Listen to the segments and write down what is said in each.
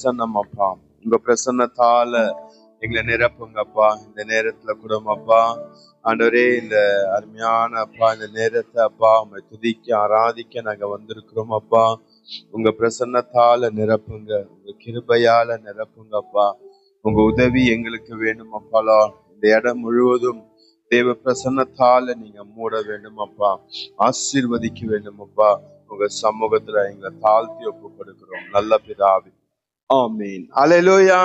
பிரசன்னம் அப்பா. உங்க பிரசன்னத்தால எங்களை நிரப்புங்கப்பா. இந்த நேரத்துல கூட அப்பா ஆண்டவரே, இந்த அருமையான அப்பா இந்த நேரத்தை அப்பா உங்க துதிக்க ஆராதிக்க நாங்க வந்திருக்கிறோம் அப்பா. உங்க பிரசன்னத்தால நிரப்புங்க, உங்க கிருபையால நிரப்புங்கப்பா. உங்க உதவி எங்களுக்கு வேணும் அப்பாலா. இந்த இடம் முழுவதும் தேவ பிரசன்னத்தால நீங்க மூட வேண்டும் அப்பா. ஆசீர்வதிக்க வேண்டும் அப்பா. உங்க சமூகத்துல எங்களை தாழ்த்தி ஒப்பு கொடுக்கிறோம் நல்ல பிதாவே. ஆமீன். ஹல்லேலூயா,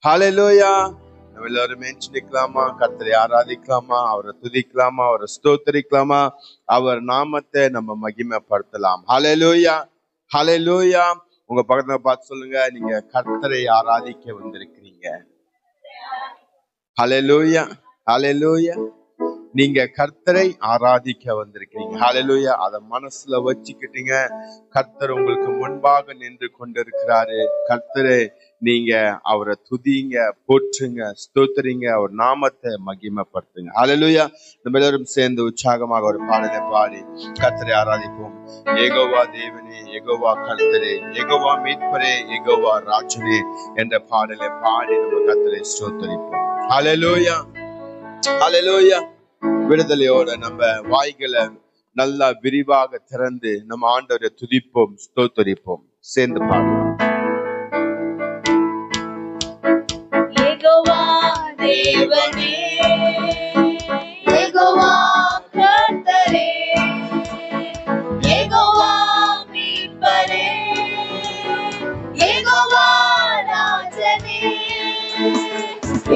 ஹல்லேலூயா. நம்ம எல்லாரும் மேய்ச்சி நிக்கலாமா? கர்த்தரை ஆராதிக்கலாமா? அவரை துதிக்கலாமா? அவரை ஸ்தோத்தரிக்கலாமா? அவர் நாமத்தை நம்ம மகிமைப்படுத்தலாம். ஹல்லேலூயா, ஹல்லேலூயா. உங்க பக்கத்துல பார்த்து சொல்லுங்க, நீங்க கர்த்தரை ஆராதிக்க வந்திருக்கிறீங்க. ஹல்லேலூயா, ஹல்லேலூயா. நீங்க கர்த்தரை ஆராதிக்க வந்திருக்கீங்க. ஹல்லேலூயா. அத மனசுல வச்சுக்கிட்டீங்க. கர்த்தர் உங்களுக்கு முன்பாக நின்று கொண்டிருக்கிறாரு. கர்த்தரை நீங்க அவரை துதிங்க, போற்றுங்க, ஸ்தோத்திரிங்க, அவர் நாமத்தை மகிமைப்படுத்துங்க. ஹல்லேலூயா. நம்ம எல்லாரும் சேர்ந்து உற்சாகமாக ஒரு பாடலை பாடி கர்த்தரை ஆராதிப்போம். யெகோவா தேவனே, யெகோவா கர்த்தரே, யெகோவா மீட்பரே, யெகோவா ராஜனே என்ற பாடலை பாடி நம்ம கர்த்தரை ஸ்தோத்திரிப்போம். ஹல்லேலூயா, ஹல்லேலூயா. விடுதலையோட நம்ம வாய்களை நல்லா விரிவாக திறந்து நம்ம ஆண்டவரை துதிப்போம், ஸ்தோத்திரிப்போம். சேர்ந்து பாடலாம். யெகோவா தேவனே, யெகோவா கர்த்தரே, யெகோவா மீட்பரே, யெகோவா ராஜனே,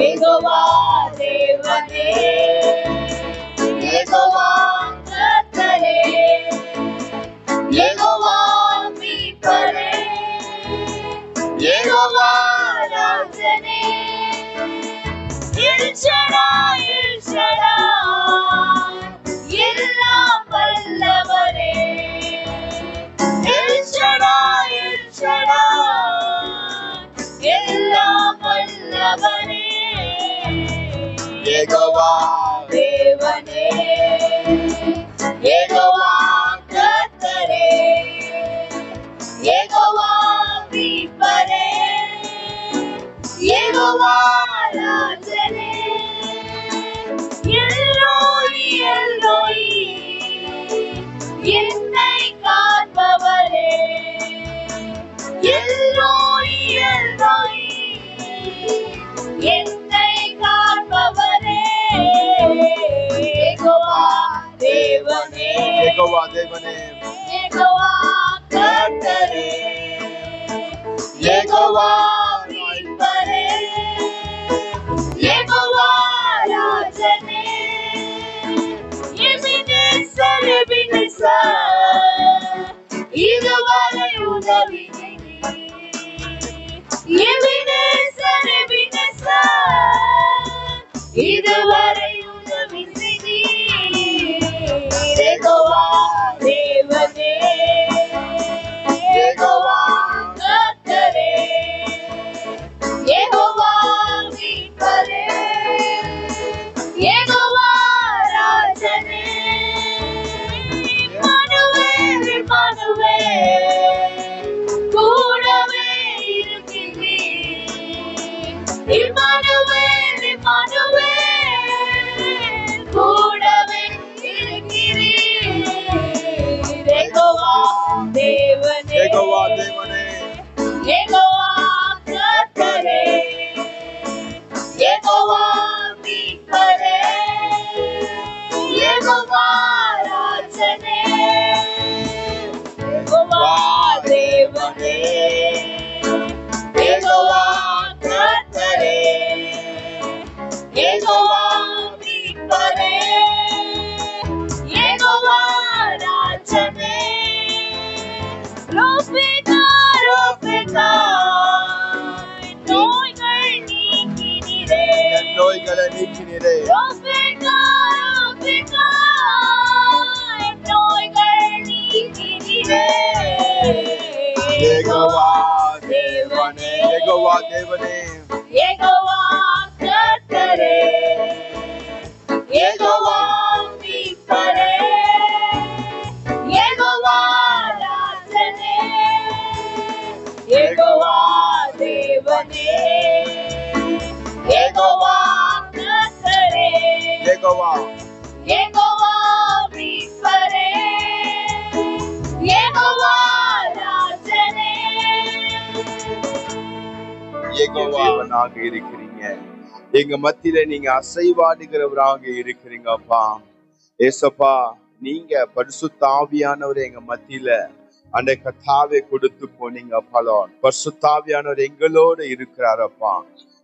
யெகோவா தேவனே, யெகோவா கர்த்தரே, யெகோவா மீட்பரே, யெகோவா ராஜனே, எல் ஷடாய், எல் ஷடாய், எல்லாம் வல்லவரே, எல் ஷடாய், எல் ஷடாய், எல்லாம் வல்லவரே, யெகோவா தேவனே, யெகோவா கர்த்தரே, யெகோவா மீட்பரே, யெகோவா ராஜனே, எல்லோய், எல்லோய், என்னை காண்பவரே, எல்லோய், எல்லோய், என்னை காண்பவரே, யெகோவா தேவனே, யெகோவா தேவனே, யெகோவா கர்த்தரே, யெகோவா மீட்பரே, யெகோவா ராஜனே, எபினேசர், எபினேசர், இதுவரை உதவி எபினேசர், எபினேசர், இதுவரை உதவி யெகோவா தேவனே, யெகோவா கர்த்தரே, யெகோவா மீட்பரே, யெகோவா ராஜனே, இம்மானுவேல், இம்மானுவேல், கூடவே இருக்கிறீர், இம்மானுவேல், இம்மானுவேல், கூடவே இருக்கிறீர், யெகோவா தேவனே, யெகோவா தேவனே, யெகோவா கர்த்தரே, யெகோவா மீட்பரே, யெகோவா ராஜனே, யெகோவா தேவனே, யெகோவா கர்த்தரே, யெகோவா மீட்பரே, யெகோவா ராஜனே, ரோபிகா, ரோபிகா, நோய்கள் நீக்கினீரே, நோய்களை நீக்கினீரே, ரோபிகா, ரோபிகா, நோய்கள் நீக்கினீரே, யெகோவா தேவனே, யெகோவா தேவனே, யெகோவா கர்த்தரே, யெகோவா மீட்பரே, யெகோவா ராஜனே, யெகோவா தேவனாக இருக்கிறீங்க. எங்க மத்தியில நீங்க அசைவாடுகிறவராக இருக்கிறீங்க அப்பா. ஏசப்பா, நீங்க பரிசுத்த ஆவியானவர் எங்க மத்தியில அன்றைய கர்த்தாவை கொடுத்து போனீங்க பலன். பரிசுத்த ஆவியானவர் எங்களோட இருக்கிறாரப்பா.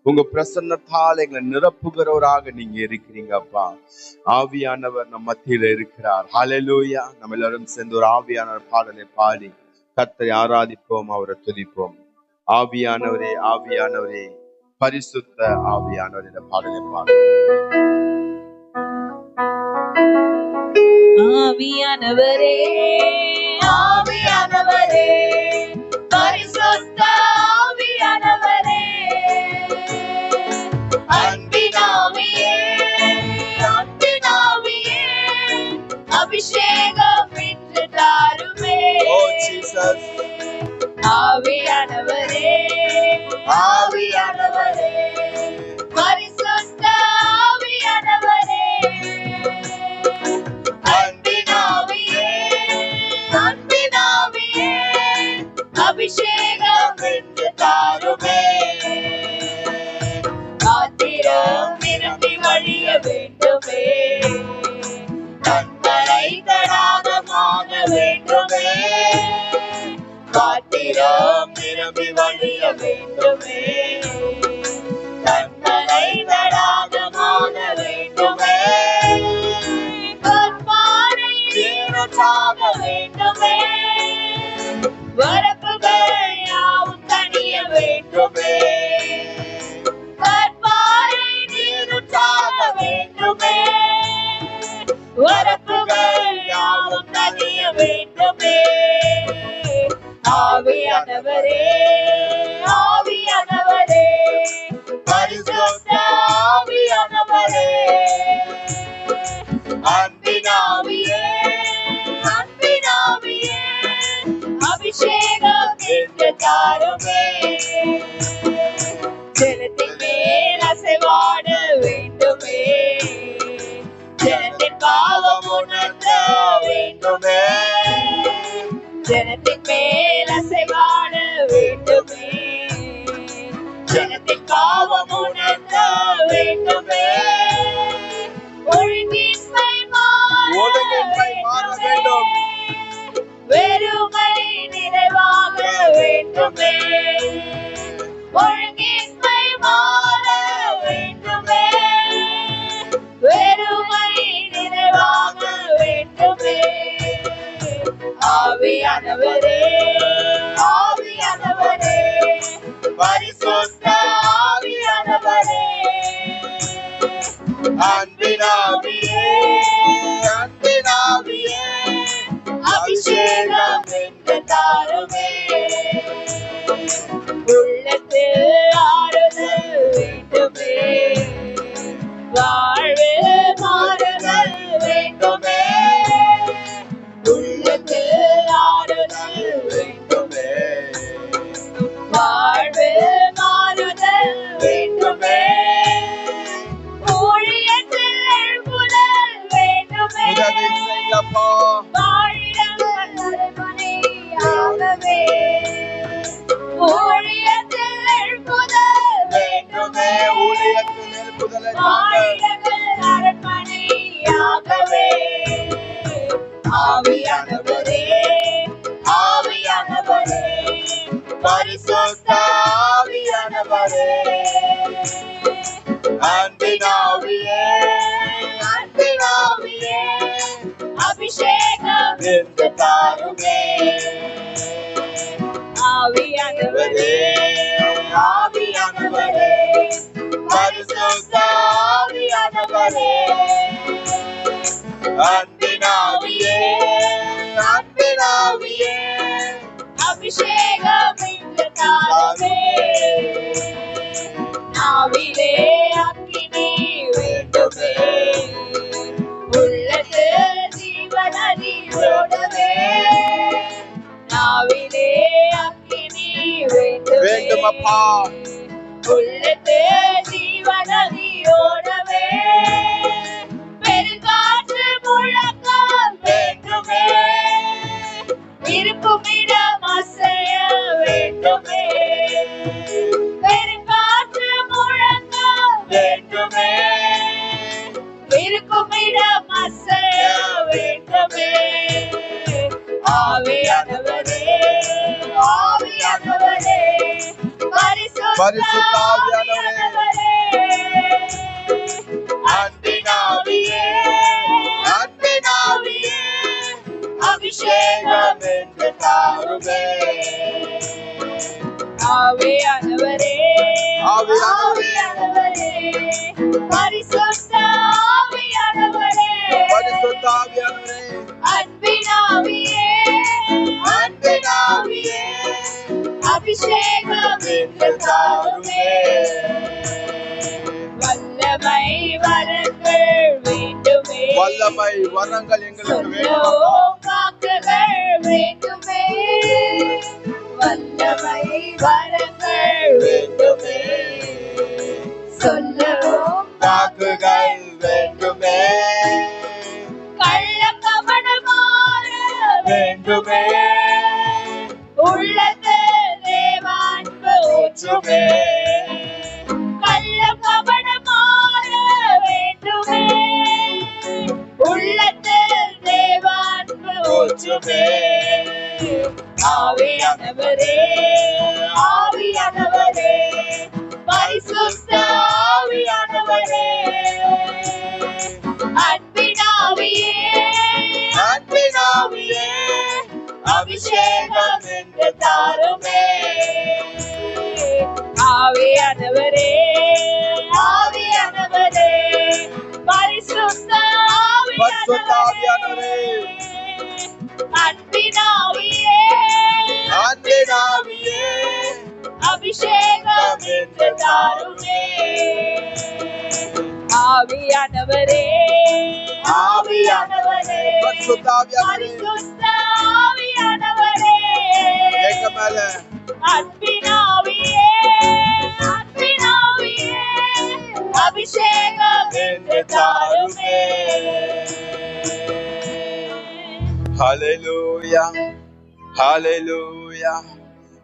உங்க பிரசன்னத்தால் எங்களை நிரப்புகிறவராக நீங்க இருக்கிறீங்க அப்பா. ஆவியானவர் நம் மத்தியில இருக்கிறார். ஹல்லேலூயா. நம்ம எல்லாரும் சேர்ந்து ஒரு ஆவியானவர் பாடலை பாடி கர்த்தரை ஆராதிப்போம், அவரை துதிப்போம். ஆவியானவரே, ஆவியானவரே, பரிசுத்த ஆவியானவர் என்ற பாடலை பாடுவோம். ஆவியானவரே, ஆவியானவரே, பரிசுத்த ஆவியானவரே, அன்பின் ஆவியே, அன்பின் ஆவியே, அபிஷேகம் இன்று தாருமே. ஆவியானவரே, ஆவியானவரே, பரிசுத்த ஆவியானவரே, அன்பின் ஆவியே, அன்பின் ஆவியே, அபிஷேகம் இன்று தாருமே. ஆத்திரம் நிரம்பி வழிய வேண்டுமே, தங்களை தடாகமாக வேண்டுமே. பாத்திரம் நிரம்பி வழிய வேண்டுமே, தங்களை தடாகமாக வேண்டுமே. கற்பாறை நீராக வேண்டுமே, வரப்புகள் யாவும் தணிய வேண்டுமே. கற்பாறை நீராக வேண்டுமே, வரப்புகள் யாவும் தணிய வேண்டுமே. ஆவியானவரே, ஆவியானவரே, பரிசுத்த ஆவியானவரே, அன்பின் ஆவியே, அன்பின் ஆவியே, அபிஷேகம் இன்று தாருமே. ஜனத்தின் மேல் அசைவாட வேண்டுமே, ஜனத்தின் பாவம் உணர்த்த வேண்டுமே. ஜனத்தின் மேல் அசைவாட வேண்டுமே, ஜனத்தின் பாவம் உணர்த்த வேண்டுமே. ஒழுங்கின்மை மாற வேண்டும், வெறுமை நிறைவாக வேண்டுமே. ஒழுங்கின்மை மாற வேண்டுமே, வெறுமை நிறைவாக வேண்டுமே. ஆவியானவரே, ஆவியானவரே, பரிசுத்த ஆவியானவரே, அன்பின் ஆவியே, அன்பின் ஆவியே, அபிஷேகம் இன்று தாருமே. உள்ளத்தில் ஆறுதல் வேண்டுமே, வாழ்வில் மாறுதல் வேண்டுமே. உள்ளத்தில் ஆறுதல் வேண்டுமே, வாழ்வில் மாறுதல் வேண்டுமே. ஊழியத்தில் எழுப்புதல் வேண்டுமே, வாழிடங்கள் அரண்மனையாகவே. ஊழியத்தில் எழுப்புதல் வேண்டுமே, வாழிடங்கள் அரண்மனையாகவே. ஆவியானவரே, ஆவியானவரே, பரிசுத்த ஆவியானவரே, அன்பின் ஆவியே, அன்பின் ஆவியே, அபிஷேகம் இன்று தாருமே. ஆவியானவரே, ஆவியானவரே, பரிசுத்த ஆவியானவரே, அன்பின் ஆவியே, அன்பின் ஆவியே, அபிஷேகம் இன்று தாருமே. நாவிலே அக்கினி வேண்டுமே, உள்ளத்தில் ஜீவநதி ஓடவே. நாவிலே அக்கினி வேண்டுமே, உள்ளத்தில் ஜீவநதி ஓடவே. பெருங்காற்று முழக்கம் வேண்டுமே, இருக்குமிடம் அசைய வேண்டுமே. பெருங்காற்று பரிசுத்த ஆவியானவரே, அன்பின் ஆவியே, அன்பின் ஆவியே, அபிஷேகம் என்று தாருமே. ஆவியானவரே, ஆவியானவரே, பரிசுத்த ஆவியானவரே, பரிசுத்த ஆவியானவரே, அன்பின் ஆவியே, அன்பின் ஆவியே, அபிஷேகம் என்று தாருமே. வல்லமை வரங்கள் வேண்டுமே, வல்லமை வரங்கள் எங்களுக்கு வேண்டும். வாக்குகள் வேண்டுமே, வல்லமை வரங்கள் வேண்டுமே, சொல்லவும் வாக்குகள் வேண்டுமே, கள்ள கபடமாற வேண்டுமே, உள்ளத்து தேவான்பு ஊற்றுமே, கள்ள கபடமாற வேண்டுமே, உள்ளத்து தேவான்பு ஊற்றுமே. ஆவியானவரே, ஆவியானவரே, பரிசுத்த ஆவியானவரே, அன்பின் ஆவியே, அன்பின் ஆவியே, அபிஷேகம் என்று தாருமே. ஆவியானவரே, ஆவியானவரே, பரிசுத்த ஆவியானவரே, அன்பின் ஆவியே, அன்பின் ஆவியே, அபிஷேகம் என்று தாருமே. ஆவியானவரே, ஆவியானவரே, பரிசுத்த ஆவியானவரே, பரிசுத்த ஆவியானவரே, எங்க மேல அன்பின் ஆவியே, அன்பின் ஆவியே, அபிஷேகம் என்று தாருமே. ஹல்லேலூயா, ஹல்லேலூயா.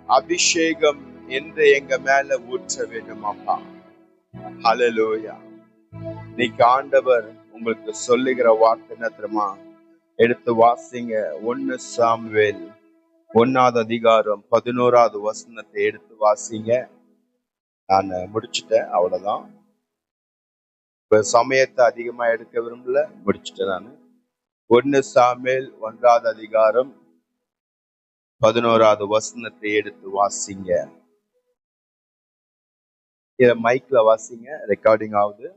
அபிஷேகம் என்று எங்க மேல ஊற்ற வேண்டும் அப்பா. ஹல்லேலூயா. இன்னைக்கு ஆண்டவர் உங்களுக்கு சொல்லுகிற வார்த்தை என்ன தெரியுமா? எடுத்து வாசிங்க. 1 சாமுவேல் 1வது அதிகாரம் 11வது வசனத்தை எடுத்து வாசிங்க. நான் முடிச்சுட்டேன், அவ்வளவுதான். இப்ப சமயத்தை அதிகமா எடுக்க விரும்பல, முடிச்சுட்டேன் நான். 1 சாமுவேல் 1வது அதிகாரம் 11வது வசனத்தை எடுத்து வாசிங்க. இத மைக்ல வாசிங்க, ரெக்கார்டிங் ஆகுது.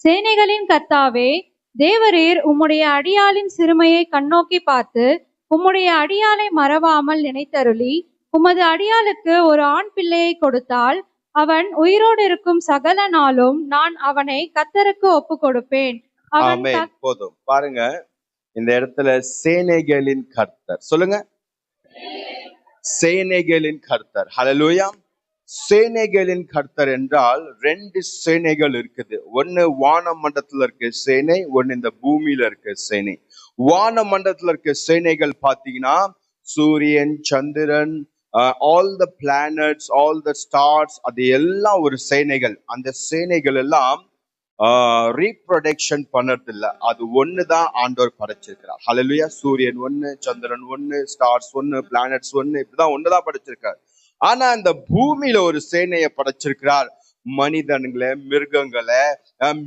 சேனைகளின் கர்த்தாவே, தேவரீர் உம்முடைய அடியாளின் சிறுமையை கண்ணோக்கி பார்த்து உம்முடைய அடியாளை மறவாமல் நினைத்தருளி உமது அடியாளுக்கு ஒரு ஆண் பிள்ளையை கொடுத்தால் அவன் உயிரோடு இருக்கும் சகல நாளும் நான் அவனை கர்த்தருக்கு ஒப்பு கொடுப்பேன். அவன் ஆமென். போதும். பாருங்க, இந்த இடத்துல சேனைகளின் கர்த்தர் சொல்லுங்க. சேனைகளின் கர்த்தர். ஹல்லேலூயா. சேனைகளின் கர்த்தர் என்றால் 2 சேனைகள் இருக்குது. ஒன்னு வான மண்டலத்துல இருக்க சேனை, ஒன்னு இந்த பூமியில இருக்க சேனை. வான மண்டலத்துல இருக்க சேனைகள் பாத்தீங்கன்னா சூரியன், சந்திரன், all the planets, all the stars, அது எல்லாம் ஒரு சேனைகள். அந்த சேனைகள் எல்லாம் ரீப்ரொடக்ஷன் பண்றது இல்ல. அது ஒண்ணுதான் ஆண்டவர் படைச்சிருக்கிறார். ஹல்லேலூயா. சூரியன் ஒண்ணு, சந்திரன் ஒண்ணு, ஸ்டார்ஸ் ஒண்ணு, பிளானட்ஸ் ஒண்ணு, இப்படிதான் ஒண்ணுதான் படைச்சிருக்காரு. ஆனா இந்த பூமியில ஒரு சேனையை படைச்சிருக்கிறார். மனிதன்களை, மிருகங்களை,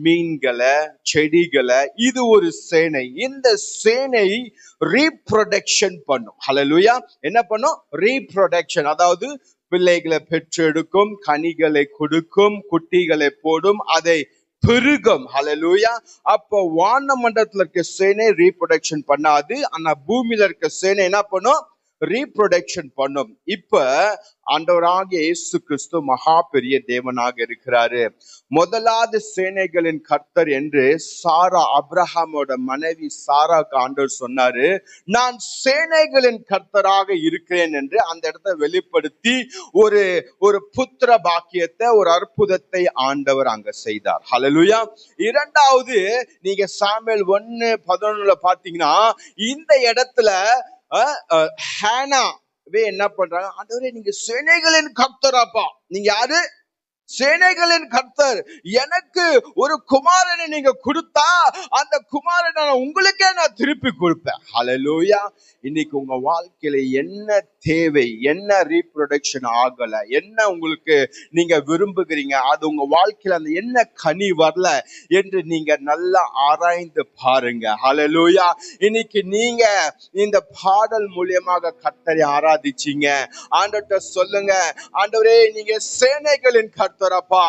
மீன்களை, செடிகளை, இது ஒரு சேனை. இந்த சேனை ரீப்ரொடக்ஷன் பண்ணும். ஹல்லேலூயா. என்ன பண்ணும்? ரீப்ரொடக்ஷன், அதாவது பிள்ளைகளை பெற்றெடுக்கும், கனிகளை கொடுக்கும், குட்டிகளை போடும், அதை பெருகும். ஹல்லேலூயா. அப்போ வான மண்டலத்துல இருக்க சேனை ரீப்ரொடக்ஷன் பண்ணாது, ஆனா பூமியில இருக்க சேனை என்ன பண்ணும்? ரீப்ரொடக்ஷன் பண்ணும். இப்ப ஆண்டவராகிய இயேசு கிறிஸ்து மகா பெரிய தேவனாக இருக்கிறாரு. முதலாவது சேனைகளின் கர்த்தர் என்று சாரா, அப்ரஹாமோட மனைவி சாராக்கு ஆண்டவர் சொன்னாரு, நான் சேனைகளின் கர்த்தராக இருக்கிறேன் என்று அந்த இடத்தை வெளிப்படுத்தி ஒரு புத்திர பாக்கியத்தை, ஒரு அற்புதத்தை ஆண்டவர் அங்க செய்தார். ஹல்லேலூயா. இரண்டாவது, நீங்க சாமுவேல் 1:11 பாத்தீங்கன்னா இந்த இடத்துல ஹானா என்ன பண்றாங்க? ஆண்டவரே, நீங்க சேனைகளின் கர்த்தராப்பா. நீங்க யாரு? சேனைகளின் கர்த்தர் எனக்கு ஒரு குமாரனை நீங்க கொடுத்தா அந்த குமாரனை நான் உங்களுக்கே நான் திருப்பி கொடுப்பேன். ஹல்லேலூயா. இன்னைக்கு உங்க வாழ்க்கையில என்ன தேவை, என்ன ரீப்ரொடக்ஷன் ஆகல, என்ன உங்களுக்கு நீங்க விரும்புகிறீங்க, அது உங்க வாழ்க்கையில அந்த என்ன கனி வரல என்று நீங்க நல்லா ஆராய்ந்து பாருங்க. ஹல்லேலூயா. இன்னைக்கு நீங்க இந்த பாடல் மூலியமாக கர்த்தரை ஆராதிச்சீங்க. ஆண்டவர்கிட்ட சொல்லுங்க, ஆண்டவரே நீங்க சேனைகளின் கர்த்தரப்பா,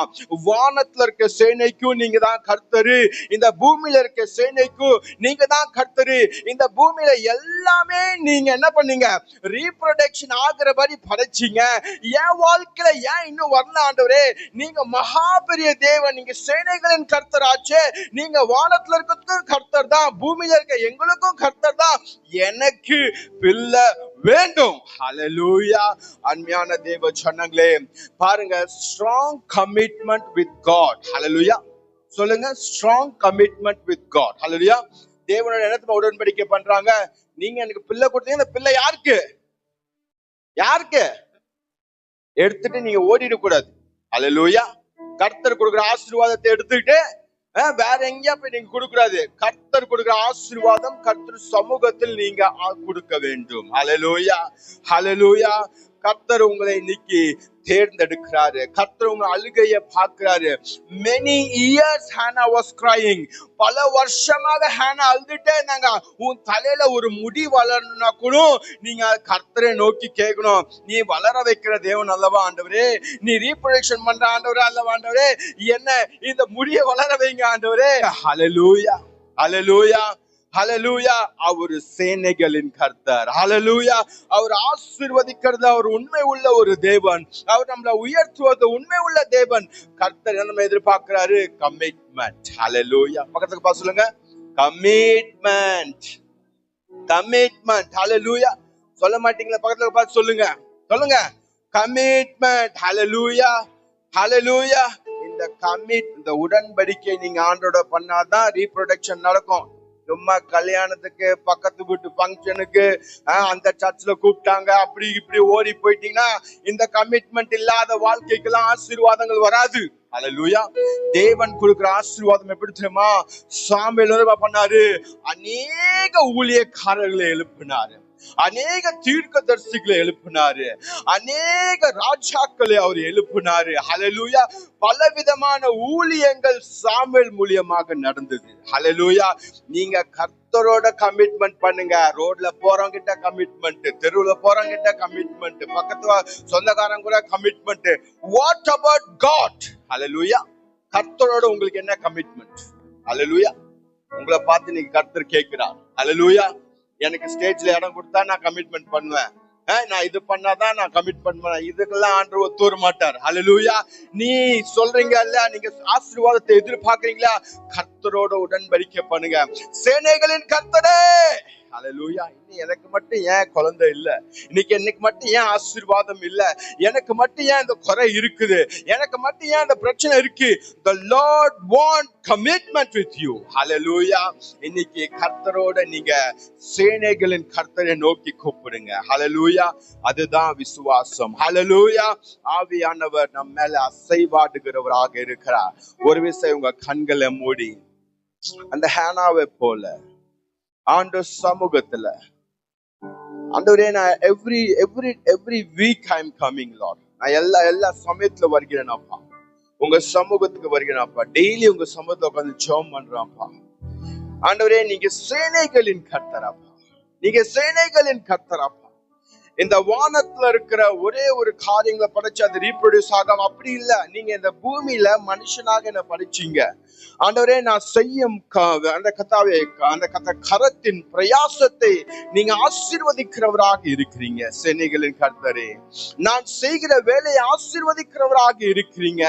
வானத்துல இருக்க சேனைக்கும் நீங்க தான் கர்த்தரு, இந்த பூமியில இருக்க சேனைக்கும் நீங்க தான் கர்த்தரு. இந்த பூமியில எல்லாமே நீங்க என்ன பண்ணீங்க, ரீப்ரொடக்ஷன் ஆகிறபடி படைச்சீங்க. என் வாழ்க்கையில ஏன் இன்னும் வரல ஆண்டவரே? நீங்க மகா பெரிய தேவன், நீங்க சேனைகளின் கர்த்தர் ஆச்சே, நீங்க வானத்துல இருக்கிறதுக்கும் கர்த்தர் தான், பூமியில இருக்க எங்களுக்கும் கர்த்தர் தான், எனக்கு பிள்ளை வேண்டும். ஹல்லேலூயா. அன்மையான தேவ ஜனங்களே பாருங்க, ஸ்ட்ராங் கமிட்மெண்ட் வித் காட். ஹல்லேலூயா. சொல்லுங்க, ஸ்ட்ராங் கமிட்மெண்ட் வித் காட். ஹல்லேலூயா. தேவனோட இடத்துல உடன்படிக்கை பண்றாங்க. நீங்க எனக்கு பிள்ளை கொடுத்தீங்க, அந்த பிள்ளை யாருக்கு? யாருக்கு? எடுத்துட்டு நீங்க ஓடிட கூடாது. ஹல்லேலூயா. கர்த்தர் கொடுக்கிற ஆசீர்வாதத்தை எடுத்துக்கிட்டு வேற எங்கேயா போய் நீங்க கொடுக்கூடாது. கர்த்தர் கொடுக்கிற ஆசீர்வாதம் கர்த்தர் சமூகத்தில் நீங்க கொடுக்க வேண்டும். ஹல்லேலூயா. ஹல்லேலூயா. கர்த்தர் உங்களை இன்னைக்கு தேர்ந்தெடுக்கிறாரு. கர்த்தர் உங்க அழுகைய பார்க்கிறாரு. many years Hannah was crying. பல வருஷமாக ஹானா அழுதுட்டே இருந்தாங்க. உன் தலையில ஒரு முடி வளரணும்னா கூட நீங்க கர்த்தரை நோக்கி கேட்கணும். நீ வளர வைக்கிற தேவன் அல்லவா ஆண்டவரே, நீ ரீப்ரொடக்ஷன் பண்ற ஆண்டவரே அல்லவா ஆண்டவரே, என்ன இந்த முடிய வளர வைங்க ஆண்டவரே. ஹல்லேலூயா. ஹல்லேலூயா. ஹல்லேலூயா. அவர் சேனைகளின் கர்த்தர். ஹல்லேலூயா. அவர் ஆசீர்வதிக்கிறது அவர் உண்மை உள்ள ஒரு தேவன். அவர் நம்மளை உயர்த்துவது உண்மை உள்ள தேவன். கர்த்தர் நம்ம எதிர்பார்க்கிறாரு கமிட்மெண்ட். ஹல்லேலூயா. பக்கத்துக்கு பார்த்து சொல்லுங்க, கமிட்மெண்ட். கமிட்மெண்ட். ஹல்லேலூயா. சொல்ல மாட்டீங்களா? பக்கத்துல பார்த்து சொல்லுங்க. சொல்லுங்க, கமிட்மெண்ட். ஹல்லேலூயா. ஹல்லேலூயா. இந்த உடன்படிக்கை நீங்க ஆண்டோட பண்ணாதான் ரீப்ரொடக்ஷன் நடக்கும். சும்மா கல்யாணத்துக்கு, பக்கத்து வீட்டு பங்கனுக்கு, அந்த சர்ச்சில் கூப்பிட்டாங்க, அப்படி இப்படி ஓடி போயிட்டீங்கன்னா இந்த கமிட்மெண்ட் இல்லாத வாழ்க்கைக்கெல்லாம் ஆசீர்வாதங்கள் வராது. ஹல்லேலூயா. தேவன் கொடுக்கிற ஆசீர்வாதம் எப்படி தெரியுமா? சாமுவேல் என்ன பண்ணாரு? அநேக ஊழியக்காரர்களை எழுப்பினாரு, அநேக தீர்க்கதரிசிகளை எழுப்பினாரு, அநேக ராஜாக்களை அவர் எழுப்பினாரு. ஹல்லேலூயா. பலவிதமான ஊழியங்கள் சாமுவேல் மூலியமாக நடந்தது. ஹல்லேலூயா. நீங்க கர்த்தரோட கமிட்மெண்ட் பண்ணுங்க. ரோட்ல போறவங்க கிட்ட கமிட்மெண்ட், தெருவுல போறவங்க கிட்ட கமிட்மெண்ட், பக்கத்து சொந்தக்காரங்க கூட commitment. What about God? Hallelujah. கர்த்தரோட உங்களுக்கு என்ன கமிட்மெண்ட்? ஹல்லேலூயா. உங்களை பார்த்து நீங்க கர்த்தர் கேட்கிறார். ஹல்லேலூயா. எனக்கு ஸ்டேஜ்ல இடம் கொடுத்தா நான் கமிட்மெண்ட் பண்ணுவேன், நான் இது பண்ணாதான் நான் கமிட் பண்ணுவேன், இதுக்கெல்லாம் ஆண்டவர் ஒத்துவர மாட்டார். ஹல்லேலூயா. நீ சொல்றீங்க இல்ல, நீங்க ஆசீர்வாதத்தை எதிர்பார்க்கறீங்களா? கர்த்தரோட உடன்படிக்கை பண்ணுங்க. சேனைகளின் கர்த்தரே. ஹல்லேலூயா. இன்னைக்கு எனக்கு மட்டும் ஏன் குழந்தை இல்ல? இன்னைக்கு எனக்கு மட்டும் ஏன் ஆசீர்வாதம் இல்ல? எனக்கு மட்டும் ஏன் இந்த குறை இருக்குது? எனக்கு மட்டும் ஏன் இந்த பிரச்சனை இருக்கு? The Lord want commitment with you. ஹல்லேலூயா. இன்னைக்கு கர்த்தரோட நீங்க சேனைகளின் கர்த்தரை நோக்கி கூப்பிடுங்க. ஹல்லேலூயா. அதுதான் விசுவாசம். ஹல்லேலூயா. ஆவியானவர் நம்ம மேல அசைவாடுகிறவராக இருக்கிறார். ஒரு விஷயம், உங்க கண்களை மூடி அந்த ஹானாவை போல ஆண்டவர் சமூகத்துல, ஆண்டவரே நான் every week I am coming Lord, நான் எல்லா சமயத்துல வருகிறேன்ப்பா, உங்க சமூகத்துக்கு வருகிறேன்ப்பா, டெய்லி உங்க சமூகத்துல உட்காந்து ஜெபம் பண்றான்ப்பா. ஆண்டவரே நீங்க சேனைகளின் கர்த்தராப்பா, நீங்க சேனைகளின் கர்த்தராப்பா. இந்த வானத்துல இருக்கிற ஒரே ஒரு காரியங்களை படைச்சு அது ரீப்ரொடியூஸ் ஆகாம அப்படி இல்ல, நீங்க இந்த பூமியில மனுஷனாக என்ன படைச்சீங்க. ஆண்டவரே நான் செய்யும் அந்த கத்தாவே, அந்த கரத்தின் பிரயாசத்தை நீங்க ஆசீர்வதிக்கிறவராக இருக்கிறீங்க. சேனைகளின் கர்த்தரே, நான் செய்கிற வேலையை ஆசீர்வதிக்கிறவராக இருக்கிறீங்க.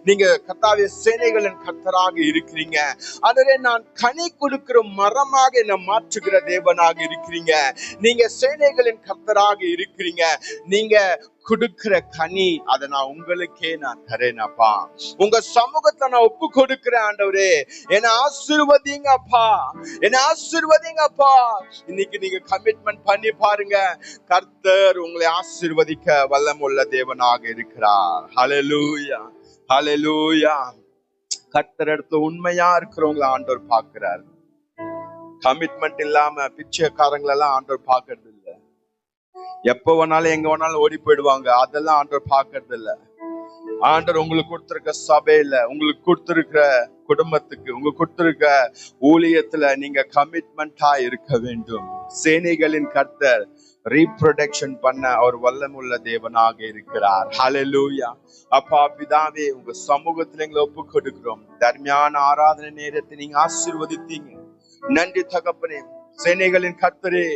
நீங்க கத்தாவே சேனைகளின் கர்த்தராக இருக்கிறீங்க. ஆண்டவரே நான் கனி கொடுக்கிற மரமாக என்ன மாற்றுகிற தேவனாக இருக்கிறீங்க. நீங்க சேனைகளின் கர்த்தராக இருக்கிறீங்க. நீங்க கொடுக்கிற கனி அதை நான் உங்களுக்கே நான் தரேனப்பா. உங்க சமூகத்தை நான் ஒப்பு கொடுக்கிறேன். ஆண்டவரே என்ன ஆசீர்வதிங்கப்பா, என்ன ஆசீர்வதிங்கப்பா. இன்னைக்கு நீங்க கமிட்மெண்ட் பண்ணி பாருங்க, கர்த்தர் உங்களை ஆசீர்வதிக்க வல்லமுள்ள தேவனாக இருக்கிறார். ஹல்லேலூயா. ஹalleluya. கர்த்தர் இடத்துல உண்மையா இருக்கிறவங்களை ஆண்டவர் பார்க்கிறார். கமிட்மெண்ட் இல்லாம பிச்சைக்காரங்களெல்லாம் ஆண்டவர் பார்க்கறது இல்ல. எப்ப வேணாலும் எங்க வேணாலும் ஓடி போயிடுவாங்க, அதெல்லாம் ஆண்டவர் பார்க்கறது இல்ல. ஆண்டவர் உங்களுக்கு கொடுத்திருக்க சபையில, உங்களுக்கு கொடுத்திருக்கிற குடும்பத்துக்கு, உங்களுக்கு கொடுத்திருக்க ஊழியத்துல நீங்க கமிட்மெண்டா இருக்க வேண்டும். சேனைகளின் கர்த்தர் ரீப்ரொடக்ஷன் பண்ண அவர் வல்லமுள்ள தேவனாக இருக்கிறார். ஹalleluya. அப்பா பிதாவே, உங்க சமூகத்துல எங்களை ஒப்பு கொடுக்கிறோம். தர்மியான ஆராதனை நேரத்தை நீங்க ஆசீர்வதித்தீங்க. நன்றி தகப்பனே. சேனைகளின் கர்த்தரே,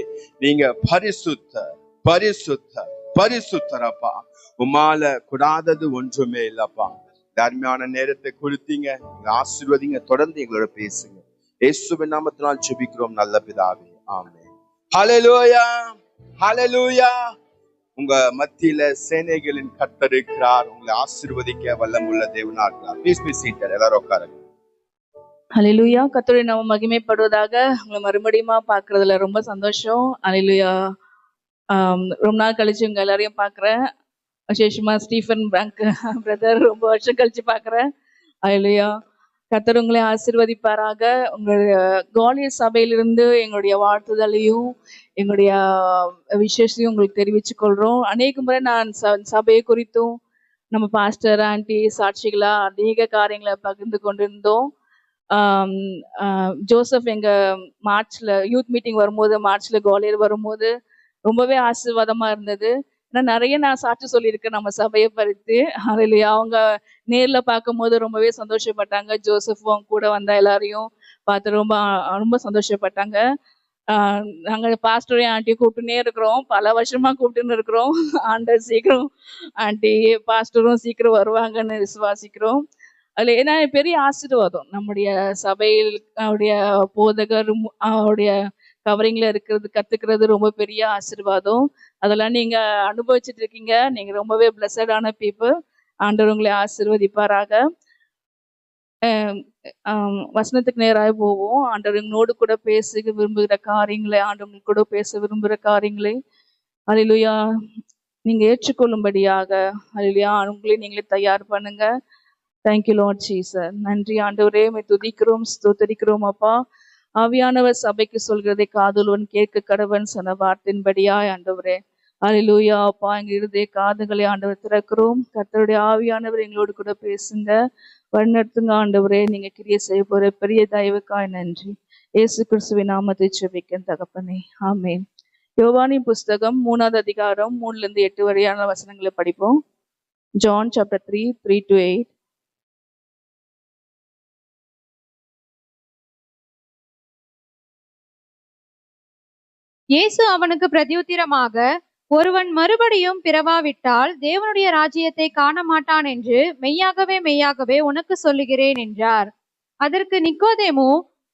நீங்க பரிசுத்தர் பரிசுத்தர் பரிசுத்தர் அப்பா. உமால கூடாதது ஒன்றுமே இல்லப்பா. தர்மியான நேரத்தை கொடுத்தீங்க, ஆசீர்வதிங்க. தொடர்ந்து எங்களோட பேசுங்க. இயேசுவின் நாமத்தினால் ஜெபிக்கிறோம் நல்ல பிதாவே, ஆமென். ஹalleluya ஹalleluya. உங்க மத்தியில சேனைகளின் கர்த்தர் இருக்கிறார். உங்களை ஆசீர்வதிக்க வல்லமுள்ள தேவனா இருக்கிறார். Please be seated. எல்லாரும் உட்காருங்க. ஹalleluya. கர்த்தருடைய நாமம் மகிமைப்படுவதாக. உங்களை மறுபடியும் பார்க்கறதுல ரொம்ப சந்தோஷம். ஹalleluya. ரொம்ப நாள் கழிச்சு உங்க எல்லாரையும் பார்க்குறேன். விசேஷமா ஸ்டீஃபன் பேங்க் பிரதர் ரொம்ப வருஷம் கழிச்சு பார்க்குறேன். ஹalleluya. கர்த்தர் உங்களை ஆசீர்வதிப்பாராக. உங்களுடைய காலியர் சபையிலிருந்து எங்களுடைய வாழ்த்துதலையும் எங்களுடைய விசேஷத்தையும் உங்களுக்கு தெரிவித்துக் கொள்கிறோம். அநேக முறை நான் சபையை குறித்தும் நம்ம பாஸ்டர் ஆண்டி சாட்சிகளா அநேக காரியங்களை பகிர்ந்து கொண்டிருந்தோம். ஜோசப் எங்க மார்ச்ல யூத் மீட்டிங் வரும்போது, மார்ச்ல காலியர் வரும்போது ரொம்பவே ஆசீர்வாதமா இருந்தது. ஏன்னா நிறைய நான் சாட்சி சொல்லியிருக்கேன் நம்ம சபையை பறித்து. ஹalleluya. அவங்க நேர்ல பார்க்கும்போது ரொம்பவே சந்தோஷப்பட்டாங்க. ஜோசப்பும் கூட வந்த எல்லாரையும் பார்த்து ரொம்ப ரொம்ப சந்தோஷப்பட்டாங்க. நாங்க பாஸ்டரையும் ஆண்டியும் கூப்பிட்டுனே இருக்கிறோம், பல வருஷமா கூப்பிட்டுன்னு இருக்கிறோம். ஆண்டர் சீக்கிரம் ஆண்டி பாஸ்டரும் சீக்கிரம் வருவாங்கன்னு விசுவாசிக்கிறோம். அதுல ஏன்னா பெரிய ஆசீர்வாதம் நம்முடைய சபையில் அவருடைய போதகர் அவருடைய கவரிங்ல இருக்கிறது கத்துக்கிறது ரொம்ப பெரிய ஆசீர்வாதம். அதெல்லாம் நீங்க அனுபவிச்சுட்டு இருக்கீங்க. நீங்க ரொம்பவே பிளஸடான பீப்புள். ஆண்டவர் உங்களை ஆசீர்வதிப்பாராக. வசனத்துக்கு நேராக போவோம். ஆண்டவர் உங்களோடு கூட பேச விரும்புகிற காரியங்களை, ஆண்டவங்க கூட பேச விரும்புகிற காரியங்களை ஹalleluya நீங்க ஏற்றுக்கொள்ளும்படியாக ஹalleluya உங்களை நீங்களே தயார் பண்ணுங்க. Thank you Lord Jesus. நன்றி ஆண்டவரே, துதிக்கிறோம் ஸ்தோத்தரிக்கிறோம் அப்பா. ஆவியானவர் சபைக்கு சொல்கிறதை காதுலவன் கேட்க கடவன் சொன்ன வார்த்தையின்படியாய் ஆண்டவரே ஹalleluya அப்பா, எங்க இருதய காதுகளை ஆண்டவர் திறக்கிறோம். கர்த்தருடைய ஆவியானவர் எங்களோடு கூட பேசுங்க, வழிநடத்துங்க ஆண்டவரே. நீங்க கிரியை செய்ய போற பெரிய தயவுக்காய் நன்றி. இயேசு கிறிஸ்துவின் நாமத்தை ஜெபிக்கிறேன் தகப்பனே, ஆமென். யோவானின் புஸ்தகம் 3வது அதிகாரம் 3-8 வரையான வசனங்களை படிப்போம். John chapter 3, 3-8. இயேசு அவனுக்கு பிரதியுத்திரமாக, ஒருவன் மறுபடியும் பிறவாவிட்டால் தேவனுடைய ராஜ்யத்தை காண மாட்டான் என்று மெய்யாகவே மெய்யாகவே உனக்கு சொல்லுகிறேன் என்றார். அதற்கு நிக்கோதேமு,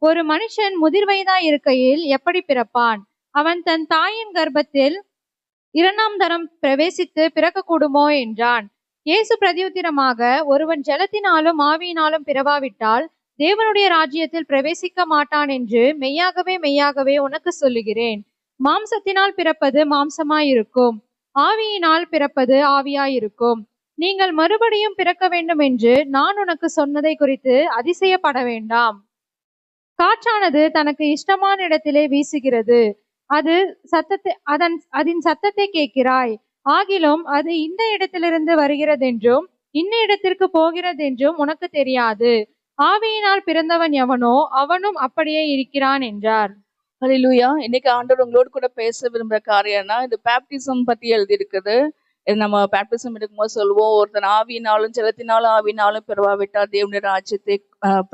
ஒரு மனுஷன் முதிர் வயதாய் இருக்கையில் எப்படி பிறப்பான்? அவன் தன் தாயின் கர்ப்பத்தில் 2ஆம் தரம் பிரவேசித்து பிறக்கக்கூடுமோ என்றான். இயேசு பிரதியுத்திரமாக, ஒருவன் ஜலத்தினாலும் ஆவியினாலும் பிறவாவிட்டால் தேவனுடைய ராஜ்யத்தில் பிரவேசிக்க மாட்டான் என்று மெய்யாகவே மெய்யாகவே உனக்கு சொல்லுகிறேன். மாம்சத்தினால் பிறப்பது மாம்சமாயிருக்கும், ஆவியினால் பிறப்பது ஆவியாயிருக்கும். நீங்கள் மறுபடியும் பிறக்க வேண்டும் என்று நான் உனக்கு சொன்னதை குறித்து அதிசயப்பட வேண்டாம். காற்றானது தனக்கு இஷ்டமான இடத்திலே வீசுகிறது, அதன் சத்தத்தை கேட்கிறாய், ஆகிலும் அது இந்த இடத்திலிருந்து வருகிறதென்றும் இன்ன இடத்திற்கு போகிறதென்றும் உனக்கு தெரியாது. ஆவியினால் பிறந்தவன் எவனோ அவனும் அப்படியே இருக்கிறான் என்றார். ஹalleluya. இன்னைக்கு ஆண்டவர் உங்களோடு கூட பேச விரும்புகிற காரியம்னா, இது பேப்டிசம் பத்தி எழுதி இருக்குது. நம்ம பேப்டிசம் எடுக்கும்போது சொல்லுவோம், ஒருத்தன் ஆவியினாலும் ஜலத்தினாலும் ஆவியினாலும் பிறவாவிட்டால் தேவனுடைய ராஜ்யத்தை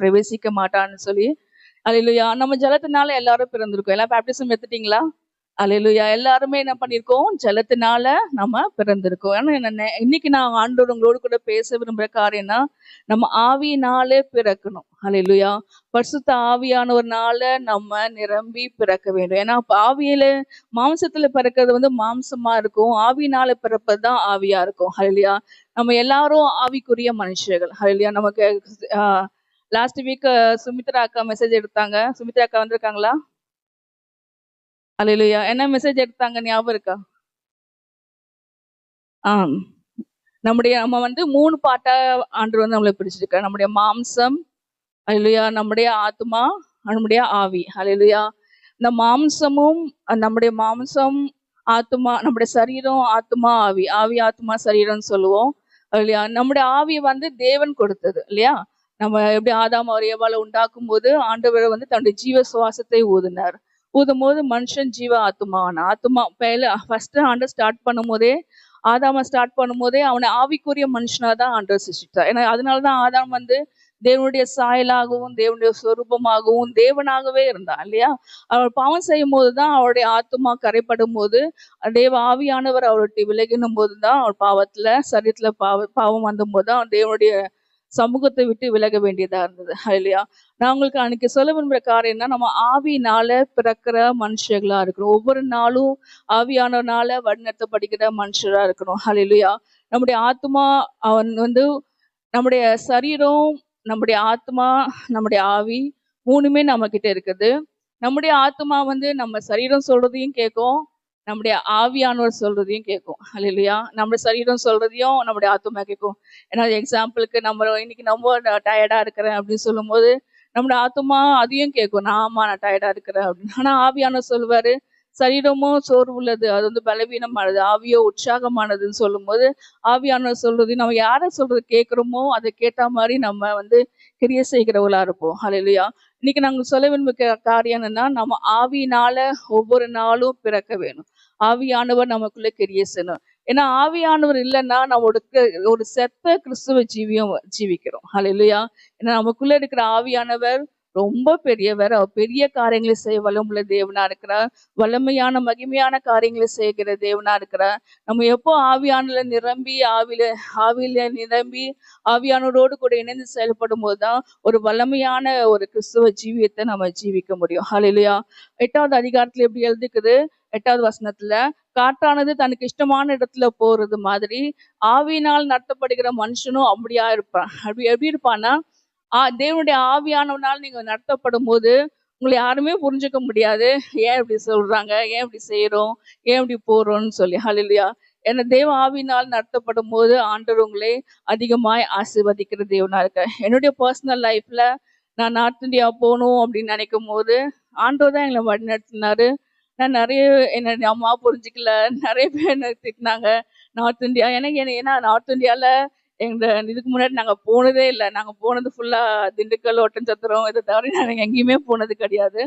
பிரவேசிக்க மாட்டான்னு சொல்லி. ஹalleluya. நம்ம ஜலத்தினால எல்லாரும் பிறந்திருக்கோம். எல்லாம் பேப்டிசம் எடுத்துட்டீங்களா? ஹalleluya. எல்லாருமே என்ன பண்ணியிருக்கோம்? ஜலத்தினால நம்ம பிறந்திருக்கோம். ஏன்னா இன்னைக்கு நான் ஆண்டவர் உங்களோடு கூட பேச விரும்புகிற காரியம்னா, நம்ம ஆவியினாலே பிறக்கணும். ஹalleluya. பரிசுத்த ஆவியானவர்னால நம்ம நிரம்பி பிறக்க வேண்டும். ஏன்னா ஆவியில மாம்சத்துல பிறக்கிறது மாம்சமா இருக்கும், ஆவியினால பிறப்பது தான் ஆவியா இருக்கும். ஹalleluya. நம்ம எல்லாரும் ஆவிக்குரிய மனுஷர்கள். ஹalleluya. நமக்கு லாஸ்ட் வீக் சுமித்ரா அக்கா மெசேஜ் எடுத்தாங்க. சுமித்ரா அக்கா வந்திருக்காங்களா? ஹalleluya. என்ன மெசேஜ் எடுத்தாங்க ஞாபகம் இருக்கா? நம்ம வந்து 3 பார்ட்டா ஆண்டவர் வந்து நம்மளை பிரிச்சிருக்காரு. நம்முடைய மாம்சம், அல்லேலூயா, நம்முடைய ஆத்மா, நம்முடைய ஆவி. அல்லேலூயா. இந்த மாம்சமும் நம்முடைய மாம்சம், ஆத்மா, நம்முடைய சரீரம், ஆத்மா, ஆவி, ஆவி ஆத்மா சரீரம்னு சொல்லுவோம். இல்லையா? நம்முடைய ஆவி வந்து தேவன் கொடுத்தது இல்லையா? நம்ம எப்படி ஆதாம் அவர் ஏவாளை உண்டாக்கும் போது ஆண்டவர் வந்து தன்னுடைய ஜீவ சுவாசத்தை ஊதினார். ஊதும் போது மனுஷன் ஜீவ ஆத்மாவான ஆத்மா ஃபர்ஸ்ட் ஆண்டவர் ஸ்டார்ட் பண்ணும் போதே, ஆதாம ஸ்டார்ட் பண்ணும் போதே அவனை ஆவிக்குரிய மனுஷனா தான் ஆண்டவர் சிருஷ்டித்தார். ஏன்னா அதனாலதான் ஆதாம் வந்து தேவனுடைய சாயலாகவும் தேவனுடைய சொரூபமாகவும் தேவனாகவே இருந்தான் இல்லையா? அவர் பாவம் செய்யும் போதுதான் அவருடைய ஆத்மா கரைப்படும் போது, தேவ ஆவியானவர் அவருடைய விலகினும் போதுதான் அவர் பாவத்துல சரீரத்துல பாவம் வந்த போதுதான் தேவனுடைய சமூகத்தை விட்டு விலக வேண்டியதா இருந்தது இல்லையா? நான் உங்களுக்கு அன்னைக்கு சொல்ல விரும்புற காரியம்னா, நம்ம ஆவியினால பிறக்கிற மனுஷர்களா இருக்கணும். ஒவ்வொரு நாளும் ஆவியானவனால வழிநடத்தப்படுகிற மனுஷரா இருக்கணும். ஹல்லேலூயா. நம்முடைய ஆத்மா அவன் வந்து நம்முடைய சரீரம், நம்முடைய ஆத்மா, நம்முடைய ஆவி 3மே நம்ம கிட்ட இருக்குது. நம்முடைய ஆத்மா வந்து நம்ம சரீரம் சொல்றதையும் கேட்கும், நம்முடைய ஆவியானவர் சொல்றதையும் கேட்கும். அல்லேலூயா. நம்முடைய சரீரம் சொல்றதையும் நம்முடைய ஆத்மா கேட்கும். ஏன்னா எக்ஸாம்பிளுக்கு நம்ம இன்னைக்கு ரொம்ப டயர்டா இருக்கிறேன் அப்படின்னு சொல்லும் போது நம்முடைய ஆத்மா அதையும் கேட்கும், நான் டயர்டா இருக்கிறேன் அப்படின்னு. ஆனா ஆவியானவர் சொல்லுவாரு, சரீரமும் சோர்வு உள்ளது, அது வந்து பலவீனமானது, ஆவியோ உற்சாகமானதுன்னு சொல்லும் போது ஆவியானவர் சொல்றது நம்ம யாரை சொல்றது கேட்கிறோமோ அதை கேட்ட மாதிரி நம்ம வந்து கிரியை செய்கிறவளா இருப்போம். ஹல்லேலூயா. இன்னைக்கு நாங்க சொல்ல விரும்புகிற காரியம் என்னன்னா, நம்ம ஆவியினால ஒவ்வொரு நாளும் பிறக்க வேணும். ஆவியானவர் நமக்குள்ள கிரியை செய்யணும். ஏன்னா ஆவியானவர் இல்லைன்னா நம்மளுக்கு ஒரு செத்த கிறிஸ்துவ ஜீவிக்கிறோம். ஹல்லேலூயா. ஏன்னா நமக்குள்ள இருக்கிற ஆவியானவர் ரொம்ப பெரியவர். அவர் பெரிய காரியங்களை செய்ய வல்லமுள்ள தேவனா இருக்கிறார். வல்லமையான மகிமையான காரியங்களை செய்கிற தேவனா இருக்கிறார். நம்ம எப்போ ஆவியானல நிரம்பி ஆவியில நிரம்பி ஆவியானவரோடு கூட இணைந்து செயல்படும் போதுதான் ஒரு வல்லமையான ஒரு கிறிஸ்துவ ஜீவியத்தை நம்ம ஜீவிக்க முடியும். ஹல்லேலூயா. 8வது அதிகாரத்துல எப்படி எழுதிக்குது? 8வது வசனத்துல, காற்றானது தனக்கு இஷ்டமான இடத்துல போறது மாதிரி ஆவியினால் நடத்தப்படுகிற மனுஷனும் அப்படியா இருப்பான். எப்படி இருப்பான்னா, தேவனுடைய ஆவியானவனால் நீங்க நடத்தப்படும் போது உங்களை யாருமே புரிஞ்சுக்க முடியாது. ஏன் இப்படி சொல்றாங்க, ஏன் இப்படி செய்யறோம், ஏன் இப்படி போறோம்னு சொல்லி. ஹல்லேலூயா. ஏன்னா தேவ ஆவியினால் நடத்தப்படும் போது ஆண்டவர் உங்களை அதிகமாய் ஆசீர்வதிக்கிற தேவனா இருக்க. என்னுடைய பர்சனல் லைஃப்ல நான் நார்த் இந்தியா போகணும் அப்படின்னு நினைக்கும் போது ஆண்டவர் தான் எங்களை வழி நடத்தினாரு. நான் நிறைய என்னுடைய அம்மா புரிஞ்சுக்கல, நிறைய பேர் என்ன திட்டினாங்க. நார்த் இந்தியா ஏன்னா நார்த் இந்தியால இதுக்கு முன்னாடி நாங்க போனதே இல்லை. நாங்க போனது ஃபுல்லா திண்டுக்கல், ஒட்டன்சத்திரம், இதை தவிர நாங்க எங்கேயுமே போனது கிடையாது.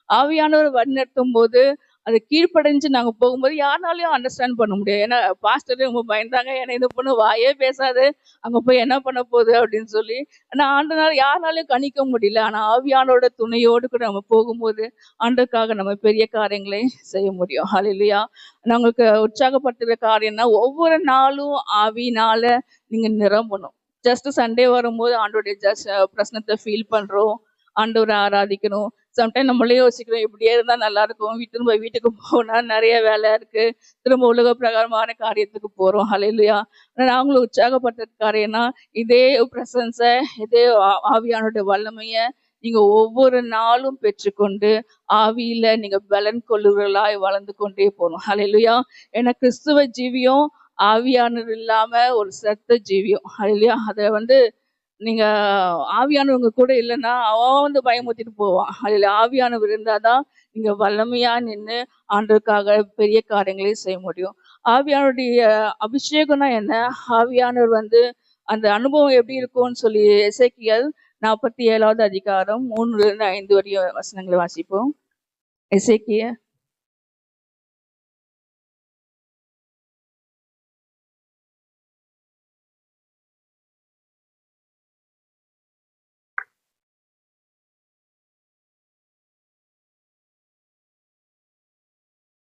ஆவியானவர் வழிநடத்தும் போது அது கீழ்ப்படைஞ்சு நாங்க போகும்போது யாருனாலையும் அண்டர்ஸ்டாண்ட் பண்ண முடியாது. ஏன்னா பாஸ்டர் ரொம்ப பயந்தாங்க, ஏன்னா இந்த பொண்ணு வாயே பேசாது, அங்க போய் என்ன பண்ண போகுது அப்படின்னு சொல்லி. ஆனா ஆண்டனால யாருனாலையும் கணிக்க முடியல. ஆனா ஆவியானோட துணையோடு கூட நம்ம போகும்போது ஆண்டுக்காக நம்ம பெரிய காரியங்களை செய்ய முடியும். ஹல்லேலூயா. நான் உங்களுக்கு உற்சாகப்படுத்துகிற காரியம்னா, ஒவ்வொரு நாளும் ஆவியினால நீங்க நிரம்பணும். ஜஸ்ட் சண்டே வரும்போது ஆண்டோடைய பிரசனத்தை ஃபீல் பண்றோம், ஆண்டவரை ஆராதிக்கணும். சம்டைம் நம்மளே யோசிக்கிறோம், இப்படியே இருந்தா நல்லா இருக்கும், திரும்ப வீட்டுக்கு போனா நிறைய வேலை இருக்கு, திரும்ப உலக பிரகாரமான காரியத்துக்கு போறோம். ஹல்லேலூயா. நாங்களும் உற்சாகப்படுத்துற காரியம்னா, இதே பிரசன்ஸை, இதே ஆவியானுடைய வல்லமைய நீங்க ஒவ்வொரு நாளும் பெற்றுக்கொண்டு ஆவியில நீங்க பலன் கொள்ளுவர்களாய் வளர்ந்து கொண்டே போகணும். ஹல்லேலூயா. ஏன்னா கிறிஸ்துவ ஜீவியம் ஆவியானவர் இல்லாம ஒரு செத்த ஜீவியம். ஹல்லேலூயா. அதை வந்து நீங்க ஆவியானவங்க கூட இல்லைன்னா அவன் வந்து பயமுத்திட்டு போவான். அதில் ஆவியானவர் இருந்தாதான் நீங்க வல்லமையா நின்று ஆண்டவருக்காக பெரிய காரியங்களை செய்ய முடியும். ஆவியானுடைய அபிஷேகம்னா என்ன? ஆவியானவர் வந்து அந்த அனுபவம் எப்படி இருக்கும்னு சொல்லி எசேக்கியேல் 47வது அதிகாரம் 3-5 வரைய வசனங்களை வாசிப்போம். எசேக்கியேல்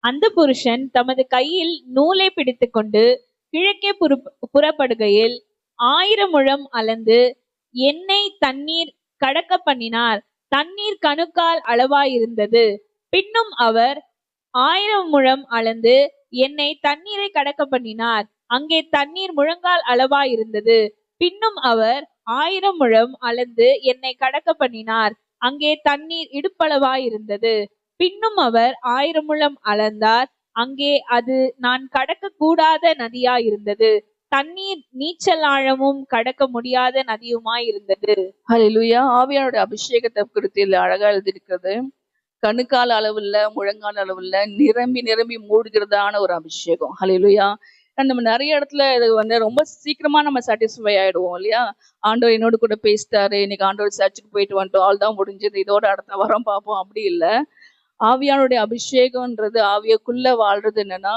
அந்த புருஷன் தமது கையில் நூலை பிடித்துக்கொண்டு கிழக்கே புறப்படுகையில் 1000 முழம் அளந்து எண்ணெய் தண்ணீர் கடக்க பண்ணினார். தண்ணீர் கணுக்கால் அளவாயிருந்தது. பின்னும் அவர் 1000 முழம் அளந்து எண்ணெய் தண்ணீரை கடக்க பண்ணினார். அங்கே தண்ணீர் முழங்கால் அளவாயிருந்தது. பின்னும் அவர் 1000 முழம் அளந்து எண்ணெய் கடக்க பண்ணினார். அங்கே தண்ணீர் இடுப்பளவாயிருந்தது. பின்னும் அவர் 1000 முழம் அளந்தார். அங்கே அது நான் கடக்க கூடாத நதியாயிருந்தது. தண்ணீர் நீச்சல் ஆழமும் கடக்க முடியாத நதியுமாய் இருந்தது. ஹalleluya. ஆவியானுடைய அபிஷேகத்தை குறித்து இதுல அழகா எழுதியிருக்கிறது. கணுக்கால் அளவுல, முழங்கால் அளவுல நிரம்பி நிரம்பி மூடுகிறதான ஒரு அபிஷேகம். ஹalleluya. நம்ம நிறைய இடத்துல இது வந்து ரொம்ப சீக்கிரமா நம்ம சாட்டிஸ்ஃபை ஆயிடுவோம் இல்லையா? ஆண்டவர் என்னோட கூட பேசிட்டாரு, இன்னைக்கு ஆண்டவர் சர்ச்சுக்கு போயிட்டு வந்துட்டோம், ஆள் தான் முடிஞ்சது, இதோட அடுத்த வாரம் பார்ப்போம், அப்படி இல்லை. ஆவியானுடைய அபிஷேகம்ன்றது, ஆவியக்குள்ள வாழ்றது என்னன்னா,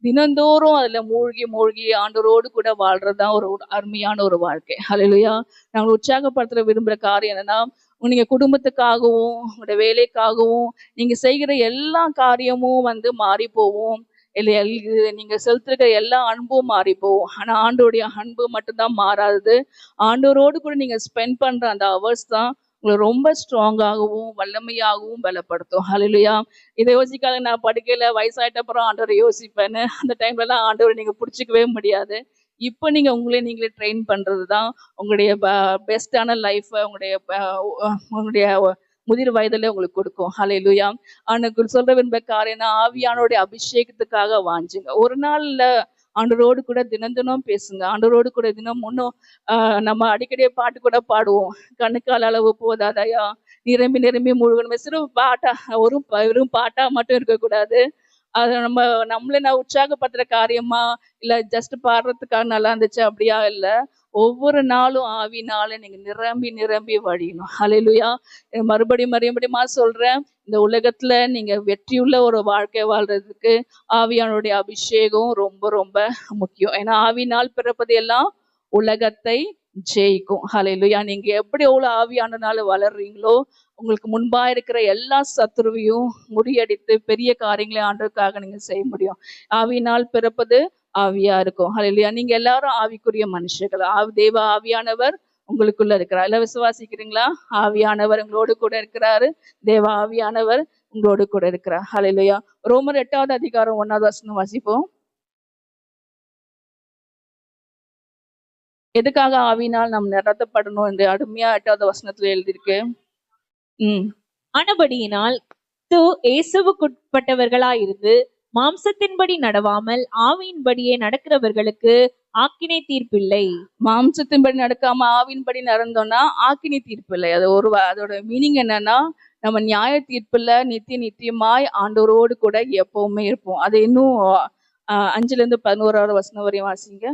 தினந்தோறும் அதுல மூழ்கி மூழ்கி ஆண்டவரோடு கூட வாழ்றதுதான் ஒரு அருமையான ஒரு வாழ்க்கை. ஹalleluya. நாங்கள் உற்சாகப்படுத்த விரும்புற காரியம் என்னன்னா, நீங்க குடும்பத்துக்காகவும் உங்களோட வேலைக்காகவும் நீங்க செய்கிற எல்லா காரியமும் வந்து மாறி போவோம். நீங்க செலுத்துகிற எல்லா அன்பும் மாறி போகும். ஆனா ஆண்டோடைய அன்பு மட்டும்தான் மாறாதது. ஆண்டவரோடு கூட நீங்க ஸ்பெண்ட் பண்ற அந்த ஹவர்ஸ் தான் உங்களை ரொம்ப ஸ்ட்ராங்காகவும் வல்லமையாகவும் பலப்படுத்தும். ஹalleluya. இதை யோசிக்காத, நான் படிக்கையில வயசாயிட்ட அப்புறம் ஆண்டவரை யோசிப்பேன்னு, அந்த டைம்லலாம் ஆண்டவரை நீங்க பிடிச்சிக்கவே முடியாது. இப்போ நீங்க நீங்களே ட்ரெயின் பண்றது தான் உங்களுடைய பெஸ்டான லைஃபை உங்களுடைய முதிர் வயதுல உங்களுக்கு கொடுக்கும். ஹalleluya. ஆண்டவர் சொல்ற விரும்ப காரியம், ஆவியானோடைய அபிஷேகத்துக்காக வாஞ்சுங்க. ஒரு நாள்ல ஆண்டவரோடு கூட தினம் பேசுங்க. ஆண்டவரோடு கூட தினம் இன்னும் நம்ம அடிக்கடி பாட்டு கூட பாடுவோம். கணுக்கால் அளவு போதாதையா, நிரம்பி நிரம்பி முழுகணுமே. வெறும் பாட்டா மட்டும் இருக்கக்கூடாது. அது நம்மளே நான் உற்சாகப்படுத்துற காரியமா இல்ல ஜஸ்ட் பாடுறதுக்காக நல்லா இருந்துச்சு அப்படியா இல்லை. ஒவ்வொரு நாளும் ஆவினால நீங்க நிரம்பி நிரம்பி வழியணும். ஹalleluya. மறுபடியுமா சொல்றேன், இந்த உலகத்துல நீங்க வெற்றியுள்ள ஒரு வாழ்க்கை வாழ்றதுக்கு ஆவியானுடைய அபிஷேகம் ரொம்ப ரொம்ப முக்கியம். ஏன்னா ஆவினால் பிறப்பது எல்லாம் உலகத்தை ஜெயிக்கும். ஹalleluya. நீங்க எப்படி எவ்வளவு ஆவியானனால வளர்றீங்களோ, உங்களுக்கு முன்பா இருக்கிற எல்லா சத்துருவையும் முறியடித்து பெரிய காரியங்களை ஆண்டவருக்காக நீங்க செய்ய முடியும். ஆவியினால் பிறப்பது ஆவியா இருக்கும். ஹalleluya. நீங்க எல்லாரும் ஆவிக்குரிய மனுஷர்கள். தேவ ஆவியானவர் உங்களுக்குள்ள இருக்கிறார். எல்லாம் விசுவாசிக்கிறீங்களா? ஆவியானவர் உங்களோடு கூட இருக்கிறாரு. தேவ ஆவியானவர் உங்களோடு கூட இருக்கிறார். ஹalleluya. ரோமர் 8வது அதிகாரம் 1வது வசனம் வாசிப்போம். எதுக்காக ஆவினால் நாம் நிரப்பப்படணும் என்று அருமையா 8வது வசனத்துல எழுதியிருக்கு. ஆனபடியினால் இயேசுவுக்குட்பட்டவர்களாயிருந்து மாம்சத்தின்படி நடவாமல் ஆவியின்படியே நடக்கிறவர்களுக்கு ஆக்கினை தீர்ப்பில்லை. மாம்சத்தின்படி நடக்காம ஆவியின்படி நடந்தோம்னா ஆக்கினை தீர்ப்பில்லை. அதோட மீனிங் என்னன்னா, நம்ம நியாய தீர்ப்புல நித்தியமாய் ஆண்டவரோடு கூட எப்பவுமே இருப்போம். அது இன்னும் 5-11 வசனம் வரையும் வாசிங்க.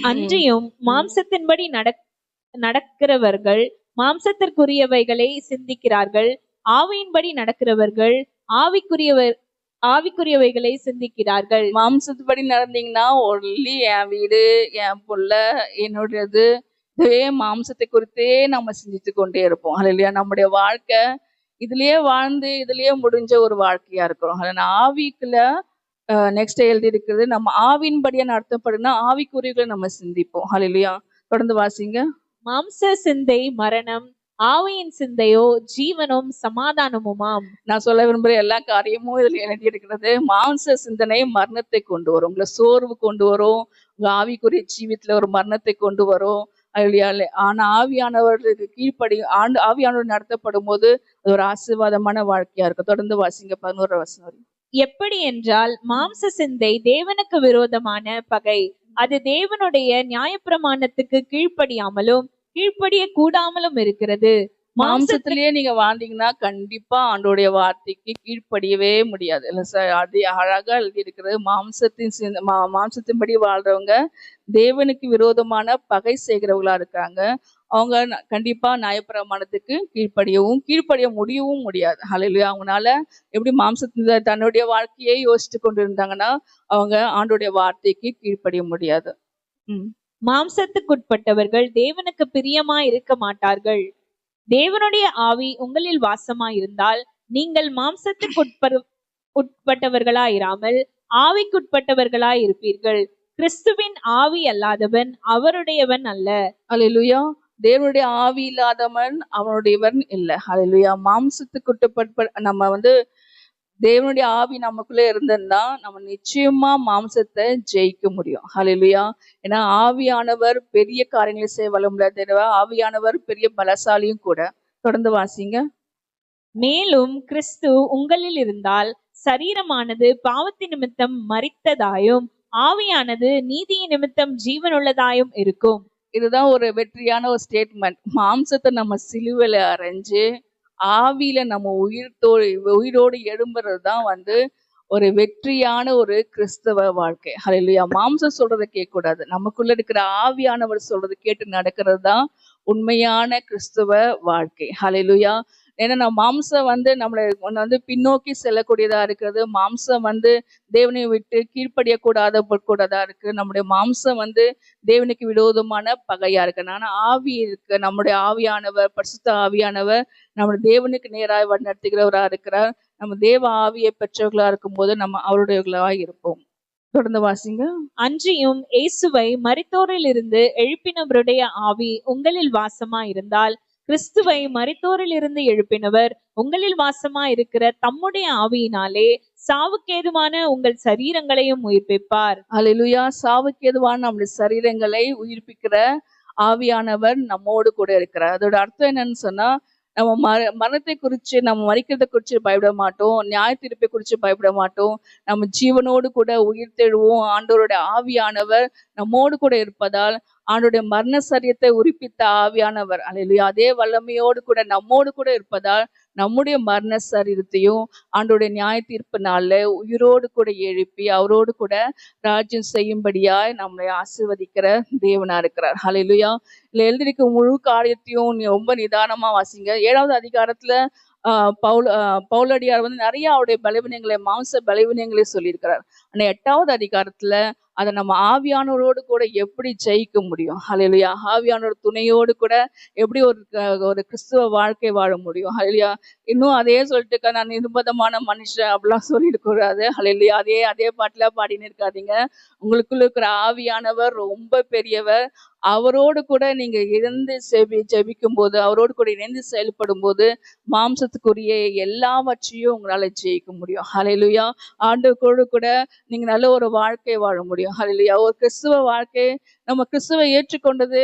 அன்றியும் மாம்சத்தின்படி நடக்கிறவர்கள் மாம்சத்திற்குரியவைகளை சிந்திக்கிறார்கள், ஆவியின்படி நடக்கிறவர்கள் ஆவிக்குரியவைகளை சிந்திக்கிறார்கள். மாம்சத்துப்படி நடந்தீங்கன்னா ஒன்லி என் வீடு, என் புள்ள, என்னுடையது, இதே மாம்சத்தை குறித்தே நம்ம சிந்தித்து கொண்டே இருப்போம். இல்லையா? நம்முடைய வாழ்க்கை இதுலயே வாழ்ந்து இதுலயே முடிஞ்ச ஒரு வாழ்க்கையா இருக்கிறோம். ஆவிக்குள்ள நெக்ஸ்ட் எழுதி இருக்கிறது, நம்ம ஆவியின்படியா நடத்தப்படுனா ஆவிக்குரியவர்களை நம்ம சிந்திப்போம். ஹல்லேலூயா. தொடர்ந்து வாசிங்க. மாம்ச சிந்தை மரணம், ஆவியின் சிந்தையோ ஜீவனும் சமாதானமுமாம். நான் சொல்ல விரும்புற எல்லா காரியமும் இதுல எழுதி இருக்கிறது. மாம்ச சிந்தனை மரணத்தை கொண்டு வரும், உங்களை சோர்வு கொண்டு வரும், உங்க ஆவிக்குரிய ஜீவித்துல ஒரு மரணத்தை கொண்டு வரும். ஆனா ஆவியானவர்களுக்கு கீழ்ப்படி ஆவியானவர் நடத்தப்படும் போது அது ஒரு ஆசீர்வாதமான வாழ்க்கையா இருக்கும். தொடர்ந்து வாசிங்க 11 வசனம். எப்படி என்றால், மாம்ச சிந்தை தேவனுக்கு விரோதமான பகை. அது தேவனுடைய நியாயப்பிரமாணத்துக்கு கீழ்ப்படியாமலும் கீழ்ப்படிய கூடாமலும் இருக்கிறது. மாம்சத்திலேயே நீங்க வாழ்ந்தீங்கன்னா கண்டிப்பா ஆண்டோடைய வார்த்தைக்கு கீழ்ப்படியவே முடியாது. இல்ல சார், அது அழகா எழுதி இருக்கிறது. மாம்சத்தின்படி வாழ்றவங்க தேவனுக்கு விரோதமான பகை செய்கிறவங்களா இருக்காங்க. அவங்க கண்டிப்பா நியாயப்பிரமாணத்துக்கு கீழ்ப்படிய முடியவும் முடியாது. ஹல்லேலூயா. அவங்களால எப்படி மாம்சத்துல தன்னுடைய வாழ்க்கையை யோசிச்சு கொண்டு இருந்தாங்கன்னா அவங்க ஆண்டோடைய வார்த்தைக்கு கீழ்ப்படிய முடியாது. மாம்சத்துக்குட்பட்டவர்கள் தேவனுக்கு பிரியமா இருக்க மாட்டார்கள். தேவனுடைய ஆவி உங்களில் வாசமாயிருந்தால் நீங்கள் மாம்சத்துக்குட்பட்டவர்களாயிராமல் ஆவிக்குட்பட்டவர்களாய் இருப்பீர்கள். கிறிஸ்துவின் ஆவி அல்லாதவன் அவருடையவன் அல்ல. அல்லேலூயா. தேவனுடைய ஆவி இல்லாதவன் அவனுடையவன் இல்லை. அல்லேலூயா. மாம்சத்துக்குட்பட்ட நம்ம தேவனுடைய ஆவி நமக்குள்ளே இருந்ததுன்னா நம்ம நிச்சயமா மாம்சத்தை ஜெயிக்க முடியும். ஹல்லேலூயா. ஏன்னா ஆவியானவர் பெரிய காரியங்களை செய்ய வல்லமுள்ள ஆவியானவர் பெரிய பலசாலியும் கூட. தொடர்ந்து வாசிங்க. மேலும் கிறிஸ்து உங்களில் இருந்தால் சரீரமானது பாவத்தின் நிமித்தம் மரித்ததாயும் ஆவியானது நீதியின் நிமித்தம் ஜீவனுள்ளதாயும் இருக்கும். இதுதான் ஒரு வெற்றியான ஒரு ஸ்டேட்மெண்ட். மாம்சத்தை நம்ம சிலுவையில அறைஞ்சு ஆவியில நம்ம உயிரோடு எழும்புறது தான் ஒரு வெற்றியான ஒரு கிறிஸ்தவ வாழ்க்கை. ஹல்லேலூயா. மாம்சம் சொல்றதை கேட்க கூடாது. நமக்குள்ள இருக்கிற ஆவியானவர் சொல்றது கேட்டு நடக்கிறது தான் உண்மையான கிறிஸ்தவ வாழ்க்கை. ஹல்லேலூயா. ஏன்னா நம்ம மாம்சம் நம்மளை பின்னோக்கி செல்லக்கூடியதா இருக்கிறது. மாம்சம் தேவனை விட்டு கூடாதா இருக்கு. நம்முடைய மாம்சம் தேவனுக்கு விரோதமான பகையா இருக்கு. ஆனா ஆவி இருக்கு, நம்முடைய ஆவியானவர், பரிசுத்த ஆவியானவர் நம்முடைய தேவனுக்கு நேராக வழிநடத்துகிறவரா இருக்கிறார். நம்ம தேவ ஆவியை பெற்றவர்களா இருக்கும் போது நம்ம அவருடையவர்களா இருப்போம். தொடர்ந்து வாசிங்க. அன்றியும் இயேசுவை மரித்தோரில் இருந்து எழுப்பினவருடைய ஆவி உங்களில் வாசமா இருந்தால் கிறிஸ்துவை மரித்தோரில் இருந்து எழுப்பினவர் உங்களில் வாசமா இருக்கிற தம்முடைய ஆவியினாலே சாவுக்கேதுவான உங்கள் சரீரங்களையும் உயிர்ப்பிப்பார். அல்லேலூயா. சாவுக்கேதுவான நம்முடைய சரீரங்களை உயிர்ப்பிக்கிற ஆவியானவர் நம்மோடு கூட இருக்கிறார். அதோட அர்த்தம் என்னன்னு சொன்னா, நம்ம மரணத்தை குறிச்சு, நம்ம மரிக்கிறதை குறிச்சு பயப்பட மாட்டோம். நியாய தீர்ப்பை குறிச்சு பயப்பட மாட்டோம். நம்ம ஜீவனோடு கூட உயிர் தெழுவோம். ஆண்டவருடைய ஆவியானவர் நம்மோடு கூட இருப்பதால் ஆண்டவருடைய மரண சரீரத்தை உயிர்ப்பித்த ஆவியானவர் அல்லேலூயா அதே வல்லமையோடு கூட நம்மோடு கூட இருப்பதால் நம்முடைய மரண சரீரத்தையும் ஆண்டவருடைய நியாய தீர்ப்பு நாள்ல உயிரோடு கூட எழுப்பி அவரோடு கூட ராஜ்யம் செய்யும்படியாய் நம்மளை ஆசீர்வதிக்கிற தேவனா இருக்கிறார். ஹல்லேலூயா. இதுல எழுதிருக்க முழு காரியத்தையும் ரொம்ப நிதானமா வாசிங்க. 7வது அதிகாரத்துல பவுலடியார் நிறைய அவருடைய பலவீனங்களை, மாம்ச பலவீனங்களை சொல்லியிருக்கிறார். ஆனா 8வது அதிகாரத்துல அதை நம்ம ஆவியானவரோடு கூட எப்படி ஜெயிக்க முடியும்? ஹல்லேலூயா. ஆவியானவர் துணையோடு கூட எப்படி ஒரு கிறிஸ்துவ வாழ்க்கை வாழ முடியும்? ஹல்லேலூயா. இன்னும் அதே சொல்லிட்டு நான் நிர்பந்தமான மனுஷன் அப்படிலாம் சொல்லிட்டு கூடாது. ஹல்லேலூயா. அதே பாட்டுல பாடின்னு இருக்காதீங்க. உங்களுக்குள்ள இருக்கிற ஆவியானவர் ரொம்ப பெரியவர். அவரோடு கூட நீங்க இணைந்து ஜெபிக்கும் போது, அவரோடு கூட இணைந்து செயல்படும் போது மாம்சத்துக்குரிய எல்லாவற்றையும் உங்களால ஜெயிக்க முடியும். ஹல்லேலூயா. ஆண்டவரோடு கூட நீங்க நல்ல ஒரு வாழ்க்கை வாழ முடியும். ஹல்லேலூயா. ஒரு கிறிஸ்துவ வாழ்க்கை, நம்ம கிறிஸ்துவை ஏற்றுக்கொண்டது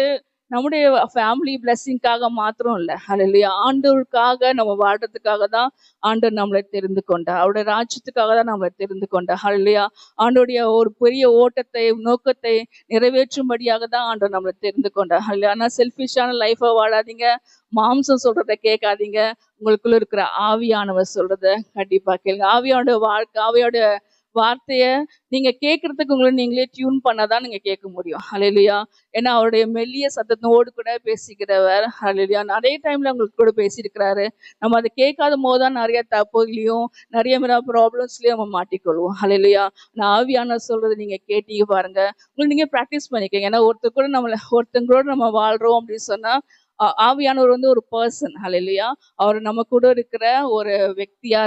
நம்முடைய ஃபேமிலி பிளெஸிங்காக மாத்திரம் இல்லை. ஹல்லேலூயா. ஆண்டவருக்காக நம்ம வாழ்றதுக்காக தான் ஆண்டவர் நம்மளை தெரிந்து கொண்டார். அவருடைய ராஜ்யத்துக்காக தான் நம்மளை தெரிந்து கொண்டார். ஹல்லேலூயா. ஆண்டோடைய ஒரு பெரிய ஓட்டத்தை, நோக்கத்தை நிறைவேற்றும்படியாக தான் ஆண்டவர் நம்மளை தெரிந்து கொண்டார். ஹல்லேலூயா. ஆனால் செல்ஃபிஷான லைஃபை வாழாதீங்க. மாம்சம் சொல்றதை கேட்காதீங்க. உங்களுக்குள்ள இருக்கிற ஆவியானவர் சொல்றத கண்டிப்பா கேளுங்க. ஆவியோட வார்த்தைய நீங்க கேட்கறதுக்கு உங்களை நீங்களே டியூன் பண்ணாதான் நீங்க கேட்க முடியும். ஹல்லேலூயா. ஏன்னா அவருடைய மெல்லிய சத்தத்தோடு கூட பேசிக்கிறவர். ஹல்லேலூயா. நிறைய டைம்ல உங்களுக்கு கூட பேசியிருக்கிறாரு. நம்ம அதை கேட்காத போதுதான் நிறைய தப்புகளையும் நிறைய ப்ராப்ளம்ஸ்லயும் நம்ம மாட்டிக்கொள்வோம். ஹல்லேலூயா. நான் ஆவியான சொல்றது நீங்க கேட்டீங்க பாருங்க. உங்களுக்கு நீங்க ப்ராக்டிஸ் பண்ணிக்கோங்க. ஏன்னா ஒருத்தங்களோட நம்ம வாழ்றோம் அப்படின்னு சொன்னா ஆவியானவர் ஒரு பர்சன். ஹல்லேலூயா. அவர் நம்ம கூட இருக்கிற ஒரு व्यक्तिயா,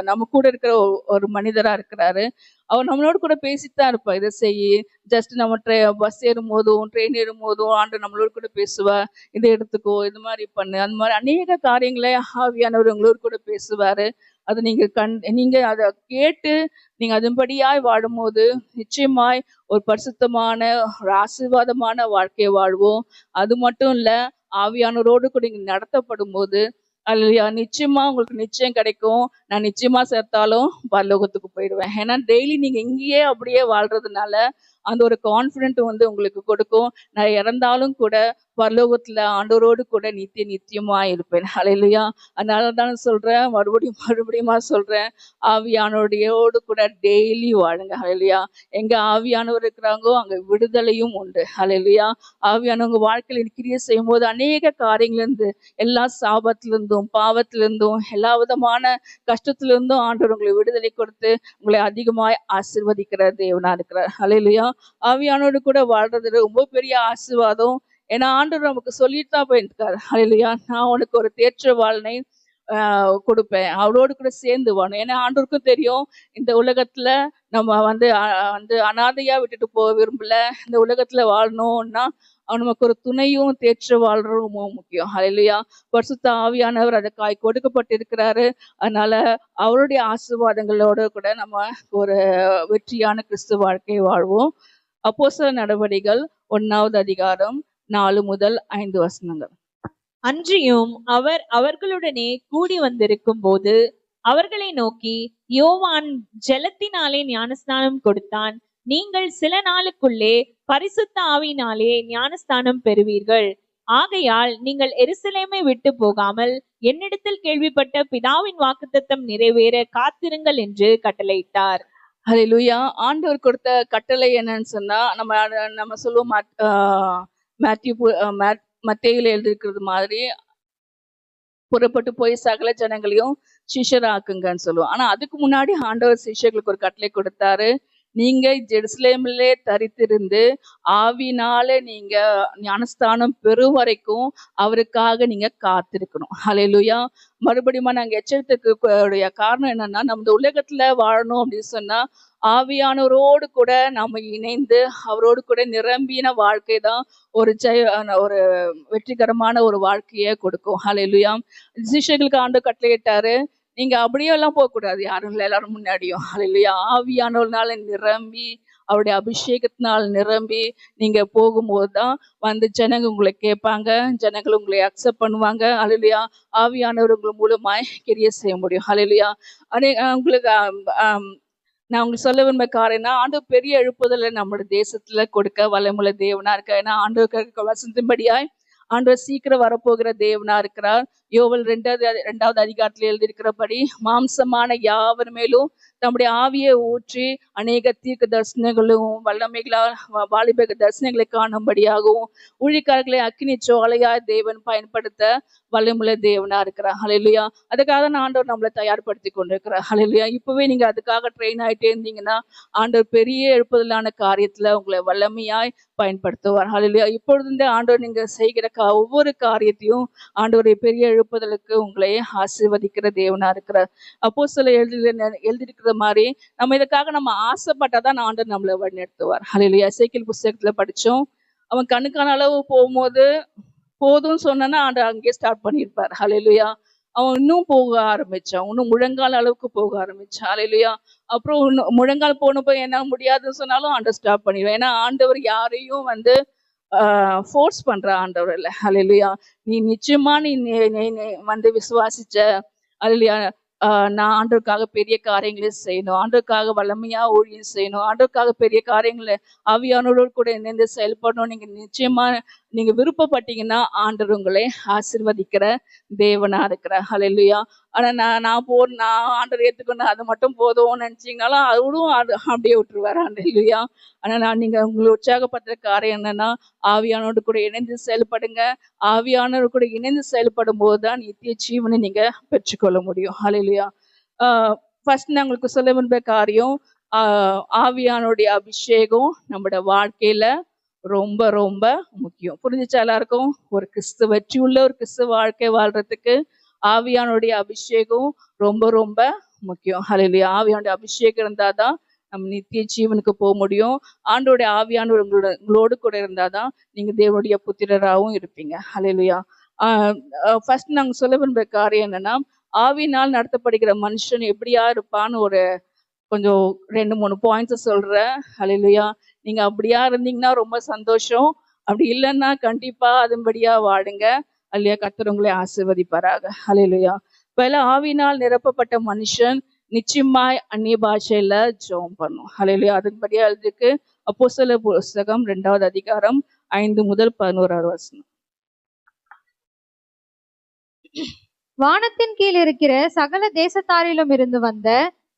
நம்ம கூட இருக்கிற ஒரு மனிதரா இருக்கிறாரு. அவர் நம்மளோட கூட பேசித்தான் இருப்பார். இதை செய்யி, ஜஸ்ட் நம்ம பஸ் ஏறும் போதும் ட்ரெயின் ஏறும் போதும் ஆண்டு நம்மளோட கூட பேசுவா. இதை எடுத்துக்கோ, இது மாதிரி பண்ணு, அந்த மாதிரி அநேக காரியங்களை ஆவியானவர் உங்களோட கூட பேசுவாரு. அது நீங்க அதை கேட்டு நீங்க அதன்படியாய் வாழும்போது நிச்சயமாய் ஒரு பரிசுத்தமான ஒரு ஆசீர்வாதமான வாழ்க்கையை வாழ்வோம். அது மட்டும் இல்ல, ஆவியானவரோடு கூட நீங்க நடத்தப்படும் போது அல்லையா நிச்சயமா உங்களுக்கு நிச்சயம் கிடைக்கும். நான் நிச்சயமா சேர்த்தாலும் பரலோகத்துக்கு போயிடுவேன். ஏன்னா டெய்லி நீங்க இங்கேயே அப்படியே வாழ்றதுனால அந்த ஒரு கான்ஃபிடென்ட் உங்களுக்கு கொடுக்கும். நான் இறந்தாலும் கூட பரலோகத்துல ஆண்டவரோடு கூட நித்தியமா இருப்பேன். ஹல்லேலூயா. அதனாலதான் சொல்றேன், மறுபடியும் சொல்றேன், ஆவியானோடையோடு கூட டெய்லி வாழுங்க. ஹல்லேலூயா. எங்க ஆவியானவர் இருக்கிறாங்கோ அங்க விடுதலையும் உண்டு. ஹல்லேலூயா. ஆவியானவங்க வாழ்க்கையில கிரியை செய்யும் போது அநேக காரியங்களிலிருந்து, எல்லா சாபத்திலிருந்தும் பாவத்திலிருந்தும் எல்லா விதமான கஷ்டத்திலிருந்தும் ஆண்டவர் உங்களை விடுதலை கொடுத்து உங்களை அதிகமாய் ஆசீர்வதிக்கிற தேவனா இருக்கிறார். ஹல்லேலூயா. ஆவியானோடு கூட வாழ்றது ரொம்ப பெரிய ஆசீர்வாதம். ஏன்னா ஆண்டவர் நமக்கு சொல்லிட்டு தான் போயிருக்காரு. ஹல்லேலூயா. நான் உனக்கு ஒரு தேற்றவாளனை கொடுப்பேன், அவரோடு கூட சேர்ந்து வாழணும். ஏன்னா ஆண்டவருக்கும் தெரியும் இந்த உலகத்துல நம்ம அனாதையா விட்டுட்டு போக விரும்பல. இந்த உலகத்துல வாழணும்னா நமக்கு ஒரு துணையும் தேற்ற வாழ்றதும் ரொம்ப முக்கியம். ஹல்லேலூயா. பரிசுத்த ஆவியானவர் அதற்காய் கொடுக்கப்பட்டிருக்கிறாரு. அதனால அவருடைய ஆசீர்வாதங்களோட கூட நம்ம ஒரு வெற்றியான கிறிஸ்து வாழ்க்கை வாழ்வோம். அப்போஸ்தலர் நடவடிக்கைகள் 1வது அதிகாரம் 4 முதல் 5 வசனங்கள். அன்றியும் அவர் அவர்களுடனே கூடி வந்திருக்கும் போது அவர்களை நோக்கி, யோவான் ஜலத்தினாலே ஞானஸ்நானம் கொடுத்தான், நீங்கள் சில நாளுக்குள்ளே பரிசுத்த ஆவியினாலே ஞானஸ்நானம் பெறுவீர்கள். ஆகையால் நீங்கள் எருசலேமை விட்டு போகாமல் என்னிடத்தில் கேள்விப்பட்ட பிதாவின் வாக்குத்தத்தம் நிறைவேற காத்திருங்கள் என்று கட்டளையிட்டார். ஹல்லேலூயா. ஆண்டவர் கொடுத்த கட்டளை என்னன்னு சொன்னா, நம்ம சொல்லுவோம் மத்தேயுல எழுதியிருக்கிறது மாதிரி, புறப்பட்டு போய் சகல ஜனங்களையும் சிஷ்யராக்குங்கன்னு சொல்லுவோம். ஆனா அதுக்கு முன்னாடி ஆண்டவர் சிஷ்யர்களுக்கு ஒரு கட்டளை கொடுத்தாரு. நீங்க ஜெருசலேமிலே தரித்திருந்து ஆவினால நீங்க ஞானஸ்தானம் பெறும் வரைக்கும் அவருக்காக நீங்க காத்திருக்கணும். ஹல்லேலூயா. மறுபடியும் நாங்க எச்சரித்துக்கு காரணம் என்னன்னா, நம்ம உலகத்துல வாழணும் அப்படின்னு சொன்னா ஆவியானவரோடு கூட நம்ம இணைந்து அவரோடு கூட நிரம்பின வாழ்க்கை தான் ஒரு வெற்றிகரமான ஒரு வாழ்க்கையை கொடுக்கும். ஹல்லேலூயா. சிஷ்யர்களுக்கு ஆண்டவர் கட்டளையிட்டாரு, நீங்க அப்படியே எல்லாம் போகக்கூடாது யாரும் இல்லை எல்லாரும் முன்னாடியும். ஹல்லேலூயா. ஆவியானவர்னால நிரம்பி அவருடைய அபிஷேகத்தினால் நிரம்பி நீங்க போகும்போது தான் வந்து ஜனங்க உங்களை கேட்பாங்க, ஜனங்கள் உங்களை அக்செப்ட் பண்ணுவாங்க. ஹல்லேலூயா. ஆவியானவர் உங்கள் மூலமாய் கிரியை செய்ய முடியும். ஹல்லேலூயா. உங்களுக்கு நான் உங்களுக்கு சொல்ல விரும்ப காரணம்னா, ஆண்டவர் பெரிய எழுப்புதலை நம்மளுடைய தேசத்துல கொடுக்க வல்லமுள்ள தேவனா இருக்க. ஏன்னா ஆண்டவர் வசனத்தின்படியாய் ஆண்டவர் சீக்கிரம் வரப்போகிற தேவனா இருக்கிறார். யோவேல் 2வது அதிகாரத்தில் எழுதியிருக்கிறபடி, மாம்சமான யாவர் மேலும் தம்முடைய ஆவியை ஊற்றி அநேக தீர்க்க தரிசனங்களும் வல்லமைகளால் வாலிப தரிசனங்களை காணும்படியாகவும் ஊழியக்காரர்களை அக்கினி சோலையாய் தேவன் பயன்படுத்த வல்லமுள்ள தேவனா இருக்கிறார். ஹல்லேலூயா. அதுக்காக தான் ஆண்டவர் நம்மளை தயார்படுத்தி கொண்டிருக்கிறார். ஹல்லேலூயா. இப்பவே நீங்க அதுக்காக ட்ரெயின் ஆயிட்டே இருந்தீங்கன்னா ஆண்டவர் பெரிய எழுப்புதலான காரியத்துல உங்களை வல்லமையாய் பயன்படுத்துவார். ஹல்லேலூயா. இப்பொழுது ஆண்டவர் நீங்க செய்கிற ஒவ்வொரு காரியத்தையும் ஆண்டவருடைய பெரிய எழுப்புதலுக்கு உங்களை ஆசீர்வதிக்கிற தேவனா இருக்கிறார். அப்போஸ்தலர் எழுதியிருக்கிற மாதிரி நம்ம இதுக்காக நம்ம ஆசைப்பட்டாதான் ஆண்டவர் நம்மளை வழிநடத்துவார். ஹல்லேலூயா. எசேக்கியேல் புத்தகத்துல படிச்சோம், அவன் கண்ணுக்கான அளவு போகும்போது போதும் சொன்னா ஆண்டவர் அங்கேயே ஸ்டார்ட் பண்ணியிருப்பார். ஹல்லேலூயா. அவன் இன்னும் போக ஆரம்பிச்சான், இன்னும் முழங்கால் அளவுக்கு போக ஆரம்பிச்சான். ஹல்லேலூயா. அப்புறம் முழங்கால் போனப்போ என்ன முடியாதுன்னு சொன்னாலும் ஆண்டவர் ஸ்டாப் பண்ணிடுவார். ஏன்னா ஆண்டவர் யாரையும் ஃபோர்ஸ் பண்ற ஆண்டவர் இல்லை. ஹல்லேலூயா. நீ நிச்சயமா நீ வந்து விசுவாசிச்ச, ஹல்லேலூயா, நான் ஆண்டவருக்காக பெரிய காரியங்களை செய்யணும், ஆண்டவருக்காக வல்லமையா ஊழியம் செய்யணும், ஆண்டவருக்காக பெரிய காரியங்களை ஆவியானோடு கூட இணைந்து செயல்படணும், நீங்க நிச்சயமா நீங்க விருப்பப்பட்டீங்கன்னா ஆண்டவர் உங்களை ஆசீர்வதிக்கிற தேவனா இருக்கிறார். ஹல்லேலூயா. ஆனா நான் ஆண்டவர் ஏத்துக்கணும் அது மட்டும் போதும்னு நினைச்சீங்கனாலும் அவரும் அப்படியே விட்டுருவாரு. ஹல்லேலூயா. ஆனா நீங்க உங்களை உற்சாகப்படுத்துற காரியம் என்னன்னா, ஆவியானோடு கூட இணைந்து செயல்படுங்க. ஆவியானோடு கூட இணைந்து செயல்படும் போதுதான் நித்திய ஜீவனை நீங்க பெற்றுக்கொள்ள முடியும். ஹல்லேலூயா. ஃபர்ஸ்ட் நான் உங்களுக்கு சொல்ல விரும்புற காரியம், ஆவியானுடைய அபிஷேகம் நம்மளோட வாழ்க்கையில ரொம்ப ரொம்ப முக்கியம். புரிஞ்சுச்சா எல்லாருக்கும்? ஒரு வெற்றி உள்ள ஒரு கிறிஸ்துவ வாழ்க்கை வாழ்றதுக்கு ஆவியானுடைய அபிஷேகம் ரொம்ப ரொம்ப முக்கியம். ஹல்லேலூயா. ஆவியானுடைய அபிஷேகம் இருந்தாதான் நம்ம நித்திய ஜீவனுக்கு போக முடியும். ஆண்டோடைய ஆவியானவர் உங்களோடு கூட இருந்தாதான் நீங்க தேவனுடைய புத்திரராகவும் இருப்பீங்க. ஹல்லேலூயா. ஃபர்ஸ்ட் நாங்க சொல்ல விரும்புற காரியம் என்னன்னா, ஆவியினால் நடத்தப்படுகிற மனுஷன் எப்படியா இருப்பான்னு ஒரு கொஞ்சம் 2-3 பாயிண்ட்ஸ் சொல்றேன். ஹல்லேலூயா. நீங்க அப்படியா இருந்தீங்கன்னா ரொம்ப சந்தோஷம், அப்படி இல்லைன்னா கண்டிப்பா அதன்படியா வாடுங்க. அல்லையா, கர்த்தர் உங்களை ஆசீர்வதிப்பாராக. ஹல்லேலூயா. பல ஆவியினால் நிரப்பப்பட்ட மனுஷன் நிச்சயமாய் அந்நிய பாஷையில ஜெபம் பண்ணும். ஹல்லேலூயா. அதன்படியா எழுதிருக்கு அப்போஸ்தலர் புத்தகம் 2வது அதிகாரம் 5 முதல் 11 வசனம். வானத்தின் கீழ் இருக்கிற சகல தேசத்தாரிலும் இருந்து வந்த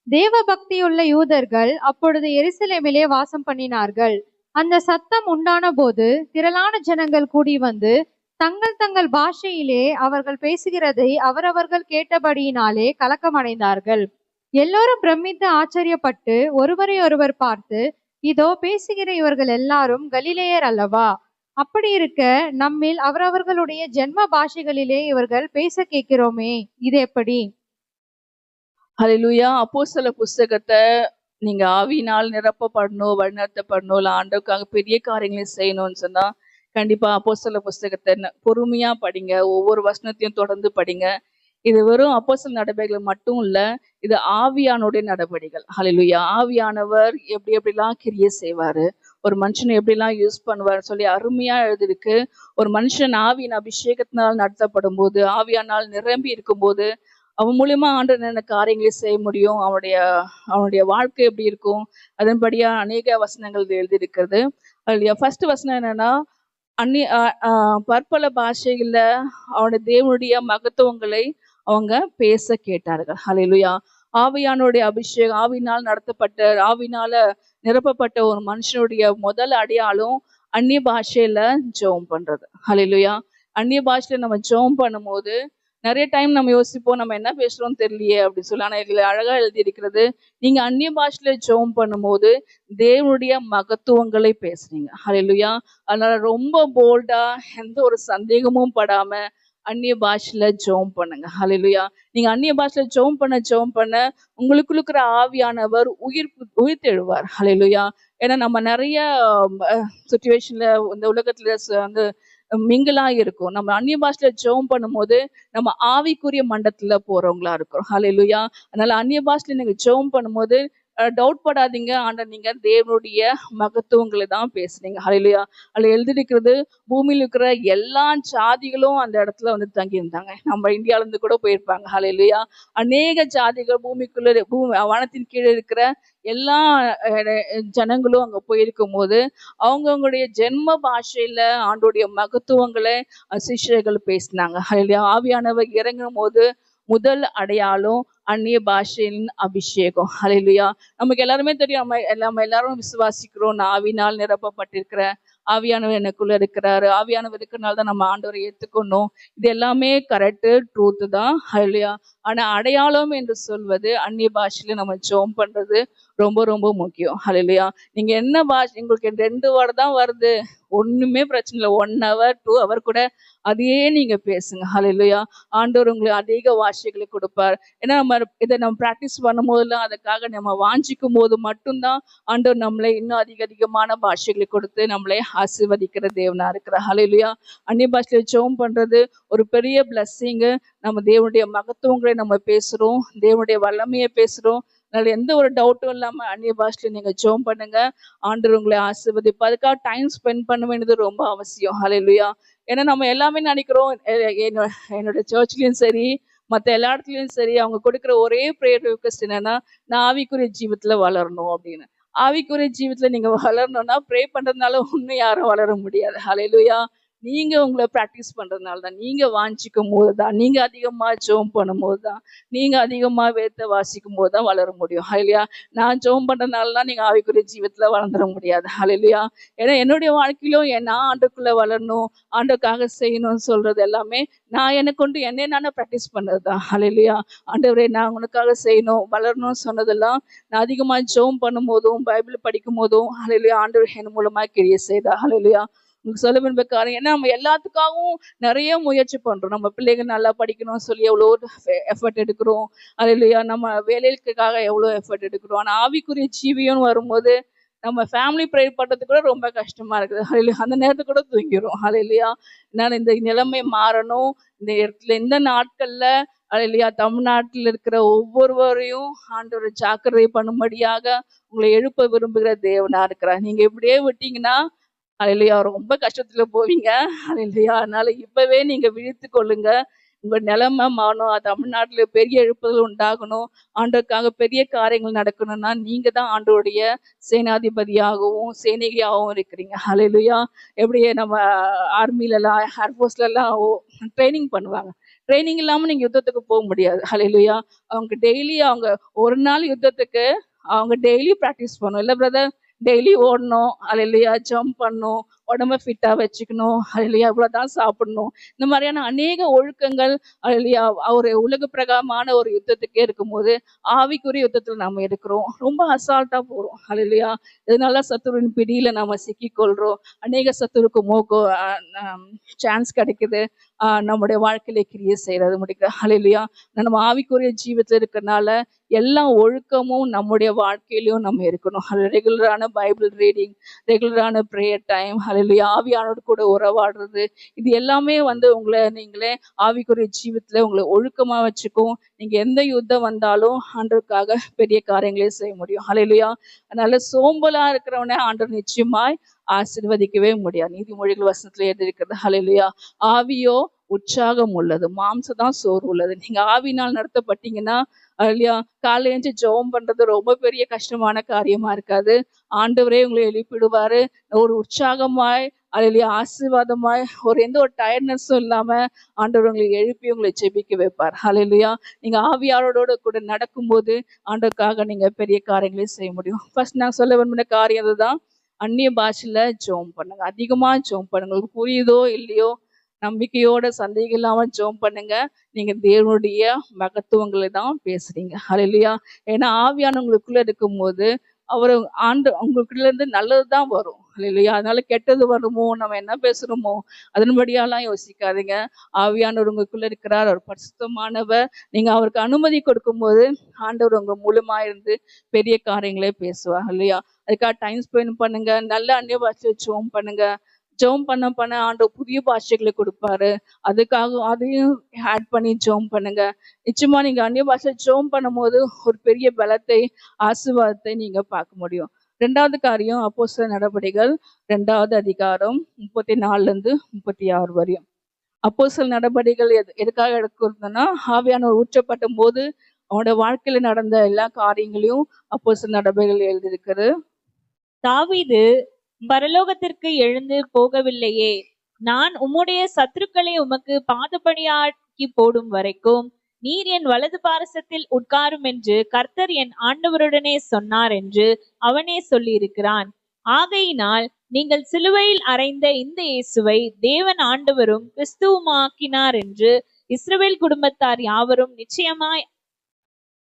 தேவ பக்தியுள்ள யூதர்கள் அப்பொழுது எருசலேமிலே வாசம் பண்ணினார்கள். அந்த சத்தம் உண்டான போது திரளான ஜனங்கள் கூடி வந்து தங்கள் தங்கள் பாஷையிலே அவர்கள் பேசுகிறதை அவரவர்கள் கேட்டபடியினாலே கலக்கமடைந்தார்கள். எல்லோரும் பிரமித்து ஆச்சரியப்பட்டு ஒருவரை ஒருவர் பார்த்து, இதோ பேசுகிற இவர்கள் எல்லாரும் கலிலேயர் அல்லவா? அப்படி இருக்க நம்மில் அவரவர்களுடைய ஜென்ம பாஷைகளிலே இவர்கள் பேச கேட்கிறோமே, இது எப்படி? ஹல்லேலூயா. அப்போஸ்தலர் புத்தகத்தை நீங்க ஆவியினால் நிரப்பப்படணும், வழிநடத்தப்படணும், இல்லை ஆண்டவருக்காக பெரிய காரியங்களை செய்யணும்னு சொன்னா கண்டிப்பா அப்போஸ்தலர் புத்தகத்தை பொறுமையா படிங்க. ஒவ்வொரு வசனத்தையும் தொடர்ந்து படிங்க. இது வெறும் அப்போஸ்தலர் நடவடிக்கைகள் மட்டும் இல்ல, இது ஆவியானுடைய நடவடிக்கைகள். ஹல்லேலூயா. ஆவியானவர் எப்படிலாம் கிரியை செய்வாரு, ஒரு மனுஷனை எப்படிலாம் யூஸ் பண்ணுவார் சொல்லி அருமையா எழுதிருக்கு. ஒரு மனுஷன் ஆவியின் அபிஷேகத்தினால் நடத்தப்படும் போது, ஆவியானால் நிரம்பி இருக்கும் போது அவன் மூலியமா ஆண்டவர் என்னென்ன காரியங்களை செய்ய முடியும், அவனுடைய வாழ்க்கை எப்படி இருக்கும், அதன்படியா அநேக வசனங்கள் எழுதியிருக்கிறது. அதுல ஃபர்ஸ்ட் வசனம் என்னன்னா, பற்பல பாஷைகள்ல அவனுடைய தேவனுடைய மகத்துவங்களை அவங்க பேச கேட்டார்கள். ஹல்லேலூயா. ஆவியானுடைய அபிஷேகம், ஆவினால் நடத்தப்பட்ட, ஆவினால நிரப்பப்பட்ட ஒரு மனுஷனுடைய முதல் அடையாளம் அந்நிய பாஷையில ஜெபம் பண்றது. ஹல்லேலூயா. அந்நிய பாஷையில நம்ம ஜெபம் பண்ணும்போது நிறைய டைம் நம்ம யோசிப்போம், நம்ம என்ன பேசுறோம்னு தெரியலையே அப்படின்னு சொல்லி. ஆனா இதுல அழகா எழுதி இருக்கிறது, நீங்க அந்நிய பாஷையில ஜெபம் பண்ணும்போது தேவனுடைய மகத்துவங்களை பேசுறீங்க. ஹல்லேலூயா. அதனால ரொம்ப போல்டா, எந்த ஒரு சந்தேகமும் படாம அந்நிய பாஷையில ஜெபம் பண்ணுங்க. ஹல்லேலூயா. நீங்க அந்நிய பாஷையில ஜெபம் பண்ண உங்களுக்குள்ள இருக்கிற ஆவியானவர் உயிர் தெழுவார். ஹல்லேலூயா. ஏன்னா நம்ம நிறைய சுச்சுவேஷன்ல இந்த உலகத்துல வந்து மிங்கிளா இருக்கும். நம்ம அந்நிய பாஷையில ஜெபம் பண்ணும்போது நம்ம ஆவிக்குரிய மண்டலத்துல போறவங்களா இருக்கிறோம். ஹல்லேலூயா. அதனால அந்நிய பாஷையில நீங்க ஜெபம் பண்ணும்போது டவுட் படாதீங்க, ஆண்டவர் நீங்க தேவனுடைய மகத்துவங்களை தான் பேசுறீங்க. ஹல்லேலூயா. அதுல எழுதியிருக்கிறது, பூமியில இருக்கிற எல்லா ஜாதிகளும் அந்த இடத்துல வந்து தங்கி இருந்தாங்க. நம்ம இந்தியால இருந்து கூட போயிருப்பாங்க. ஹல்லேலூயா. அநேக ஜாதிகள் பூமி வானத்தின் கீழே இருக்கிற எல்லா ஜனங்களும் அங்க போயிருக்கும் போது அவங்களுடைய ஜென்ம பாஷையில ஆண்டோடைய மகத்துவங்களை சிஷ்யர்கள் பேசினாங்க. ஹல்லேலூயா. ஆவியானவர் இறங்கும் போது முதல் அடையாளம் அந்நிய பாஷையின் அபிஷேகம். ஹல்லேலூயா. நமக்கு எல்லாருமே தெரியும், நம்ம எல்லாரும் விசுவாசிக்கிறோம், நான் ஆவினால் நிரப்பப்பட்டிருக்கிற, ஆவியானவர் எனக்குள்ள இருக்கிறாரு, ஆவியானவர் இருக்கிறனால தான் நம்ம ஆண்டவரை ஏற்றுக்கணும். இது எல்லாமே கரெக்டு, ட்ரூத்து தான். ஹல்லேலூயா. ஆனா அடையாளம் என்று சொல்வது அந்நிய பாஷையில நம்ம ஜெபம் பண்றது ரொம்ப ரொம்ப முக்கியம். ஹல்லேலூயா. நீங்க என்ன பாஷை, உங்களுக்கு 2 வார்த்தை தான் வருது, ஒண்ணுமே பிரச்சனை இல்லை. 1 hour 2 hour கூட அதையே நீங்க பேசுங்க. ஹல்லேலூயா. ஆண்டவர் உங்களுக்கு அதிக வார்த்தைகளை கொடுப்பார். ஏன்னா இதை நம்ம பிராக்டிஸ் பண்ணும் போதெல்லாம், அதுக்காக நம்ம வாஞ்சிக்கும் போது மட்டும்தான் ஆண்டவர் நம்மளை இன்னும் அதிகமான பாஷைகளை கொடுத்து நம்மளை ஆசீர்வதிக்கிற தேவனா இருக்கிறார். ஹல்லேலூயா. அந்நிய பாஷையில ஜெபம் பண்றது ஒரு பெரிய பிளஸ்ஸிங்கு. நம்ம தேவனுடைய மகத்துவங்களை நம்ம பேசுறோம், தேவனுடைய வல்லமையை பேசுறோம். அதனால எந்த ஒரு டவுட்டும் இல்லாம அந்நிய பாஷையில நீங்க ஜெபம் பண்ணுங்க, ஆண்டவர் உங்களை ஆசீர்வதிப்பார். அதுக்காக டைம் ஸ்பெண்ட் பண்ண வேண்டியது ரொம்ப அவசியம். ஹல்லேலூயா. ஏன்னா நம்ம எல்லாமே நினைக்கிறோம், என்னோட சர்ச்லயும் சரி மற்ற எல்லா இடத்துலயும் சரி, அவங்க கொடுக்குற ஒரே ப்ரேயர் ரிக்வெஸ்ட் என்னன்னா, நான் ஆவிக்குரிய ஜீவத்துல வளரணும் அப்படின்னு. ஆவிக்குரிய ஜீவத்துல நீங்க வளரணும்னா ப்ரே பண்றதுனால ஒன்னும் யாரும் வளர முடியாது. ஹல்லேலூயா. நீங்க உங்களை பிராக்டிஸ் பண்றதுனால தான், நீங்க வாஞ்சிக்கும் போது தான், நீங்க அதிகமா ஜெபம் பண்ணும் போது தான், நீங்க அதிகமா வேதத்தை வாசிக்கும் போது தான் வளர முடியும். ஹல்லேலூயா. நான் ஜெபம் பண்றதுனாலலாம் நீங்க ஆவிக்குரிய ஜீவத்துல வளர்ந்துட முடியாது. ஹல்லேலூயா. ஏன்னா என்னுடைய வாழ்க்கையிலும் நான் ஆண்டுக்குள்ள வளரணும், ஆண்டுக்காக செய்யணும்னு சொல்றது எல்லாமே நான் எனக்கு கொண்டு என்னை நானே ப்ராக்டிஸ் பண்ணதுதான். ஹல்லேலூயா. ஆண்டவரே நான் உனக்காக செய்யணும், வளரணும்னு சொன்னதெல்லாம் நான் அதிகமா ஜெபம் பண்ணும் போதும், பைபிள் படிக்கும் போதும், ஹல்லேலூயா, ஆண்டவர் என் மூலமா கிரியை செய்தா. ஹல்லேலூயா. உங்களுக்கு சொல்ல விரும்ப காரணம், ஏன்னா நம்ம எல்லாத்துக்காகவும் நிறைய முயற்சி பண்றோம். நம்ம பிள்ளைங்க நல்லா படிக்கணும்னு சொல்லி எவ்வளோ எஃபர்ட் எடுக்கிறோம். ஹல்லேலூயா. நம்ம வேலைக்காக எவ்வளோ எஃபர்ட் எடுக்கிறோம். ஆனா ஆவிக்குரிய ஜீவியம்னு வரும்போது நம்ம ஃபேமிலி ப்ரேயர் பண்றது கூட ரொம்ப கஷ்டமா இருக்குது. ஹல்லேலூயா. அந்த நேரத்துக்கு கூட தூங்கிடும். ஹல்லேலூயா. என்னால இந்த நிலைமை மாறணும், இந்த இடத்துல இந்த நாட்கள்ல ஹல்லேலூயா தமிழ்நாட்டில் இருக்கிற ஒவ்வொருவரையும் ஆண்டவர் ஜாக்கிரதை பண்ணும்படியாக உங்களை எழுப்ப விரும்புகிற தேவனா இருக்கிறார். நீங்க இப்படியே விட்டீங்கன்னா ஹல்லேலூயா ரொம்ப கஷ்டத்துல போவீங்க. ஹல்லேலூயா. அதனால இப்பவே நீங்க விழித்து கொள்ளுங்க. உங்க நிலைமை மாறணும், தமிழ்நாட்டுல பெரிய எழுப்புதல் உண்டாகணும், ஆண்டவருக்காக பெரிய காரியங்கள் நடக்கணும்னா நீங்க தான் ஆண்டவருடைய சேனாதிபதியாகவும் சேனையாகவும் இருக்கிறீங்க. ஹல்லேலூயா. எப்படி நம்ம ஆர்மில எல்லாம் ஏர்ஃபோர்ஸ்ல எல்லாம் ட்ரைனிங் பண்ணுவாங்க, ட்ரைனிங் இல்லாம நீங்க யுத்தத்துக்கு போக முடியாது. ஹல்லேலூயா. அவங்க டெய்லி அவங்க ஒரு நாள் யுத்தத்துக்கு அவங்க டெய்லி ப்ராக்டிஸ் பண்ணணும். இல்லை பிரதர், டெய்லி ஓடணும், ஹல்லேலூயா, ஜம்ப் பண்ணணும், உடம்ப ஃபிட்டா வச்சுக்கணும், ஹல்லேலூயா, இவ்வளவுதான் சாப்பிடணும். இந்த மாதிரியான அநேக ஒழுக்கங்கள் ஹல்லேலூயா ஒரு உலக பிரகாரமான ஒரு யுத்தத்துக்கே இருக்கும்போது ஆவிக்குரிய யுத்தத்துல நாம இருக்கிறோம், ரொம்ப அசால்ட்டா போறோம். ஹல்லேலூயா. இதனால சத்துருவின் பிடியில நாம சிக்கிக்கொள்றோம். அநேக சத்துருக்கு சான்ஸ் கிடைக்குது நம்முடைய வாழ்க்கையில கிரியை செய்யறது முடிக்க. ஹல்லேலூயா. நம்ம ஆவிக்குரிய ஜீவத்துல இருக்கிறனால எல்லா ஒழுக்கமும் நம்முடைய வாழ்க்கையிலும் நம்ம இருக்கணும். ரெகுலரான பைபிள் ரீடிங், ரெகுலரான ப்ரேயர் டைம், ஹல்லேலூயா, ஆவியானோடு கூட உறவாடுறது, இது எல்லாமே வந்து உங்களை நீங்களே ஆவிக்குரிய ஜீவத்துல உங்களை ஒழுக்கமா வச்சுக்கும். நீங்க எந்த யுத்தம் வந்தாலும் ஆண்டவருக்காக பெரிய காரியங்களே செய்ய முடியும். ஹல்லேலூயா. அதனால சோம்பலா இருக்கிறவனே ஆண்டவர் நிச்சயமாய் ஆசீர்வதிக்கவே முடியாது. நீதிமொழிகள் வசனத்துல எழுதியிருக்கிறது. ஹல்லேலூயா. ஆவியோ உற்சாகம் உள்ளது, மாம்சம் தான் சோர்வு உள்ளது. நீங்க ஆவினால் நடத்தப்பட்டீங்கன்னா இல்லையா, காலையில எழுந்து ஜெபம் பண்றது ரொம்ப பெரிய கஷ்டமான காரியமா இருக்காது. ஆண்டவரே உங்களை எழுப்பிடுவாரு. ஒரு உற்சாகமாய் அல்லையா ஆசீர்வாதமாய் எந்த ஒரு டயர்ட்னஸும் இல்லாம ஆண்டவர் உங்களை எழுப்பி உங்களை ஜெபிக்க வைப்பார். ஹல்லேலூயா. நீங்க ஆவியாரோட கூட நடக்கும்போது ஆண்டவருக்காக நீங்க பெரிய காரியங்களையும் செய்ய முடியும். ஃபர்ஸ்ட் நான் சொல்ல விரும்பின காரியம் அதுதான். அந்நிய பாஷையில ஜெபம் பண்ணுங்க. அதிகமா ஜெபம் பண்ணுங்க. உங்களுக்கு புரியுதோ இல்லையோ, நம்பிக்கையோட சந்தேகம் இல்லாம ஜெபம் பண்ணுங்க. நீங்க தேவனுடைய மகத்துவங்களை தான் பேசுறீங்க. ஹல்லேலூயா. ஏன்னா ஆவியான உங்களுக்குள்ள இருக்கும்போது அவர் உங்களுக்குள்ள இருந்து நல்லதுதான் வரும். ஹல்லேலூயா. அதனால கெட்டது வருமோ, நம்ம என்ன பேசுறோமோ அதன்படியெல்லாம் யோசிக்காதீங்க. ஆவியானவர் உங்களுக்குள்ள இருக்கிறார், அவர் பரிசுத்தமானவர். நீங்க அவருக்கு அனுமதி கொடுக்கும்போது ஆண்டவர் உங்க மூலமா இருந்து பெரிய காரியங்களே பேசுவார். இல்லையா? அதுக்காக டைம் ஸ்பெண்ட் பண்ணுங்க. நல்ல அந்நிய பாஷை ஜெபம் பண்ணுங்க. ஜெபம் பண்ண ஆண்டவர் புதிய பாஷைகளை கொடுப்பாரு. அதுக்காக அதையும் ஆட் பண்ணி ஜெபம் பண்ணுங்க. நிச்சயமா நீங்க அந்நிய பாஷை ஜெபம் பண்ணும்போது ஒரு பெரிய பலத்தை, ஆசீர்வாதத்தை நீங்க பார்க்க முடியும். 2வது காரியம் அப்போஸ்தலர் நடபடிகள் 2வது அதிகாரம் 34 36 வரையும். அப்போஸ்தலர் நடபடிகள் எதுக்காக எடுக்கிறதுன்னா, ஆவியானவர் ஊற்றப்பட்ட போது அவனோட வாழ்க்கையில நடந்த எல்லா காரியங்களையும் அப்போஸ்தலர் நடபடிகள் எழுதியிருக்கிறது. தாவீது பரலோகத்திற்கு எழுந்து போகவில்லையே, நான் உம்முடைய சத்துருக்களை உமக்கு பாதபடியாக்கி போடும் வரைக்கும் நீர் என் வலது பாரசத்தில் உட்காரும் என்று கர்த்தர் என் ஆண்டவருடனே சொன்னார் என்று அவனே சொல்லியிருக்கிறான். ஆகையினால் நீங்கள் சிலுவையில் அறைந்த இந்த இயேசுவை தேவன் ஆண்டவரும் கிறிஸ்துவுமாக்கினார் என்று இஸ்ரவேல் குடும்பத்தார் யாவரும் நிச்சயமாய்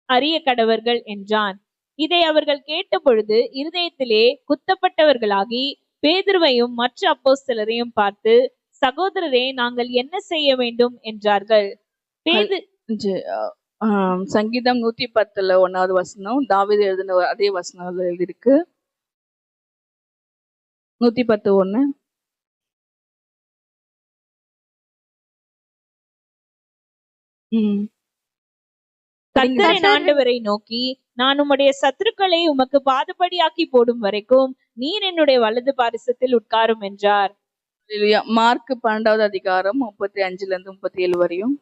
அறிய கடவர்கள் என்றான். இதை அவர்கள் கேட்டபொழுது இருதயத்திலே குத்தப்பட்டவர்களாகி பேதுருவையும் மற்ற அப்போஸ்தலரையும் பார்த்து, சகோதரரே, நாங்கள் என்ன செய்ய வேண்டும் என்றார்கள். சங்கீதம் 110 1வது வசனம், தாவீது எழுதின அதே வசனம் எழுதியிருக்கு. 110:1. கர்த்தரின் ஆண்டவரை நோக்கி, நான் உம்முடைய சத்துருக்களை உமக்கு பாதபடியாக்கி போடும் வரைக்கும் நீர் என்னுடைய வலது பாரிசத்தில் உட்காரும் என்றார். மார்க் 12வது அதிகாரம் 35 37 வரையும்.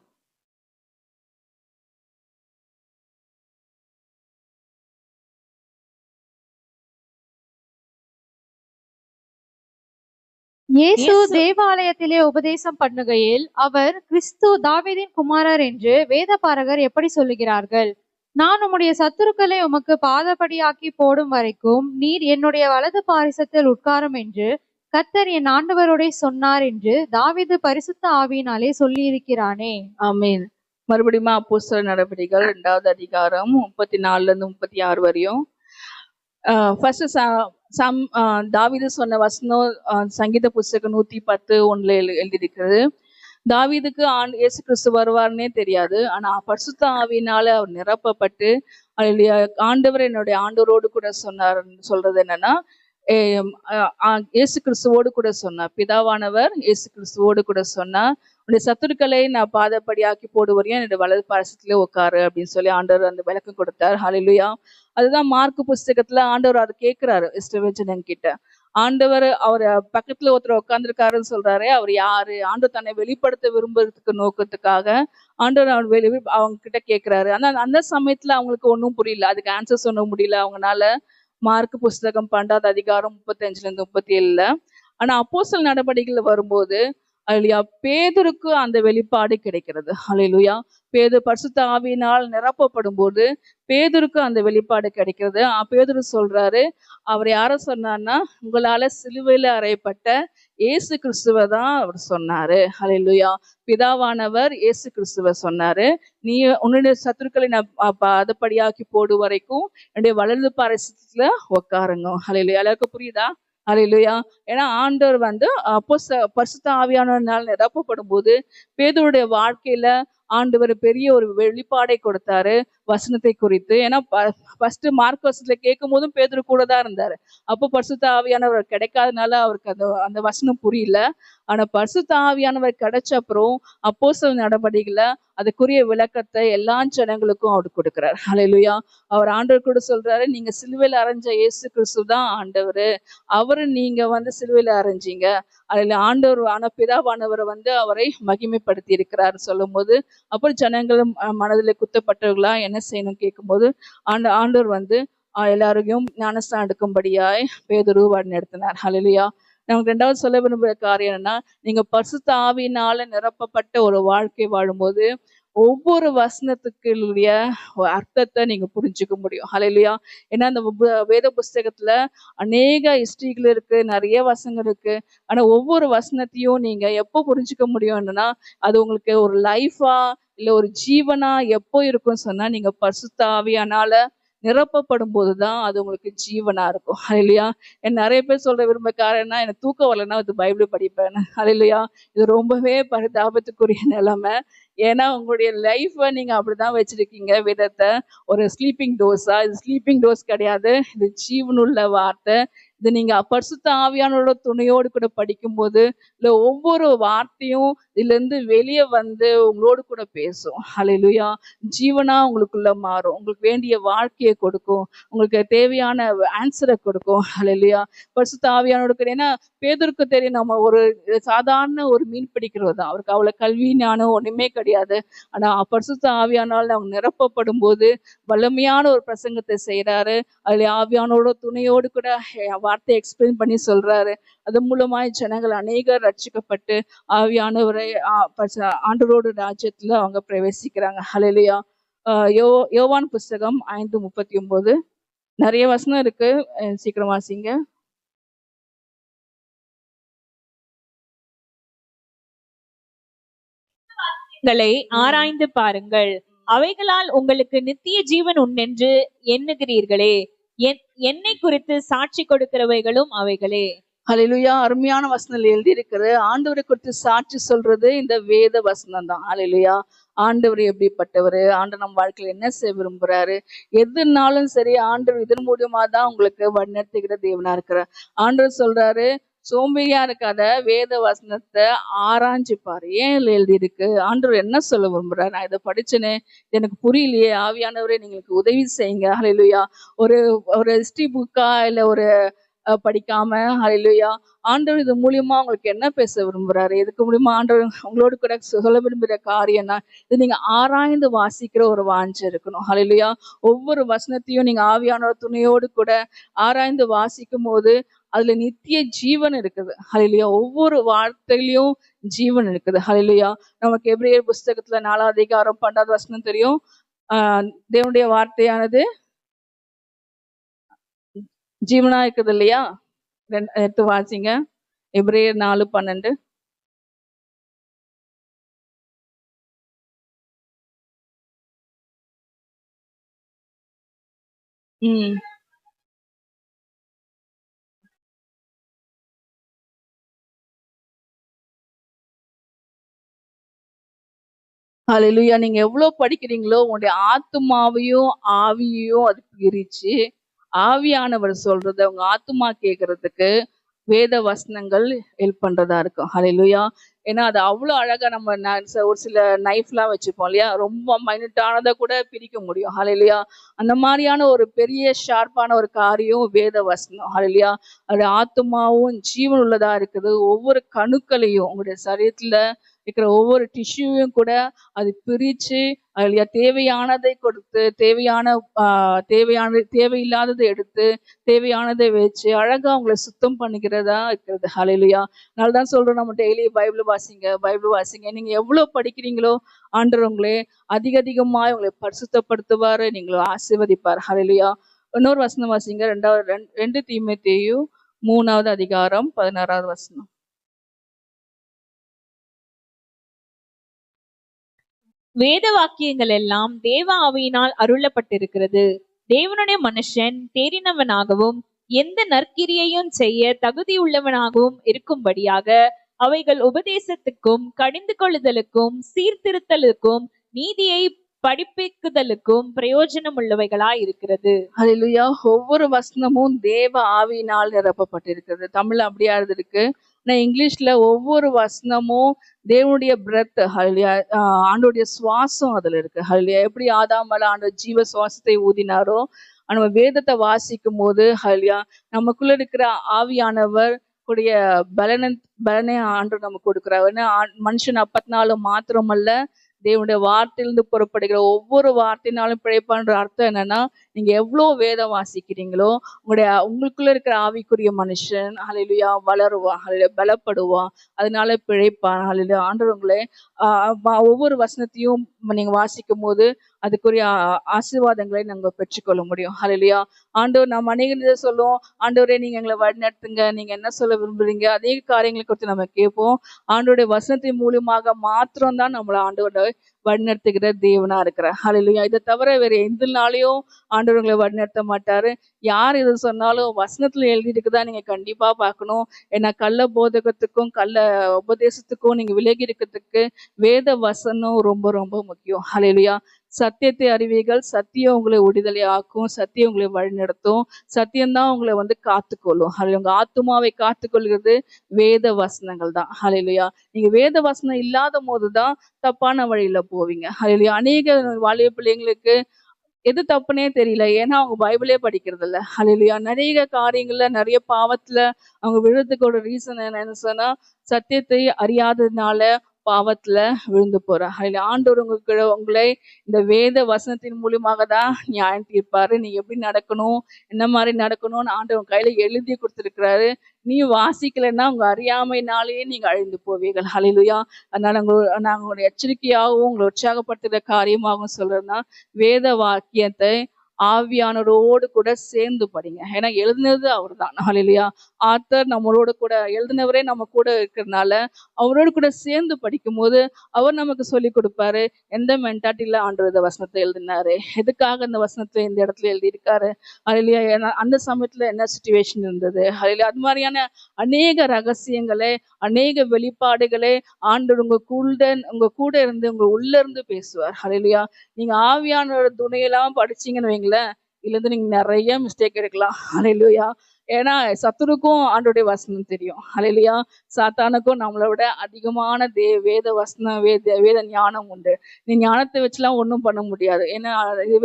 இயேசு தேவாலயத்திலே உபதேசம் பண்ணுகையில் அவர், கிறிஸ்து தாவீதின் குமாரர் என்று வேதபாரகர் எப்படி சொல்லுகிறார்கள்? நான் உம்முடைய சத்துருக்களை உமக்கு பாதபடியாக்கி போடும் வரைக்கும் நீர் என்னுடைய வலது பாரிசத்தில் உட்காரும் என்று கர்த்தர் என் ஆண்டவரோட சொன்னார் என்று தாவீது பரிசுத்த ஆவியினாலே சொல்லி இருக்கிறானே. ஆமென். மறுபடியும் அப்போஸ்தலர் நடபடிகள் 2வது அதிகாரம் 34 36 வரையும். ஃபர்ஸ்ட் தாவீது சொன்ன வசனம் சங்கீத புஸ்தகம் 110:1 எழுதியிருக்கிறது. தாவீதுக்கு இயேசு கிறிஸ்து வருவார்னே தெரியாது. ஆனா பரிசுத்த ஆவியினால அவர் நிரப்பப்பட்டு ஆண்டவர் என்னுடைய ஆண்டவரோடு கூட சொன்னார். சொல்றது என்னன்னா, இயேசு கிறிஸ்துவோடு கூட சொன்னார். பிதாவானவர் இயேசு கிறிஸ்துவோடு கூட சொன்னார், உன்னுடைய சத்துருக்களை நான் பாதப்படியாக்கி போடுவரையும் என்னுடைய வலது பாரசத்திலே உட்காரு அப்படின்னு சொல்லி ஆண்டவர் அந்த விளக்கம் கொடுத்தார். ஹல்லேலூயா. அதுதான் மார்க் புஸ்தகத்துல ஆண்டவர் அதை கேட்கிறாரு எஸ்தவேஜனன் கிட்ட. ஆண்டவர் அவர் பக்கத்துல ஒருத்தர் உட்கார்ந்துருக்காருன்னு சொல்றாரு. அவர் யாரு? ஆண்டவர் தன்னை வெளிப்படுத்த விரும்புறதுக்கு நோக்கத்துக்காக ஆண்டவர் அவங்க கிட்ட கேட்கிறாரு. ஆனா அந்த சமயத்துல அவங்களுக்கு ஒன்றும் புரியல, அதுக்கு ஆன்சர் சொல்ல முடியல அவங்கனால. மார்க் புஸ்தகம் 12வது அதிகாரம் 35 37. ஆனா அப்போஸ்தலர் நடபடிகள் வரும்போது அல்லேலூயா பேதுருக்கு அந்த வெளிப்பாடு கிடைக்கிறது. அல்லேலூயா. பரிசுத்த ஆவியினால் நிரப்பப்படும் போது பேதுருக்கு அந்த வெளிப்பாடு கிடைக்கிறது. பேதுரு சொல்றாரு, அவர் யார சொன்னார்னா, உங்களால சிலுவையில அறையப்பட்ட இயேசு கிறிஸ்துவ தான் அவர் சொன்னாரு. அல்லேலூயா. பிதாவானவர் இயேசு கிறிஸ்துவ சொன்னாரு, நீ உன்னுடைய சத்துருக்களை நான் பாதபடியாக்கி போடு வரைக்கும் என்னுடைய வலது பாரசத்துல உட்காருங்க. அல்லேலூயா. எல்லாருக்கும் புரியுதா? அல்லேலூயா. ஏன்னா ஆண்டவர் பரிசுத்த ஆவியானவரால் நிரப்பப்படும் போது பேதுருடைய வாழ்க்கையில ஆண்டவர் பெரிய ஒரு வெளிப்பாடை கொடுத்தாரு வசனத்தை குறித்து. ஏன்னா ஃபர்ஸ்ட் மார்க் வசனத்துல கேட்கும் போதும் பேதுரு கூட தான் இருந்தாரு. அப்போ பரிசுத்த ஆவியானவர் கிடைக்காதனால அவருக்கு அந்த அந்த வசனம் புரியல. ஆனா பரிசுத்த ஆவியானவர் கிடைச்ச அப்புறம் அப்போஸ்தலர் நடவடிக்கைகளை அதுக்குரிய விளக்கத்தை எல்லா ஜனங்களுக்கும் அவர் கொடுக்கிறார். ஹல்லேலூயா. அவர் ஆண்டவர் கூட சொல்றாரு, நீங்க சிலுவையில அறைஞ்ச இயேசு கிறிஸ்து தான் ஆண்டவர், அவரு நீங்க சிலுவையில அறைஞ்சீங்க, அதுல ஆண்டவர் பிதாவானவரை அவரை மகிமைப்படுத்தி இருக்கிறார் சொல்லும் போது, அப்புறம் ஜனங்களும் மனதில் குத்தப்பட்டவர்களா என்ன செய்யணும் கேட்கும்போது ஆண்டவர் எல்லாரையும் ஞானஸ்தானம் எடுக்கும்படியாய் பேதுரு வழிநடத்தினார். ஹல்லேலூயா. நமக்கு ரெண்டாவது சொல்ல விரும்புகிற காரியம் என்னன்னா, நீங்க பரிசுத்த ஆவியினால நிரப்பப்பட்ட ஒரு வாழ்க்கை வாழும்போது ஒவ்வொரு வசனத்துக்குரிய அர்த்தத்தை நீங்க புரிஞ்சுக்க முடியும். ஹல்லேலூயா. ஏன்னா அந்த வேத புஸ்தகத்துல அநேக ஹிஸ்டரிகள் இருக்கு, நிறைய வசனங்கள் இருக்கு. ஆனா ஒவ்வொரு வசனத்தையும் நீங்க எப்போ புரிஞ்சுக்க முடியும்னா, அது உங்களுக்கு ஒரு லைஃபா இல்ல ஒரு ஜீவனா எப்போ இருக்கும்னு சொன்னா, நீங்க பரிசுத்த ஆவியானால நிரப்பப்படும் போதுதான் அது உங்களுக்கு ஜீவனா இருக்கும். ஹல்லேலூயா. நிறைய பேர் சொல்ற விரும்ப காரணம்னா, எனக்கு தூக்கம் வரலன்னா இது பைபிள் படிப்பேன். ஹல்லேலூயா. இது ரொம்பவே பரிதாபத்துக்குரிய நிலைமை. ஏன்னா உங்களுடைய லைஃபை நீங்க அப்படிதான் வச்சிருக்கீங்க. வேதத்தை ஒரு ஸ்லீப்பிங் டோஸா? இது ஸ்லீப்பிங் டோஸ் கிடையாது, இது ஜீவனுள்ள வார்த்தை. இது நீங்க பரிசுத்த ஆவியானோட துணையோடு கூட படிக்கும்போது இல்ல ஒவ்வொரு வார்த்தையும் இதுல இருந்து வெளியே உங்களோடு கூட பேசும். ஹல்லேலூயா. ஜீவனா உங்களுக்குள்ள மாறும், உங்களுக்கு வேண்டிய வாழ்க்கையை கொடுக்கும், உங்களுக்கு தேவையான ஆன்சரை கொடுக்கும். ஹல்லேலூயா. பரிசுத்த ஆவியானோட கூட, ஏன்னா பேதுருக்கு தெரியும் நம்ம ஒரு சாதாரண ஒரு மீன் பிடிக்கிறது தான், அவருக்கு அவ்வளவு கல்வி ஞானம் ஒண்ணுமே கிடையாது. ஆனா பரிசுத்த ஆவியானால் அவங்க நிரப்பப்படும் போது வல்லமையான ஒரு பிரசங்கத்தை செய்யறாரு. அதுல ஆவியானோட துணையோடு கூட வார்த்தையை எக்ஸ்பிளைன் பண்ணி சொல்றாரு. அது மூலமாய் ஜனங்கள் அநேகர் ரட்சிக்கப்பட்டு ஆவியானவரை ஆண்டவரோட ராஜ்யத்துல அவங்க பிரவேசிக்கிறாங்க. ஹல்லேலூயா. யோவான் புஸ்தகம் 5:39. நிறைய வசனம் இருக்கு, சீக்கிரம் வாசிங்க. ஆராய்ந்து பாருங்கள், அவைகளால் உங்களுக்கு நித்திய ஜீவன் உண்டென்று எண்ணுகிறீர்களே, என்னை குறித்து சாட்சி கொடுக்கிறவைகளும் அவைகளே. ஹல்லேலூயா. அருமையான வசனம் எழுதி இருக்கிறது. ஆண்டவரை குறித்து சாட்சி சொல்றது இந்த வேத வசனம் தான். ஹல்லேலூயா. ஆண்டவர் எப்படிப்பட்டவர், ஆண்டவர் நம்ம வாழ்க்கையில என்ன செய்ய விரும்புறாரு, எதுனாலும் சரி ஆண்டவர் இதன் மூலியமா தான் உங்களுக்கு வழிநடத்துகிற தேவனா இருக்கிறார். ஆண்டவர் சொல்றாரு, சோம்பேறியா இருக்காத, வேத வசனத்தை ஆராய்ஞ்சு பாரு. ஏன் எழுதி இருக்கு, ஆண்டவர் என்ன சொல்ல விரும்புறாரு, நான் இதை படிச்சேனே எனக்கு புரியலையே, ஆவியானவரே நீங்களுக்கு உதவி செய்யுங்க. ஹல்லேலூயா. ஒரு ஒரு ஹிஸ்டரி புக்கா இல்ல ஒரு படிக்காம, ஹல்லேலூயா, ஆண்டவர் இது மூலியமா உங்களுக்கு என்ன பேச விரும்புறாரு, இதுக்கு மூலியமா ஆண்டவர் உங்களோடு கூட சொல்ல விரும்புகிற காரியம்னா, இது நீங்க ஆராய்ந்து வாசிக்கிற ஒரு வாஞ்சை இருக்கணும். ஹல்லேலூயா. ஒவ்வொரு வசனத்தையும் நீங்க ஆவியான துணையோடு கூட ஆராய்ந்து வாசிக்கும் போது அதுல நித்திய ஜீவன் இருக்குது. ஹல்லேலூயா. ஒவ்வொரு வார்த்தையிலையும் ஜீவன் இருக்குது. ஹல்லேலூயா. நமக்கு எபிரேயர் புஸ்தகத்துல 4 அதிகாரம் 12 வசனம் தெரியும். தேவனுடைய வார்த்தையானது ஜீவனா இருக்குது இல்லையா? எடுத்து வாசிங்க. எபிரேயர் 4:12. ஹல்லேலூயா. நீங்க எவ்வளவு படிக்கிறீங்களோ உங்களுடைய ஆத்துமாவையும் ஆவியையும் அது பிரிச்சு, ஆவியானவர் சொல்றத உங்க ஆத்துமா கேட்கறதுக்கு வேத வசனங்கள் ஹெல்ப் பண்றதா இருக்கும். ஹல்லேலூயா. ஏன்னா அது அவ்வளவு அழகா நம்ம ஒரு சில நைஃப்லாம் வச்சுப்போம் இல்லையா, ரொம்ப மைனூட்டானதை கூட பிரிக்க முடியும். ஹல்லேலூயா. அந்த மாதிரியான ஒரு பெரிய ஷார்ப்பான ஒரு காரியம் வேத வசனம். ஹல்லேலூயா. அது ஆத்துமாவும் ஜீவன் உள்ளதா இருக்குது. ஒவ்வொரு கணுக்களையும் உங்களுடைய சரீரத்துல இருக்கிற ஒவ்வொரு டிஷ்யூவையும் கூட அது பிரிச்சு அதுல தேவையானதை கொடுத்து, தேவையில்லாததை எடுத்து தேவையானதை வச்சு அழகா உங்களை சுத்தம் பண்ணிக்கிறதா இருக்கிறது. ஹல்லேலூயா. அதனாலதான் சொல்றோம், நம்ம டெய்லி பைபிள் வாசிங்க. நீங்க எவ்வளவு படிக்கிறீங்களோ ஆண்டவர் உங்களே அதிகமா உங்களை பரிசுத்தப்படுத்துவாரு, நீங்களை ஆசீர்வதிப்பார். ஹல்லேலூயா. இன்னொரு வசனம் வாசிங்க. 2 தீமோத்தேயு 3 அதிகாரம் 16 வசனம். வேத வாக்கியங்கள் எல்லாம் தேவ ஆவியினால் அருளப்பட்டிருக்கிறது. தேவனுடைய மனுஷன் தேறினவனாகவும் எந்த நற்கிரியையும் செய்ய தகுதியுள்ளவனாகவும் இருக்கும்படியாக அவைகள் உபதேசத்துக்கும் கடிந்து கொள்ளுதலுக்கும் சீர்திருத்தலுக்கும் நீதியை படிப்பிக்குதலுக்கும் பிரயோஜனம் உள்ளவைகளாய் இருக்கிறது. ஹல்லேலூயா. ஒவ்வொரு வசனமும் தேவ ஆவியினால் நிரப்பப்பட்டிருக்கிறது. தமிழ்ல அப்படியா இருக்கு. ஆனா இங்கிலீஷ்ல ஒவ்வொரு வசனமும் தேவனுடைய பிரெத், ஹல்லேலூயா, ஆண்டோடைய சுவாசம் அதுல இருக்கு. ஹல்லேலூயா. எப்படி ஆதாம் மேல ஆண்டவர் ஜீவ சுவாசத்தை ஊதினாரோ, நம்ம வேதத்தை வாசிக்கும் போது ஹல்லேலூயா நமக்குள்ள இருக்கிற ஆவியானவர் கூடிய பலனை ஆண்டவர் நமக்கு கொடுக்கிறார். மனுஷன் அப்பத்தினாலும் மாத்திரமல்ல, தேவனுடைய வார்த்தையிலிருந்து புறப்படுகிற ஒவ்வொரு வார்த்தையினாலும் பிழைப்பான்ற அர்த்தம் என்னன்னா, நீங்க எவ்வளவு வேதம் வாசிக்கிறீங்களோ உங்களுக்குள்ள இருக்கிற ஆவிக்குரிய மனுஷன் ஹல்லேலூயா வளருவான், ஹல்லேலூயா பலப்படுவான், அதனால பிழைப்பான். ஹல்லேலூயா. ஆண்டவர் உங்களை ஒவ்வொரு வசனத்தையும் நீங்க வாசிக்கும் போது அதுக்குரிய ஆசீர்வாதங்களை நாங்க பெற்றுக்கொள்ள முடியும். ஹல்லேலூயா. ஆண்டவர் நாம் அநேக சொல்லுவோம், ஆண்டவரே நீங்க எங்களை வழிநடத்துங்க, நீங்க என்ன சொல்ல விரும்புறீங்க, அதே காரியங்களை குறித்து நம்ம கேட்போம். ஆண்டோடைய வசனத்தின் மூலியமாக மாத்திரம்தான் நம்மளை ஆண்டோட வழிநடத்துகிற தேவனா இருக்கிறார். ஹல்லேலூயா. இதை தவிர வேற எந்த நாளையும் ஆண்டவர்களை வழிநடத்த மாட்டாரு. யார் இது சொன்னாலும் வசனத்துல எழுதியிருக்குதா நீங்க கண்டிப்பா பார்க்கணும். ஏன்னா கள்ள போதகத்துக்கும் கள்ள உபதேசத்துக்கும் நீங்க விலகி இருக்கிறதுக்கு வேத வசனம் ரொம்ப ரொம்ப முக்கியம். ஹல்லேலூயா. சத்தியத்தை அறிவீர்கள், சத்தியம் உங்களை விடுதலை ஆக்கும், சத்தியம் உங்களை வழிநடத்தும், சத்தியம்தான் உங்களை காத்துக்கொள்ளும். ஹல்லேலூயா. உங்க ஆத்துமாவை காத்துக்கொள்கிறது வேத வசனங்கள் தான். ஹல்லேலூயா. நீங்க வேத வசனம் இல்லாத போதுதான் தப்பான வழியில போவீங்க. ஹல்லேலூயா. அநேக வாலிப பிள்ளைங்களுக்கு எது தப்புனே தெரியல. ஏன்னா அவங்க பைபிளே படிக்கிறது இல்ல. ஹல்லேலூயா. நிறைய காரியங்கள்ல நிறைய பாவத்துல அவங்க விழுறதுக்கோட ரீசன் என்னன்னு சொன்னா, சத்தியத்தை அறியாததுனால பாவத்துல விழுந்து போறா. ஆண்டவர் உங்களை இந்த வேத வசனத்தின் மூலியமாக தான் நியாயம் தீர்ப்பாரு. நீ எப்படி நடக்கணும், என்ன மாதிரி நடக்கணும்னு ஆண்டவர் கையில எழுதி கொடுத்திருக்கிறாரு. நீ வாசிக்கலைன்னா உங்க அறியாமையினாலேயே நீங்க அழிந்து போவீர்கள். ஹல்லேலூயா. அதனால நாங்க உங்களுடைய எச்சரிக்கையாகவும் உங்களை உற்சாகப்படுத்துகிற காரியமாகவும் சொல்றதுன்னா, வேத வாக்கியத்தை ஆவியானவரோடு கூட சேர்ந்து படிங்க. ஏன்னா எழுதினது அவர் தான். ஹல்லேலூயா. ஆத்தர் நம்மளோட கூட எழுதினவரே நம்ம கூட இருக்கிறதுனால அவரோடு கூட சேர்ந்து படிக்கும் போது அவர் நமக்கு சொல்லி கொடுப்பாரு, எந்த மென்டாட்டில ஆண்டவர் இந்த வசனத்தை எழுதினாரு, எதுக்காக இந்த வசனத்தை இந்த இடத்துல எழுதியிருக்காரு, ஹல்லேலூயா, ஏன்னா அந்த சமயத்துல என்ன சிச்சுவேஷன் இருந்தது, ஹல்லேலூயா. அது மாதிரியான அநேக ரகசியங்களை அநேக வெளிப்பாடுகளை ஆண்டவர் உங்க கூட இருந்து உங்க உள்ள இருந்து பேசுவார். ஹல்லேலூயா. நீங்க ஆவியானோட துணையெல்லாம் படிச்சீங்கன்னு வைங்களேன், இதுல இருந்து நீங்க நிறைய மிஸ்டேக் எடுக்கலாம். ஹல்லேலூயா. ஏன்னா சத்துருக்கும் ஆண்டோடைய வசனம் தெரியும். ஹல்லேலூயா. சாத்தானுக்கும் நம்மளை விட அதிகமான வேத வசனம் வேத ஞானம் உண்டு. நீ ஞானத்தை வச்சுலாம் ஒன்றும் பண்ண முடியாது. ஏன்னா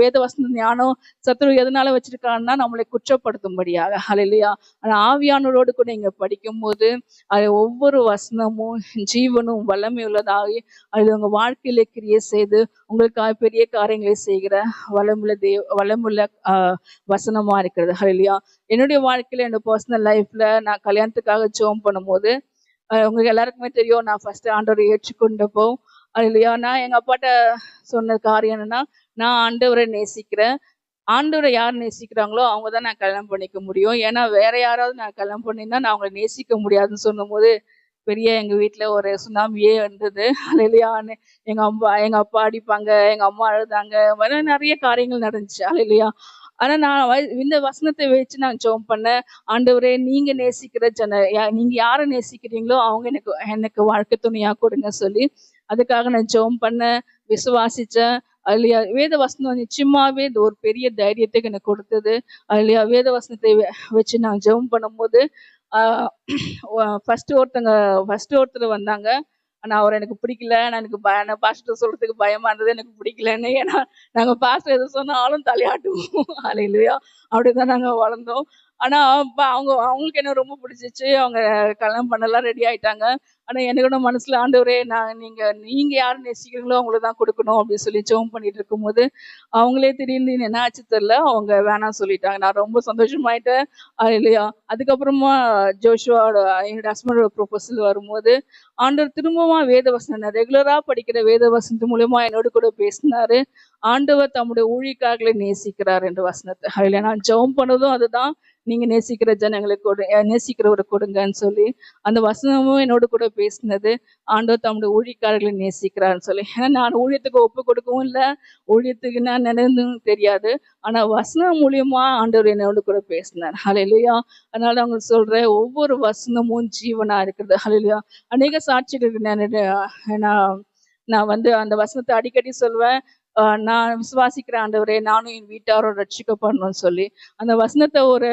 வேத வசன ஞானம் சத்துரு எதனால வச்சிருக்காங்கன்னா நம்மளை குற்றப்படுத்தும்படியாக. ஹல்லேலூயா. ஆனா ஆவியானோரோடு கூட நீங்க படிக்கும் போது அது ஒவ்வொரு வசனமும் ஜீவனும் வல்லமை உள்ளதாகி அது உங்க வாழ்க்கையில கிரியை செய்து உங்களுக்காக பெரிய காரியங்களை செய்கிற வளமுள்ள வசனமா இருக்கிறது. ஹல்லேலூயா. என்னுடைய வாழ்க்கையில என்னோட பர்சனல் லைஃப்ல நான் கல்யாணத்துக்காக ஜெபம் பண்ணும்போது உங்களுக்கு எல்லாருக்குமே தெரியும், நான் ஃபர்ஸ்ட் ஆண்டவரை ஏற்றுக்கொண்டப்போ ஹல்லேலூயா நான் எங்க அப்பாட்ட சொன்ன காரியம் என்னன்னா, நான் ஆண்டவரை நேசிக்கிறேன், ஆண்டவரை யார் நேசிக்கிறாங்களோ அவங்க தான் நான் கல்யாணம் பண்ணிக்க முடியும். ஏன்னா வேற யாராவது நான் கல்யாணம் பண்ணினா நான் அவங்களை நேசிக்க முடியாதுன்னு சொன்னும் போது பெரிய எங்க வீட்டுல ஒரு சுனாமியே வந்தது. ஹல்லேலூயா. எங்க அப்பா அடிப்பாங்க, எங்க அம்மா அழுதாங்க, நிறைய காரியங்கள் நடந்துச்சு. ஹல்லேலூயா. ஆனா நான் இந்த வசனத்தை வச்சு நான் ஜெபம் பண்ணேன், ஆண்டவரே நீங்க நேசிக்கிற நீங்க யாரை நேசிக்கிறீங்களோ அவங்க எனக்கு வாழ்க்கை துணையா கொடுங்க சொல்லி அதுக்காக நான் ஜெபம் பண்ணேன், விசுவாசிச்சேன். அல்லையா. வேத வசனம் நிச்சயமாவே இது ஒரு பெரிய தைரியத்தை எனக்கு கொடுத்தது. அல்லையா. வேத வசனத்தை வச்சு நான் ஜெபம் பண்ணும்போது ஃபர்ஸ்ட் ஒருத்தர் வந்தாங்க. ஆனா அவர் எனக்கு பிடிக்கல. நான் பாஸ்டர் சொல்றதுக்கு பயமா இருந்தது, எனக்கு பிடிக்கலன்னு. ஏன்னா நாங்க பாஸ்டர் எது சொன்னாலும் தலையாட்டுவோம். ஹல்லேலூயா. அப்படிதான் நாங்க வளர்ந்தோம். ஆனா அவங்களுக்கு என்ன ரொம்ப பிடிச்சிச்சு. அவங்க கல்யாணம் பண்ணலாம் ரெடி ஆயிட்டாங்க. ஆனா என்னோட மனசுல ஆண்டவரே நீங்க யாரு நேசிக்கிறீங்களோ அவங்களுக்கு தான் கொடுக்கணும் அப்படின்னு சொல்லி ஜெபம் பண்ணிட்டு இருக்கும்போது அவங்களே திடீர்னு என்ன ஆச்சு தெரியல, அவங்க வேணாம் சொல்லிட்டாங்க. நான் ரொம்ப சந்தோஷமாயிட்டேன். இல்லையா. அதுக்கப்புறமா ஜோஷுவாவோட என்னோட ஹஸ்பண்டோட ப்ரொபோசல் வரும்போது ஆண்டவர் திரும்பவும் வேதவசனம் நான் ரெகுலரா படிக்கிற வேதவசனத்து மூலமா என்னோட கூட பேசினாரு. ஆண்டவர் தம்முடைய ஊழியக்காரர்களை நேசிக்கிறார் என்ற வசனத்தை. இல்லையா. நான் ஜெபம் பண்ணதும் அதுதான், நீங்க நேசிக்கிற ஜனங்களுக்கு நேசிக்கிறவரை கொடுங்கன்னு சொல்லி அந்த வசனமும் என்னோட கூட பேசினது. ஆண்டவர் தம்முடைய ஊழியக்காரர்களை நேசிக்கிறான்னு சொல்லி. ஏன்னா நான் ஊழியத்துக்கு ஒப்பு கொடுக்கவும் இல்லை, ஊழியத்துக்கு நான் நினைந்தும் தெரியாது. ஆனா வசனம் மூலியமா ஆண்டவர் என்னோட கூட பேசினார். ஹல்லேலூயா. அதனால அவங்க சொல்றேன், ஒவ்வொரு வசனமும் ஜீவனா இருக்கிறது. ஹல்லேலூயா. அநேக சாட்சிகளுக்கு நான் அந்த வசனத்தை அடிக்கடி சொல்வேன். நான் விசுவாசிக்கிறேன் ஆண்டவரே, நானும் என் வீட்டாரும் ரட்சிக்கப்படணும்னு சொல்லி அந்த வசனத்தை ஒரு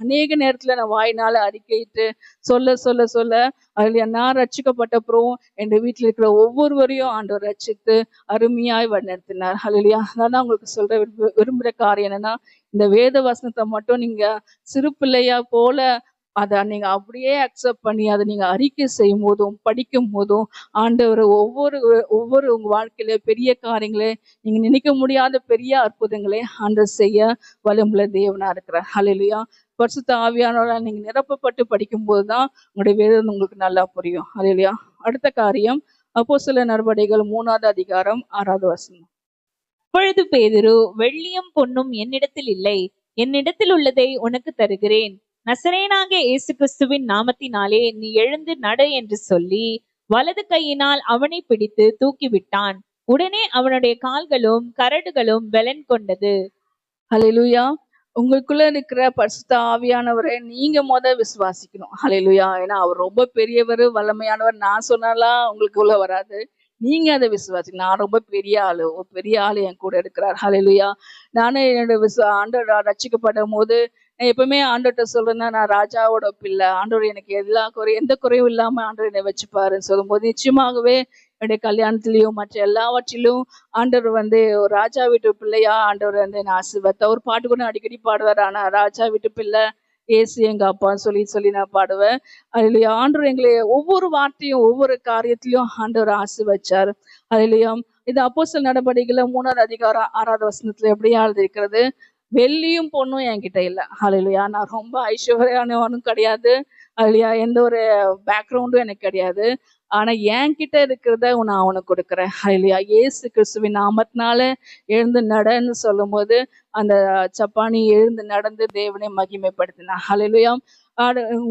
அநேக நேரத்துல நான் வாயினால அறிக்கையிட்டு சொல்ல சொல்ல சொல்ல அதுல நான் ரட்சிக்கப்பட்டப்புறம் என் வீட்டுல இருக்கிற ஒவ்வொருவரையும் ஆண்டவர் ரட்சித்து அருமையாய் வழிநடத்தினார். ஹல்லேலூயா. அதான் உங்களுக்கு சொல்ற விரும்புற காரியம் என்னன்னா, இந்த வேத வசனத்தை மட்டும் நீங்க சிறு பிள்ளையா போல அதை நீங்க அப்படியே அக்செப்ட் பண்ணி அதை நீங்க அறிக்கை செய்யும் போதும் படிக்கும் போதும் ஆண்டவர் ஒவ்வொரு ஒவ்வொரு உங்க வாழ்க்கையில பெரிய காரியங்களே, நீங்க நினைக்க முடியாத பெரிய அற்புதங்களே ஆண்டவர் செய்ய வல்லமுள்ள தேவனா இருக்கிறார். ஹல்லேலூயா. பரிசுத்த ஆவியானவரால் நீங்க நிரப்பப்பட்டு படிக்கும் போதுதான் உங்களுடைய வேதம் உங்களுக்கு நல்லா புரியும். ஹல்லேலூயா. அடுத்த காரியம் அப்போஸ்தலர் நடவடிக்கைகள் 3வது அதிகாரம் 6வது வசனம். அப்பொழுது பேதுரு, வெள்ளியும் பொன்னும் என்னிடத்தில் இல்லை, என்னிடத்தில் உள்ளதை உனக்கு தருகிறேன். நசரேயனாகிய இயேசு கிறிஸ்துவின் நாமத்தினாலே நீ எழுந்து நட என்று சொல்லி வலது கையினால் அவனை பிடித்து தூக்கிவிட்டான். உடனே அவனுடைய கால்களும் கரடுகளும் பெலன் கொண்டது. ஹல்லேலூயா. உங்களுக்குள்ள இருக்கிற பரிசுத்த ஆவியானவரை நீங்க விசுவாசிக்கணும். ஹல்லேலூயா. ஏன்னா அவர் ரொம்ப பெரியவர், வல்லமையானவர். நான் சொன்னாலாம் உங்களுக்குள்ள வராது. நீங்க அதை விசுவாசிக்கணும். நான் ரொம்ப பெரிய ஆளு, ஒரு பெரிய ஆளு என் கூட இருக்கிறார். ஹல்லேலூயா. நானே என்னோட ஆண்டவர் ரட்சிக்கப்படும் போது எப்பவுமே ஆண்டவர்கிட்ட சொல்றேன்னா, நான் ராஜாவோட பிள்ளை, ஆண்டவர் எனக்கு எந்த குறையும் இல்லாம ஆண்டவர் என்னை வச்சுப்பாருன்னு சொல்லும்போது நிச்சயமாகவே என்னுடைய கல்யாணத்திலையும் மற்ற எல்லாவற்றிலும் ஆண்டவர் ஒரு ராஜா வீட்டு பிள்ளையா ஆண்டவர் என்னை ஆசீர்வதித்தார். ஒரு பாட்டு கூட அடிக்கடி பாடுவார். ஆனா ராஜா வீட்டு பிள்ளை ஏசு எங்க அப்பான்னு சொல்லி சொல்லி நான் பாடுவேன். அதுல ஆண்டவர் எங்களை ஒவ்வொரு வார்த்தையும் ஒவ்வொரு காரியத்திலையும் ஆண்டவர் ஆசீர்வதிச்சார். அதுலயா இது அப்போஸ்தலர் நடபடிக்கையில 3வது அதிகாரம் 6வது வசனத்துல எப்படியா இருக்கிறது, வெள்ளியும் பொண்ணும் என்கிட்ட இல்லை. ஹல்லேலூயா. நான் ரொம்ப ஐஸ்வர்யானவனும் கிடையாது. அதுலயா எந்த ஒரு பேக்ரவுண்டும் எனக்கு கிடையாது. ஆனா என்கிட்ட இருக்கிறத நான் அவனுக்கு கொடுக்குறேன். ஹல்லேலூயா. இயேசு கிறிஸ்துவின் நாமத்தினால எழுந்து நடன்னு சொல்லும் போது அந்த சப்பானி எழுந்து நடந்து தேவனை மகிமைப்படுத்தினான். ஹல்லேலூயா.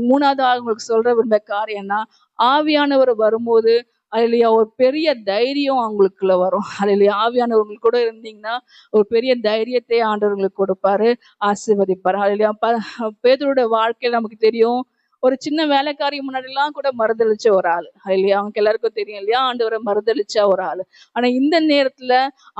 3வது உங்களுக்கு சொல்ற விரும்ப காரியம்னா, ஆவியானவர் வரும்போது அதுலயா ஒரு பெரிய தைரியம் அவங்களுக்குள்ள வரும். அதுலயா ஆவியானவர்கள் கூட இருந்தீங்கன்னா ஒரு பெரிய தைரியத்தை ஆண்டவர்களுக்கு கொடுப்பாரு, ஆசீர்வதிப்பாரு. அதுலயா பேதுருடைய வாழ்க்கையில நமக்கு தெரியும், ஒரு சின்ன வேலைக்காரி முன்னாடி எல்லாம் கூட மறுதளிச்ச ஒரு ஆளு. இல்லையா, அவங்க எல்லாருக்கும் தெரியும் இல்லையா, ஆண்டவரை மறுதளிச்ச ஒரு ஆளு. ஆனா இந்த நேரத்துல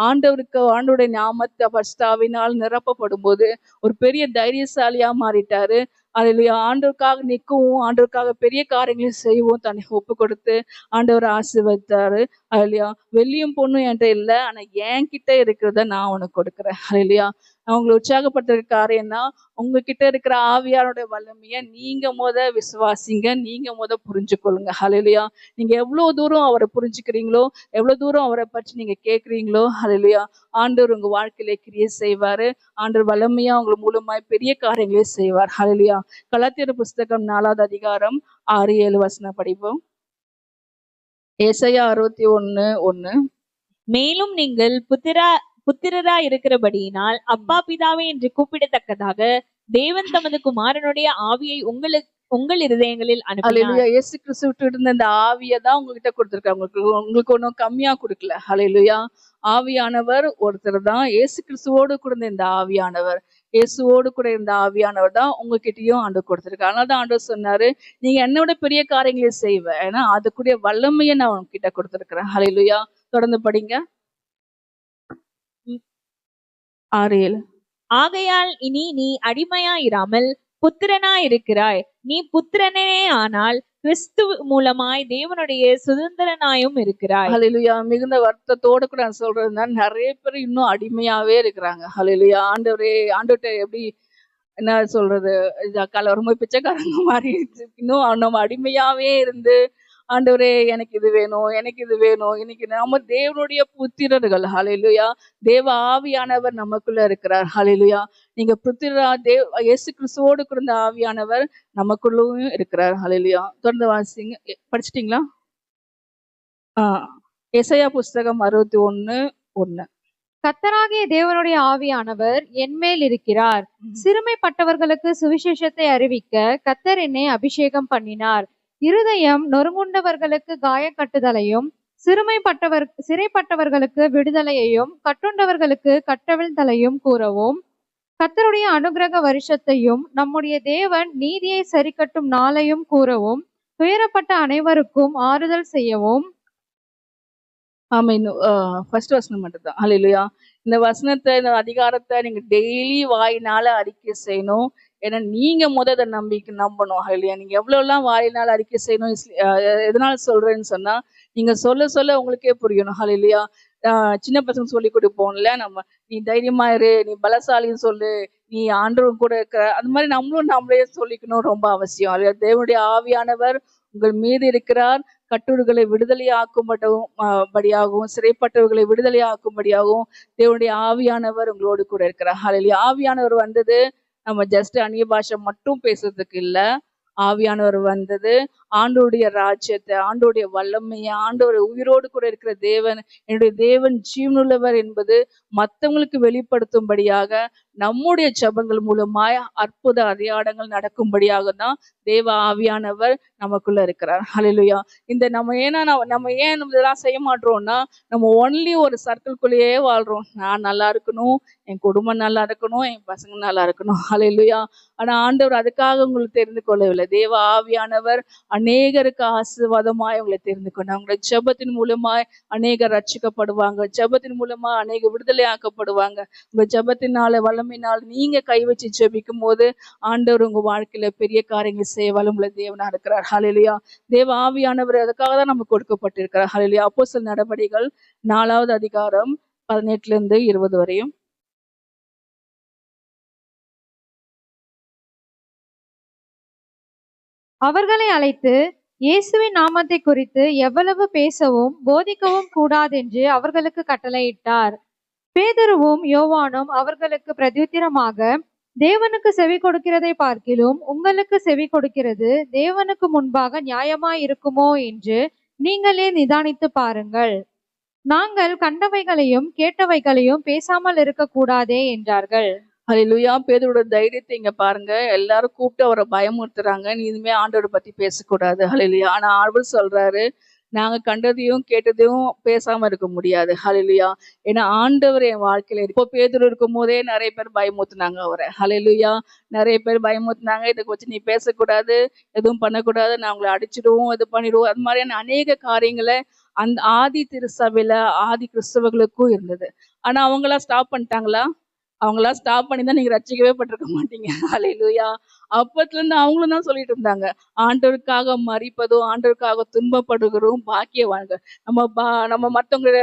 ஆண்டவருடைய நாமத்தை பரிசுத்தாவினால் நிரப்பப்படும் போது ஒரு பெரிய தைரியசாலியா மாறிட்டாரு. அதுலயா ஆண்டவருக்காக நிற்கவும் ஆண்டவருக்காக பெரிய காரியங்களையும் செய்வோம் தன்னை ஒப்பு கொடுத்து ஆண்டவர் ஆசீர்வதித்தாரு. அதுலயா வெள்ளியும் பொண்ணும் என்கிட்ட இல்லை, ஆனா என்கிட்ட இருக்கிறத நான் உனக்கு கொடுக்குறேன். இல்லையா, அவங்களை உற்சாகப்படுத்துற காரியம்னா, உங்ககிட்ட இருக்கிற ஆவியாருடைய வல்லமைய நீங்க விசுவாசிங்க, நீங்க புரிஞ்சுக்கொள்ளுங்க. ஹல்லேலூயா. நீங்க எவ்வளவு தூரம் அவரை புரிஞ்சுக்கிறீங்களோ, எவ்வளவு தூரம் அவரை பற்றி நீங்க கேட்குறீங்களோ, ஹல்லேலூயா, ஆண்டவர் உங்க வாழ்க்கையில கிரியை செய்வாரு. ஆண்டவர் வல்லமையா உங்க மூலமாய் பெரிய காரியங்களே செய்வார். ஹல்லேலூயா. கலாத்தியர் புஸ்தகம் 4வது அதிகாரம் 6-7 வசனம் படிப்போம். ஏசாயா 61:1. மேலும் நீங்கள் புத்திரரா இருக்கிறபடியினால் அப்பா பிதாவே என்று கூப்பிடத்தக்கதாக தேவன் தமது குமாரனுடைய ஆவியை உங்கள் இருதயங்களில் அனுப்பினார். இயேசு கிறிஸ்து விட்டு இருந்த இந்த ஆவியை தான் உங்ககிட்ட கொடுத்திருக்காங்க. உங்களுக்கு ஒன்றும் கம்மியா கொடுக்கல. ஹல்லேலூயா. ஆவியானவர் ஒருத்தர் தான். இயேசு கிறிஸ்துவோடு கூட இந்த ஆவியானவர், இயேசுவோடு கூட இருந்த ஆவியானவர் தான் உங்ககிட்டயும் ஆண்டு கொடுத்திருக்காரு. அதனாலதான் ஆண்டவர் சொன்னாரு, நீங்க என்னோட பெரிய காரியங்களை செய்வேன், ஏன்னா அதுக்குரிய வல்லமையை நான் உங்ககிட்ட கொடுத்திருக்கிறேன். ஹல்லேலூயா. தொடர்ந்து படிங்க. 6-7. ஆகையால் இனி நீ அடிமையாயிராமல் புத்திரனாயிருக்கிறாய். நீ புத்திரனே ஆனால் கிறிஸ்து மூலமாய் தேவனுடைய சுதந்திரனாயும் இருக்கிறாய். ஹல்லேலூயா. மிகுந்த வருத்தத்தோட கூட நான் சொல்றதுன்னா, நிறைய பேர் இன்னும் அடிமையாவே இருக்கிறாங்க. ஹல்லேலூயா. ஆண்டவர்கிட்ட எப்படி என்ன சொல்றது, ரொம்ப பிச்சைக்காரங்க மாதிரி இன்னும் நம்ம அடிமையாவே இருந்து, ஆண்டவரே எனக்கு இது வேணும், எனக்கு இது வேணும். இன்னைக்கு நம்ம தேவனுடைய புத்திரர்கள். ஹல்லேலூயா. தேவ ஆவியானவர் நமக்குள்ள இருக்கிறார். ஹல்லேலூயா. நீங்க புத்திரா இயேசு கிறிஸ்துவோடு கூட ஆவியானவர் நமக்குள்ளவும் இருக்கிறார். ஹல்லேலூயா. தொடர்ந்து வாசிங்க. படிச்சிட்டீங்களா? ஏசாயா புஸ்தகம் 61:1. கர்த்தராகிய தேவனுடைய ஆவியானவர் என்மேல் இருக்கிறார். சிறுமைப்பட்டவர்களுக்கு சுவிசேஷத்தை அறிவிக்க கர்த்தர் என்னை அபிஷேகம் பண்ணினார். இருதயம் நொறுங்குண்டவர்களுக்கு காயக்கட்டுதலையும், சிறைப்பட்டவர்களுக்கு விடுதலையையும், கட்டுண்டவர்களுக்கு கட்டவிழ்தலையும் கூறவும், கர்த்தருடைய அனுக்கிரக வருஷத்தையும் நம்முடைய தேவன் நீதியை சரிக்கட்டும் நாளையும் கூறவும், துயரப்பட்ட அனைவருக்கும் ஆறுதல் செய்யவும், ஆமீன். ஃபர்ஸ்ட் வசனம் மட்டும்தான். ஹalleluya. இந்த வசனத்தை, இந்த அதிகாரத்தை நீங்க டெய்லி வாயினால அறிக்கை செய்யணும். ஏன்னா நீங்க அத நம்பணும். ஹalleluya. நீங்க எவ்வளவுலாம் வாயினால அறிக்கை செய்யணும், எதனால சொல்றேன்னு சொன்னா, நீங்க சொல்ல சொல்ல உங்களுக்கே புரியணும். ஹalleluya. சின்ன பசங்க சொல்லி கொடுப்போம்ல, நம்ம நீ தைரியமா இரு, நீ பலசாலின்னு சொல்லு, நீ ஆண்டவன் கூட இருக்கிற, அந்த மாதிரி நம்மளும் நம்மளே சொல்லிக்கணும், ரொம்ப அவசியம். அது தேவனுடைய ஆவியானவர் உங்கள் மீது இருக்கிறார். கட்டுறுகளை படியாகவும், சிறைப்பட்டவர்களை விடுதலையாக்கும்படியாகவும் தேவனுடைய ஆவியானவர் உங்களோடு கூட இருக்கிறார். ஹalleluya. ஆவியானவர் வந்தது நம்ம ஜஸ்ட் அந்நிய பாஷை மட்டும் பேசுறதுக்கு இல்ல. ஆவியானவர் வந்தது ஆண்டோடைய ராஜ்யத்தை, ஆண்டோடைய வல்லமையை, ஆண்டவர் உயிரோடு கூட இருக்கிற தேவன், என்னுடைய தேவன் ஜீவனுள்ளவர் என்பது மற்றவங்களுக்கு வெளிப்படுத்தும்படியாக, நம்முடைய ஜெபங்கள் மூலமாய் அற்புத அடையாளங்கள் நடக்கும்படியாக தான் தேவ ஆவியானவர் நமக்குள்ள இருக்கிறார். ஹalleluya. இந்த நம்ம ஏன் இதெல்லாம் செய்ய மாட்டோம்னா, நம்ம ஒன்லி ஒரு சர்க்கிள்குள்ளேயே வாழ்றோம். நான் நல்லா இருக்கணும், என் குடும்பம் நல்லா இருக்கணும், என் பசங்க நல்லா இருக்கணும். ஹalleluya. ஆனா ஆண்டவர் அதுக்காக உங்களுக்கு தெரிந்து கொள்ளவில்லை. தேவ ஆவியானவர் அநேகருக்கு ஆசீர்வாதமாய் உங்களை தெரிந்து கொண்டார். உங்களுடைய ஜெபத்தின் மூலமாய் அநேகர் ரட்சிக்கப்படுவாங்க. ஜெபத்தின் மூலமா அநேக விடுதலை ஆக்கப்படுவாங்க. உங்க ஜெபத்தினால, வல்லமையினால் நீங்க கை வச்சு ஜெபிக்கும் போது ஆண்டவர் உங்க வாழ்க்கையில பெரிய காரியங்கள் செய்ய வல்லமுள்ள தேவனா இருக்கிறார். ஹalleluya. தேவ ஆவியானவர் அதுக்காக தான் நமக்கு கொடுக்கப்பட்டிருக்கிறார். ஹalleluya. அப்போஸ்தலர் நடபடிகள் 4வது அதிகாரம் 18 20 வரையும். அவர்களை அழைத்து இயேசுவின் நாமத்தை குறித்து எவ்வளவு பேசவும் போதிக்கவும் கூடாதென்று அவர்களுக்கு கட்டளையிட்டார். பேதுருவும் யோவானும் அவர்களுக்கு பிரதியுத்தரமாக, தேவனுக்கு செவி கொடுக்கிறதை பார்க்கிலும் உங்களுக்கு செவி கொடுக்கிறது தேவனுக்கு முன்பாக நியாயமாயிருக்குமோ என்று நீங்களே நிதானித்து பாருங்கள். நாங்கள் கண்டவைகளையும் கேட்டவைகளையும் பேசாமல் இருக்க கூடாதே என்றார்கள். ஹalleluya. பேதுருவோட தைரியத்தை இங்க பாருங்க. எல்லாரும் கூப்பிட்டு அவரை பயமுறுத்துறாங்க, நீ இனிமே ஆண்டவரை பத்தி பேசக்கூடாது. ஹalleluya. ஆனா ஆண்டவர் சொல்றாரு, நாங்க கண்டதையும் கேட்டதையும் பேசாம இருக்க முடியாது. ஹalleluya. ஏன்னா ஆண்டவர் என் வாழ்க்கையில இப்போ பேதுரு இருக்கும் போதே நிறைய பேர் பயமுறுத்துனாங்க அவரை. ஹalleluya. நிறைய பேர் பயமுறுத்துனாங்க, இதுக்கு வச்சு நீ பேசக்கூடாது, எதுவும் பண்ணக்கூடாது, நான் உங்களை அடிச்சிடுவோம், இது பண்ணிடுவோம், அது மாதிரியான அநேக காரியங்களை அந்த ஆதி திருச்சபையில ஆதி கிறிஸ்தவர்களுக்கும் இருந்தது. ஆனா அவங்களாம் ஸ்டாப் பண்ணிட்டாங்களா? அவங்களாம் ஸ்டாப் பண்ணி தான் நீங்க ரட்சிக்கவே பட்டிருக்க மாட்டீங்க. ஹalleluya. அப்பத்துல இருந்து அவங்களும் தான் சொல்லிட்டு இருந்தாங்க, ஆண்டவருக்காக மரிப்பதும் ஆண்டவருக்காக துன்பப்படுகிறோம் பாக்கியவான்க. நம்ம மத்தவங்க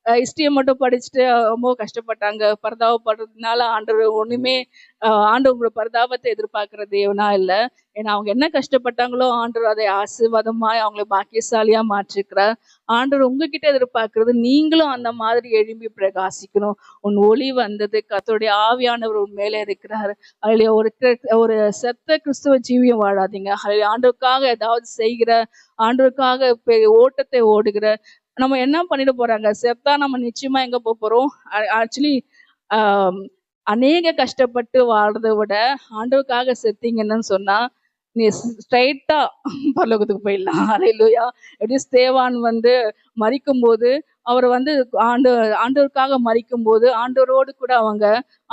ஹிஸ்டரியை மட்டும் படிச்சுட்டு ரொம்ப கஷ்டப்பட்டாங்க, பரிதாபப்படுறதுனால ஆண்டவர் ஒண்ணுமே ஆண்டவங்களோட பரிதாபத்தை எதிர்பார்க்கிற தேவனா இல்லை. ஏன்னா அவங்க என்ன கஷ்டப்பட்டாங்களோ ஆண்டவர் அதை ஆசீர்வாதமாய் அவங்களை பாக்கியசாலியா மாற்றிருக்கிறார். ஆண்டவர் உங்ககிட்ட எதிர்பார்க்கிறது நீங்களும் அந்த மாதிரி எழும்பி பிரகாசிக்கணும். உன் ஒளி வந்தது, கர்த்தருடைய ஆவியானவர் உன் மேலே இருக்கிறாரு. அதுல ஒரு செத்த கிறிஸ்துவ ஜீவியம் வாழாதீங்க. அதுல ஆண்டவருக்காக ஏதாவது செய்கிற, ஆண்டவருக்காக ஓட்டத்தை ஓடுகிற, நம்ம என்ன பண்ணிட போறாங்க? செத்தா நம்ம நிச்சயமா எங்க போறோம்? ஆக்சுவலி அநேக கஷ்டப்பட்டு வாழ்றதை விட ஆண்டவருக்காக செத்தீங்கன்னு சொன்னா நீ ஸ்ட்ரைட்டா பரலோகத்துக்கு போயிடலாம். ஹalleluya. எப்படி ஸ்தேவான் மரிக்கும் போது அவர் ஆண்டவருக்காக மரிக்கும் போது ஆண்டவரோடு கூட அவங்க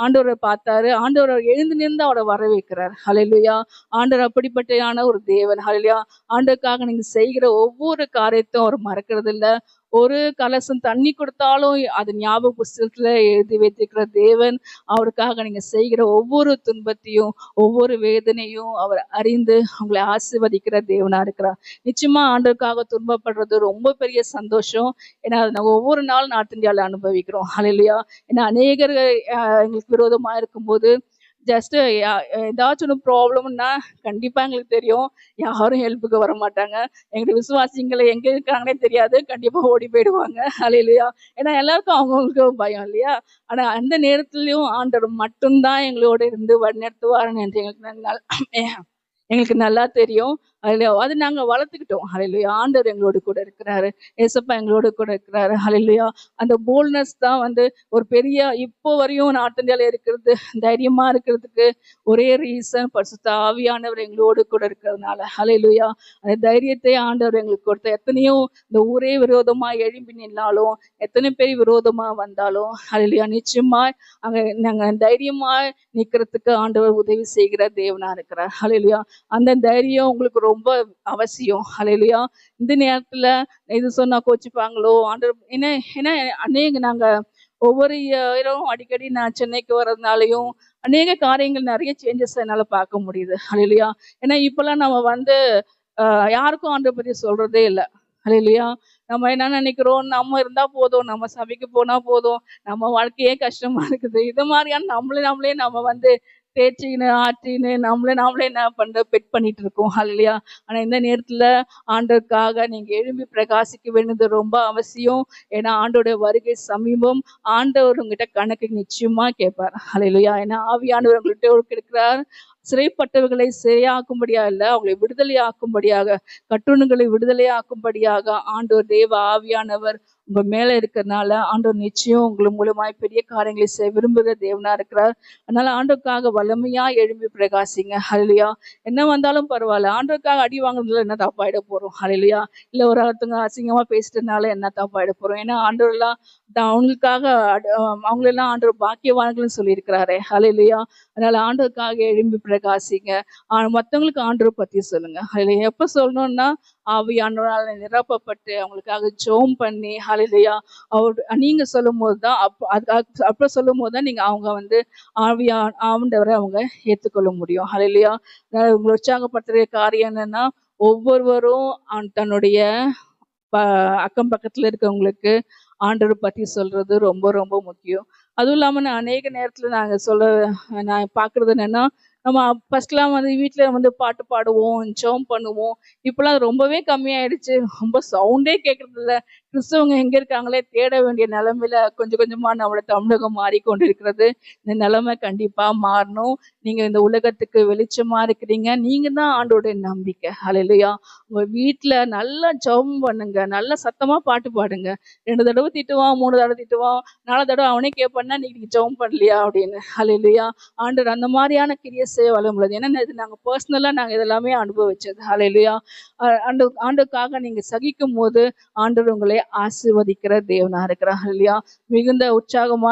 ஆண்டவரை பார்த்தாரு. ஆண்டவர் எழுந்து நின்று அவரை வரவேற்கிறார். ஹalleluya. ஆண்டவர் அப்படிப்பட்டயான ஒரு தேவன். ஹalleluya. ஆண்டவருக்காக நீங்க செய்கிற ஒவ்வொரு காரியத்தையும் அவர் மறக்கிறது இல்லை. ஒரு கலசம் தண்ணி கொடுத்தாலும் அது ஞாபக புஸ்தகத்துல எழுதி வைத்திருக்கிற தேவன். அவருக்காக நீங்க செய்கிற ஒவ்வொரு துன்பத்தையும் ஒவ்வொரு வேதனையும் அவர் அறிந்து உங்களை ஆசீர்வதிக்கிற தேவனா இருக்கிறார். நிச்சயமா ஆண்டவருக்காக துன்பப்படுறது ரொம்ப பெரிய சந்தோஷம். ஏன்னா நாங்கள் ஒவ்வொரு நாளும் நார்த் இந்தியாவில் அனுபவிக்கிறோம். ஹalleluya. ஏன்னா அநேகர் எங்களுக்கு விரோதமா இருக்கும்போது ஜஸ்ட் ஏதாச்சும் ஒன்று ப்ராப்ளம்னா கண்டிப்பா எங்களுக்கு தெரியும், யாரும் ஹெல்ப்புக்கு வர மாட்டாங்க. எங்களுடைய விசுவாசிங்களை எங்க இருக்காங்கன்னே தெரியாது, கண்டிப்பா ஓடி போயிடுவாங்க. ஹalleluya. ஏன்னா எல்லாருக்கும் அவங்களுக்கு பயம் இல்லையா? ஆனா அந்த நேரத்துலயும் ஆண்டவர் மட்டும்தான் எங்களோட இருந்து வழிநடத்துவாருன்னு எங்களுக்கு நல்லா தெரியும். அது நாங்க வளர்த்துக்கிட்டோம். ஹalleluya. ஆண்டவர் எங்களோடு கூட இருக்கிறாரு, ஏசப்பா எங்களோடு கூட இருக்கிறாரு. ஹalleluya. அந்த போல்ட்னஸ் தான் ஒரு பெரிய இப்போ வரையும் நார்த் இந்தியால இருக்கிறது, தைரியமா இருக்கிறதுக்கு ஒரே ரீசன் பரிசுத்த ஆவியானவர் எங்களோடு கூட இருக்கிறதுனால. ஹalleluya. அந்த தைரியத்தை ஆண்டவர் எங்களுக்கு கொடுத்த. எத்தனையோ இந்த ஊரே விரோதமா எழும்பி நின்னாலும், எத்தனை பேர் விரோதமா வந்தாலும் ஹalleluya, நிச்சயமா நாங்க தைரியமா நிக்கிறதுக்கு ஆண்டவர் உதவி செய்கிற தேவனா இருக்கிறார். ஹalleluya. அந்த தைரியம் உங்களுக்கு ரொம்ப அவசியம். ஹல்லேலூயா. இந்த நேரத்துல இது சொன்னா கோச்சிப்பாங்களோ ஆண்டவர், ஏன்னா ஏன்னா அநேக நாங்க ஒவ்வொரு இரவும் அடிக்கடி நான் சென்னைக்கு வர்றதுனாலையும் அநேக காரியங்கள் நிறைய சேஞ்சஸ் என்னால பார்க்க முடியுது. ஹல்லேலூயா. ஏன்னா இப்பெல்லாம் நம்ம வந்து யாருக்கும் ஆண்டவரை பத்தி சொல்றதே இல்லை. ஹல்லேலூயா. நம்ம என்ன நினைக்கிறோம், நம்ம இருந்தா போதும், நம்ம சபைக்கு போனா போதும், நம்ம வாழ்க்கையே கஷ்டமா இருக்குது. இது மாதிரியான நம்மளே நம்ம வந்து தேய்ச்சின்னு ஆற்றின்னு நாமளே என்ன பெட் பண்ணிட்டு இருக்கோம். ஹல்லேலூயா. ஆனா இந்த நேரத்துல ஆண்டவருக்காக நீங்க எழும்பி பிரகாசிக்க வேண்டியது ரொம்ப அவசியம். ஏன்னா ஆண்டோட வருகை சமீபம். ஆண்டவர் உங்ககிட்ட கணக்கு நிச்சயமா கேட்பார். ஹல்லேலூயா. ஏன்னா ஆவியானவர் உங்கள்கிட்ட இருக்கிறார். சிறைப்பட்டவர்களை சிறையாக்கும்படியா இல்ல, அவங்களை விடுதலையாக்கும்படியாக, கட்டுண்டுகளை விடுதலையாக்கும்படியாக ஆண்டவர் தேவ ஆவியானவர் உங்க மேல இருக்கிறதுனால ஆண்டவர் நிச்சயம் உங்கள் மூலமாய் பெரிய காரியங்களை செய்ய விரும்புகிற தேவனா இருக்கிறார். அதனால ஆண்டவருக்காக வல்லமையா எழும்பி பிரகாசிங்க. ஹல்லேலூயா. என்ன வந்தாலும் பரவாயில்ல, ஆண்டவருக்காக அடி வாங்குறதுல என்ன தப்பாயிட போறோம். ஹல்லேலூயா. இல்ல ஒருத்தவங்க அசிங்கமா பேசிட்டதுனால என்ன தப்பாயிட போறோம். ஏன்னா ஆண்டவர் எல்லாம் அவங்களுக்காக அவங்களெல்லாம் ஆண்டவர் பாக்கியவான்கள்னு சொல்லியிருக்கிறாரே. ஹல்லேலூயா. அதனால ஆண்டவருக்காக எழும்பி பிரகாசிங்க. மற்றவங்களுக்கு ஆண்டவர் பத்தி சொல்லுங்க. ஹல்லேலூயா. எப்ப சொல்லணும்னா ஆவியானவரால் நிரப்பப்பட்டு அவங்களுக்காக ஜெபம் பண்ணி, ஹல்லேலூயா, நீங்க சொல்லும் போதுதான் அப்ப சொல்லும் போதுதான் நீங்க அவங்க வந்து ஆண்டவரை அவங்க ஏற்றுக்கொள்ள முடியும். ஹல்லேலூயா. உங்களை உற்சாகப்படுத்துற காரியம் என்னன்னா, ஒவ்வொருவரும் தன்னுடைய அக்கம் பக்கத்துல இருக்கவங்களுக்கு ஆண்டவர் பத்தி சொல்றது ரொம்ப ரொம்ப முக்கியம். அதுவும் இல்லாம நான் அநேக நேரத்துல நான் பாக்குறது என்னன்னா, நம்ம ஃபர்ஸ்ட்லாம் வந்து வீட்டுல வந்து பாட்டு பாடுவோம், ஜெபம் பண்ணுவோம். இப்பெல்லாம் ரொம்பவே கம்மியாயிடுச்சு. ரொம்ப சவுண்டே கேட்கறது இல்ல. கிறிஸ்தவங்க எங்க இருக்காங்களே தேட வேண்டிய நிலைமையில கொஞ்சம் கொஞ்சமா நம்மளோட தமிழகம் மாறிக்கொண்டிருக்கிறது. இந்த நிலைமை கண்டிப்பா மாறணும். நீங்க இந்த உலகத்துக்கு வெளிச்சமா இருக்கிறீங்க. நீங்க தான் ஆண்டோட நம்பிக்கை. ஹல்லேலூயா. உங்க வீட்டுல நல்லா ஜெபம் பண்ணுங்க, நல்லா சத்தமா பாட்டு பாடுங்க. 2 தடவை திட்டுவான், 3 தடவை திட்டுவான், 4 தடவை அவனே கேட்பான்னா நீங்க ஜெபம் பண்ணலையா அப்படின்னு. ஹல்லேலூயா. ஆண்டவர் அந்த மாதிரியான கிரியை செய்ய வளர முடியாது. ஏன்னா இது நாங்க பர்சனலா நாங்க இதெல்லாமே அனுபவிச்சது. ஹல்லேலூயா. ஆண்டுக்காக நீங்க சகிக்கும் போது ஆண்டவர் உங்களை ஆசீர்வதிக்கிற தேவனா இருக்கிறார். ஹல்லேலூயா. மிகுந்த உற்சாகமா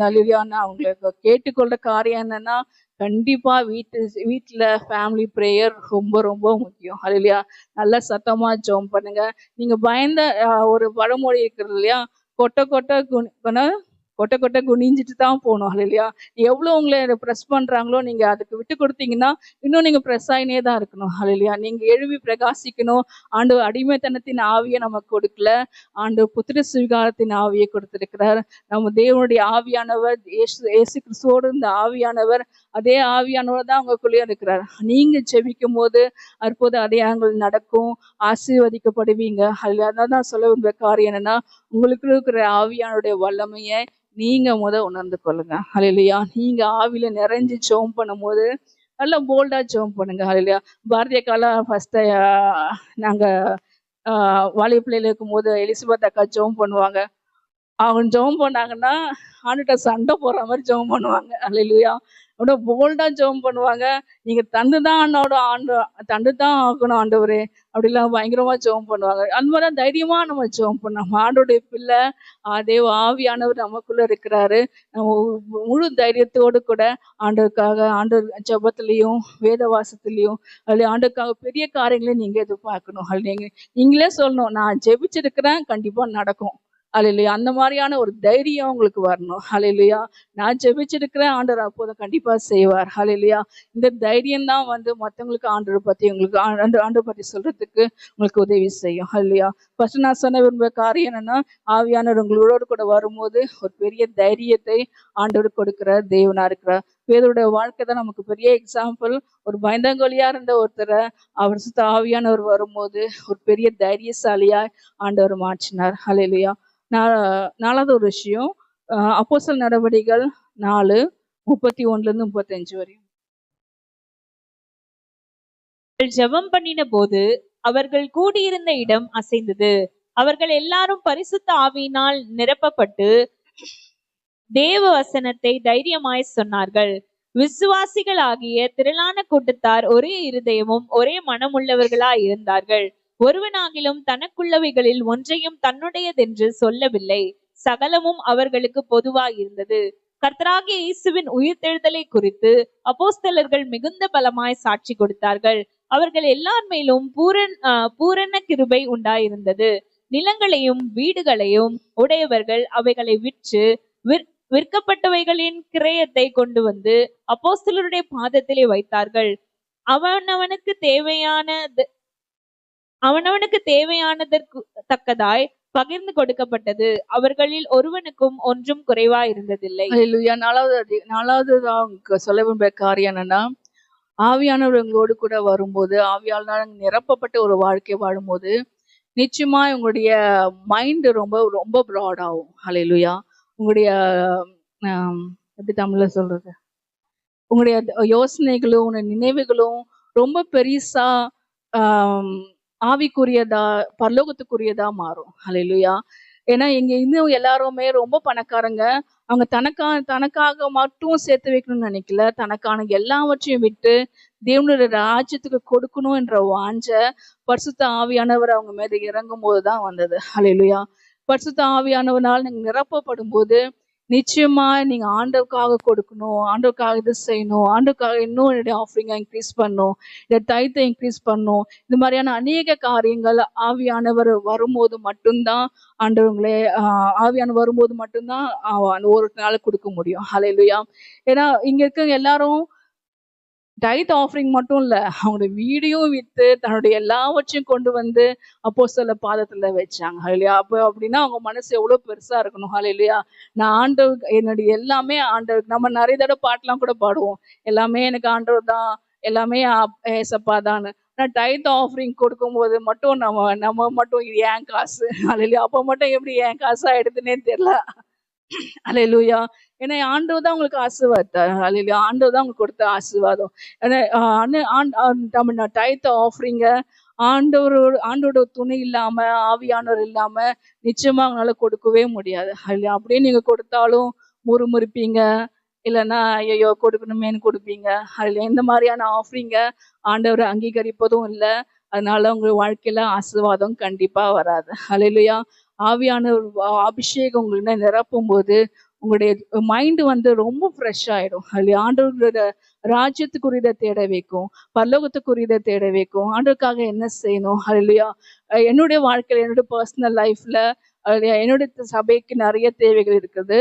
ஹல்லேலூயா. நான் உங்களுக்கு கேட்டுக்கொள்ற காரியம் என்னன்னா, கண்டிப்பா வீட்டுல ஃபேமிலி பிரேயர் ரொம்ப ரொம்ப முக்கியம். ஹல்லேலூயா. நல்லா சத்தமா ஜெபம் பண்ணுங்க. நீங்க பயந்த ஒரு பழமொழி இருக்கிறது இல்லையா, கொட்ட கொட்ட குனிஞ்சிட்டு தான் போகணும். ஹல்லேலூயா. எவ்வளவு உங்களை ப்ரெஸ் பண்றாங்களோ நீங்க அதுக்கு விட்டு கொடுத்தீங்கன்னா இன்னும் நீங்க ப்ரெஸ் ஆகினே தான் இருக்கணும். ஹல்லேலூயா. நீங்க எழுப்பி பிரகாசிக்கணும். ஆண்டவர் அடிமைத்தனத்தின் ஆவியை நமக்கு கொடுக்கல, ஆண்டவர் புத்திர சுவிகாரத்தின் ஆவியை கொடுத்திருக்கிறார். நம்ம தேவனுடைய ஆவியானவர் இயேசு கிறிஸ்துவோடு இந்த ஆவியானவர், அதே ஆவியானவர் தான் உங்களுக்குள்ளேயே இருக்கிறார். நீங்க ஜெபிக்கும் போது அற்புத அடையாளங்கள் நடக்கும், ஆசீர்வதிக்கப்படுவீங்க. அதான் சொல்ல விரும்புகிற காரியம் என்னன்னா, உங்களுக்கு இருக்கிற ஆவியானுடைய வல்லமையை நீங்க உணர்ந்து கொள்ளுங்க. ஹல்லேலூயா. நீங்க ஆவியில நிறைஞ்சு ஜெபம் பண்ணும் போது நல்லா போல்டா ஜெபம் பண்ணுங்க. ஹல்லேலூயா. பாரதிய காலா ஃபர்ஸ்ட் நாங்க வாலிப பிள்ளையில இருக்கும்போது எலிசபெத் அக்கா ஜெபம் பண்ணுவாங்க. அவங்க ஜெபம் பண்ணாங்கன்னா ஆண்டுகிட்ட சண்டை போடுற மாதிரி ஜெபம் பண்ணுவாங்க. ஹல்லேலூயா. அப்படியே போல்டா ஜெபம் பண்ணுவாங்க. நீங்க தந்துதான் ஆகணும் ஆண்டவரே அப்படிலாம் பயங்கரமா ஜெபம் பண்ணுவாங்க. அந்த மாதிரி தைரியமா நம்ம ஜெபம் பண்ணோம். ஆண்டோடைய பிள்ளை தேவ ஆவியானவர் நமக்குள்ள இருக்கிறாரு. நம்ம முழு தைரியத்தோடு கூட ஆண்டவர் ஜெபத்திலையும் வேத வாசத்திலையும் ஆண்டவருக்காக பெரிய காரியங்களை நீங்க எதிர்பார்க்கணும். நீங்களே சொல்லணும், நான் ஜெபிச்சிருக்கிறேன், கண்டிப்பா நடக்கும். ஹல்லேலூயா. அந்த மாதிரியான ஒரு தைரியம் உங்களுக்கு வரணும். ஹல்லேலூயா. நான் ஜெபிச்சிருக்கிறேன், ஆண்டவர் அப்போது கண்டிப்பா செய்வார். ஹல்லேலூயா. இந்த தைரியம் தான் வந்து மற்றவங்களுக்கு ஆண்டவர் பத்தி உங்களுக்கு ஆண்டவர் பத்தி சொல்றதுக்கு உங்களுக்கு உதவி செய்யும். ஹல்லேலூயா. ஃபர்ஸ்ட் நான் சொன்ன விரும்புகிற காரியம் என்னன்னா, ஆவியானவர் உங்களோடு கூட வரும்போது ஒரு பெரிய தைரியத்தை ஆண்டவர் கொடுக்கிற தேவனா இருக்கிறார். பேதுருடைய வாழ்க்கை தான் நமக்கு பெரிய எக்ஸாம்பிள். ஒரு பயந்தாங்கோலியா இருந்த ஒருத்தரை அவர் சுத்த ஆவியானவர் வரும்போது ஒரு பெரிய தைரியசாலியா ஆண்டவர் மாற்றினார். ஹல்லேலூயா. 4வது ஒரு விஷயம், அப்போஸ்தலர் நடவடிக்கைகள் 4:31-35 வரையும். ஜெபம் பண்ணின போது அவர்கள் கூடியிருந்த இடம் அசைந்தது. அவர்கள் எல்லாரும் பரிசுத்த ஆவியினால் நிரப்பப்பட்டு தேவ வசனத்தை தைரியமாய் சொன்னார்கள். விசுவாசிகள் ஆகிய திரளான கூட்டத்தார் ஒரே இருதயமும் ஒரே மனமுள்ளவர்களாய் இருந்தார்கள். ஒருவனாகிலும் தனக்குள்ளவைகளில் ஒன்றையும் தன்னுடையதென்று சொல்லவில்லை. சகலமும் அவர்களுக்கு பொதுவாய் இருந்தது. கர்த்தராகிய இயேசுவின் உயிர்த்தெழுதலை குறித்து அப்போஸ்தலர்கள் மிகுந்த பலமாய் சாட்சி கொடுத்தார்கள். அவர்கள் எல்லார் மேலும் பூரண கிருபை உண்டாயிருந்தது. நிலங்களையும் வீடுகளையும் உடையவர்கள் அவைகளை விற்று விற்கப்பட்டவைகளின் கிரயத்தை கொண்டு வந்து அப்போஸ்தலருடைய பாதத்திலே வைத்தார்கள். அவனவனுக்கு தேவையானதற்கு தக்கதாய் பகிர்ந்து கொடுக்கப்பட்டது. அவர்களில் ஒருவனுக்கும் ஒன்றும் குறைவா இருந்ததில்லை. ஹல்லேலூயா. நாலாவது சொல்ல விரும்புற காரியம் என்னன்னா, ஆவியானவர் உங்களோடு கூட வரும்போது, ஆவியானவர் நிரப்பப்பட்ட ஒரு வாழ்க்கை வாழும்போது நிச்சயமா உங்களுடைய மைண்ட் ரொம்ப ரொம்ப ப்ராட் ஆகும். ஹல்லேலூயா. உங்களுடைய எப்படி தமிழ்ல சொல்றது, உங்களுடைய யோசனைகளும் உங்களுடைய நினைவுகளும் ரொம்ப பெரிசா ஆவிக்குரியதா பரலோகத்துக்குரியதா மாறும். ஹல்லேலூயா. ஏன்னா இங்க இன்னும் எல்லாருமே ரொம்ப பணக்காரங்க. அவங்க தனக்காக மட்டும் சேர்த்து வைக்கணும்னு நினைக்கல, தனக்கான எல்லாவற்றையும் விட்டு தேவனுடைய ராஜ்யத்துக்கு கொடுக்கணும் என்ற வாஞ்ச பரிசுத்த ஆவியானவர் அவங்க மேல இறங்கும் போதுதான் வந்தது. ஹல்லேலூயா. பரிசுத்த ஆவியானவனால் நீங்க நிரப்பப்படும் போது நிச்சயமா நீங்க ஆண்டவருக்காக கொடுக்கணும், ஆண்டவருக்காக இது செய்யணும், ஆண்டவருக்காக இன்னும் என்னுடைய ஆஃபரிங்கை இன்க்ரீஸ் பண்ணும், இந்த டைத்தை இன்க்ரீஸ் பண்ணும், இந்த மாதிரியான அநேக காரியங்கள் ஆவியானவர் வரும்போது மட்டும்தான் ஆண்டவங்களே ஆவியானவர் வரும்போது மட்டும்தான் அந்த ஒரு நாள் கொடுக்க முடியும். ஹல்லேலூயா. ஏன்னா இங்க இருக்க எல்லாரும் டைத் ஆஃபரிங் மட்டும் இல்ல, அவங்களுடைய வீடையும் வித்து தன்னுடைய எல்லாவற்றையும் கொண்டு வந்து அப்போஸ்தலர் பாதத்துல வச்சாங்க. ஹல்லேலூயா. அப்படின்னா அவங்க மனசு எவ்வளவு பெருசா இருக்கணும். ஹல்லேலூயா. நான் ஆண்டவர் என்னுடைய எல்லாமே ஆண்டவர். நம்ம நிறைய தடவை பாட்டெல்லாம் கூட பாடுவோம், எல்லாமே எனக்கு ஆண்டவர் தான், எல்லாமே ஏசப்பா தான். ஆனால் டைத் ஆஃபரிங் கொடுக்கும்போது மட்டும் நம்ம மட்டும் இது ஏன் காசு, ஹல்லேலூயா, அப்போ மட்டும் எப்படி ஏன் காசா எடுத்துனே தெரியல. ஹல்லேலூயா. ஏன்னா ஆண்டவர் தான் உங்களுக்கு ஆசீர்வாதம். ஹல்லேலூயா. ஆண்டவர் தான் உங்களுக்கு கொடுத்த ஆசீர்வாதம். நம்ம டைத் ஆஃபரிங்க ஆண்டோட துணை இல்லாம ஆவியானவர் இல்லாம நிச்சயமா அவங்களால கொடுக்கவே முடியாது. ஹல்லேலூயா. அப்படியே நீங்க கொடுத்தாலும் முறுமுறுப்பீங்க, இல்லைன்னா ஐயோ கொடுக்கணுமேன்னு கொடுப்பீங்க. ஹல்லேலூயா. இந்த மாதிரியான ஆஃபரிங்க ஆண்டவரை அங்கீகரிப்பதும் இல்லை. அதனால உங்க வாழ்க்கையில ஆசீர்வாதம் கண்டிப்பா வராது. ஹல்லேலூயா. ஆவியான அபிஷேகம் உங்களுக்கு நிரப்பும் போது உங்களுடைய மைண்ட் வந்து ரொம்ப ஃப்ரெஷ் ஆயிடும். அல்ல ஆண்டவர்களோட ராஜ்யத்துக்குரியதை தேட வைக்கும், பரலோகத்துக்குரியதை தேட வைக்கும், ஆண்டவருக்காக என்ன செய்யணும். ஹல்லேலூயா. என்னுடைய வாழ்க்கையில என்னுடைய பர்சனல் லைஃப்ல என்னுடைய சபைக்கு நிறைய தேவைகள் இருக்குது.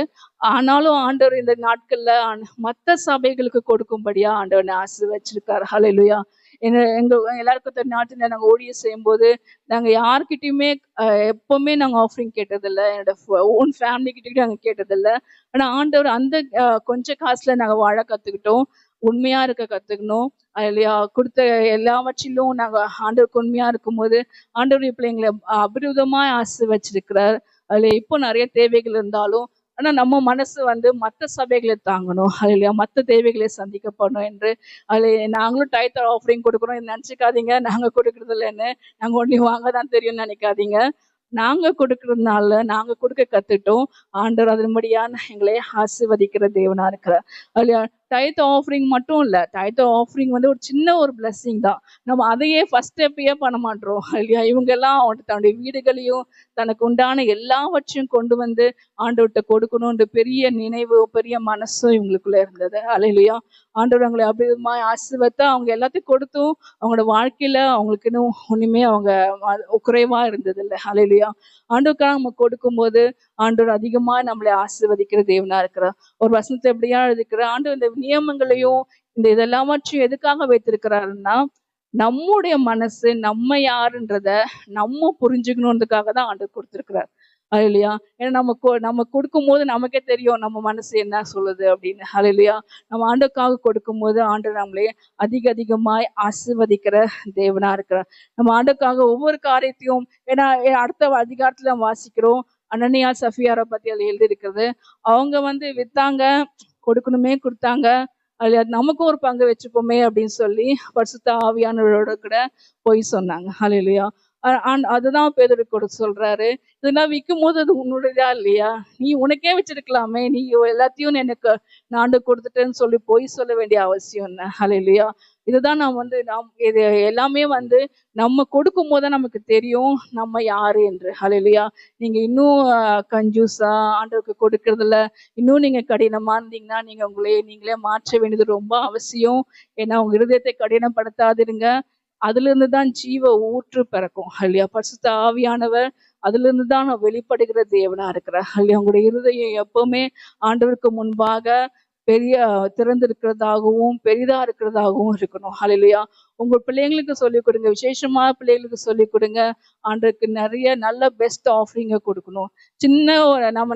ஆனாலும் ஆண்டவர் இந்த நாட்கள்ல மற்ற சபைகளுக்கு கொடுக்கும்படியா ஆண்டவர் ஆசீர்வச்சிருக்காரு. ஹல்லேலூயா. எங்க எல்லாருக்கும் நாட்டுல நாங்க ஊழியம் செய்யும் போது நாங்க யார்கிட்டயுமே எப்பவுமே நாங்க ஆஃபரிங் கேட்டதில்லை, என்னோட ஓன் ஃபேமிலி கிட்ட நாங்க கேட்டதில்லை. ஆனா ஆண்டவர் அந்த கொஞ்சம் காசுல நாங்க வாழ கத்துக்கிட்டோம், உண்மையா இருக்க கத்துக்கணும். இல்லையா, கொடுத்த எல்லாவற்றிலும் நாங்க ஆண்டவருக்கு உண்மையா இருக்கும்போது ஆண்டவர் பிள்ளைங்களை அபிரிதமா ஆசீர்வச்சிருக்கிறார். அதுல இப்போ நிறைய தேவைகள் இருந்தாலும் ஆனா நம்ம மனசு வந்து மற்ற சபைகளை தாங்கணும். இல்லையா, மற்ற தேவைகளை சந்திக்கப்படணும் என்று அதுல நாங்களும் டைத் ஆஃபரிங் கொடுக்குறோம் நினைச்சுக்காதீங்க, நாங்க கொடுக்கறது இல்லைன்னு, நாங்க ஒன்லி வாங்க தான் தெரியும்னு நினைக்காதீங்க. நாங்க கொடுக்கறதுனால நாங்க கொடுக்க கத்துட்டோம். ஆண்டவர் அதன்படியான எங்களை ஆசீர்வதிக்கிற தேவனா இருக்கிறார். இல்லையா, டைத் ஆஃபரிங் மட்டும் இல்ல, டைத் ஆஃபரிங் வந்து ஒரு சின்ன ஒரு பிளெஸிங் தான். நம்ம அதையே ஃபர்ஸ்ட் ஸ்டெப்பையே பண்ண மாட்டோம். இல்லையா, இவங்க எல்லாம் தன்னுடைய வீடுகளையும் தனக்கு உண்டான எல்லாவற்றையும் கொண்டு வந்து ஆண்டவர்கிட்ட கொடுக்கணும்ன்ற பெரிய நினைவு பெரிய மனசும் இவங்களுக்குள்ள இருந்தது. அல்லேலூயா. ஆண்டவர் அவங்களை அபிதமா ஆசீர்வதித்தா அவங்க எல்லாத்தையும் கொடுத்தும் அவங்களோட வாழ்க்கையில அவங்களுக்கு இன்னும் ஒண்ணுமே அவங்க குறைவா இருந்தது இல்லை. அல்லேலூயா. ஆண்டவருக்காக நம்ம கொடுக்கும்போது ஆண்டவர் அதிகமா நம்மளை ஆசீர்வதிக்கிற தேவனா இருக்கிறார். ஒரு வசனத்தை எப்படியா எழுதிக்கிற ஆண்டவர் இந்த நியமங்களையும் இந்த இதெல்லாமற்றும் எதுக்காக வைத்திருக்கிறாருன்னா, நம்முடைய மனசு நம்ம யாருன்றத நம்ம புரிஞ்சுக்கணுன்றதுக்காக தான் ஆண்டவர் கொடுத்திருக்கிறார். அல்லேலூயா. ஏன்னா நம்ம கொடுக்கும் போது நமக்கே தெரியும் நம்ம மனசு என்ன சொல்லுது அப்படின்னு. அல்லேலூயா. நம்ம ஆண்டவருக்காக கொடுக்கும் போது ஆண்டவர் நம்மளே அதிகமாய் ஆசீர்வதிக்கிற தேவனா இருக்கிறார். நம்ம ஆண்டவருக்காக ஒவ்வொரு காரியத்தையும், ஏன்னா அடுத்த அதிகாரத்துல நம்ம வாசிக்கிறோம், அனனியா சஃபியாரை பத்தி அதுல எழுதி இருக்கிறது. அவங்க வந்து வித்தாங்க, கொடுக்கணுமே கொடுத்தாங்க, அதுல நமக்கும் ஒரு பங்கு வச்சுப்போமே அப்படின்னு சொல்லி பரிசுத்த ஆவியானவரோட கூட போய் சொன்னாங்க. ஹல்லேலூயா. அதுதான் பேதுரு கொடுக்க சொல்றாரு, இதெல்லாம் விற்கும் போது அது உன்னுடையதா இல்லையா, நீ உனக்கே வச்சிருக்கலாமே, நீ எல்லாத்தையும் எனக்கு நான் கொடுத்துட்டேன்னு சொல்லி போய் சொல்ல வேண்டிய அவசியம் என்ன. ஹல்லேலூயா. இதுதான் இது எல்லாமே நம்ம கொடுக்கும் போதுதான் நமக்கு தெரியும் நம்ம யாரு என்று. ஹல்லேலூயா. நீங்க இன்னும் கஞ்சூசா ஆண்டவருக்கு கொடுக்கறதுல இன்னும் நீங்க கடினமா இருந்தீங்கன்னா நீங்களே மாற்ற வேண்டியது ரொம்ப அவசியம். ஏன்னா உங்க இருதயத்தை கடினப்படுத்தாதிருங்க. அதுல இருந்து தான் ஜீவ ஊற்று பிறக்கும் இல்லையா. பரிசுத்த ஆவியானவர் அதுல இருந்து தான் வெளிப்படுகிற தேவனா இருக்கிறார் இல்லையா. உங்களுடைய இருதயம் எப்பவுமே ஆண்டவருக்கு முன்பாக பெரிய திறந்திருக்கிறதாகவும் பெரிதா இருக்கிறதாகவும் இருக்கணும். ஹல்லேலூயா. உங்க பிள்ளைங்களுக்கு சொல்லிக் கொடுங்க, விசேஷமா பிள்ளைங்களுக்கு சொல்லிக் கொடுங்க. ஆண்டவருக்கு நிறைய நல்ல பெஸ்ட் ஆஃபரிங்க கொடுக்கணும். சின்ன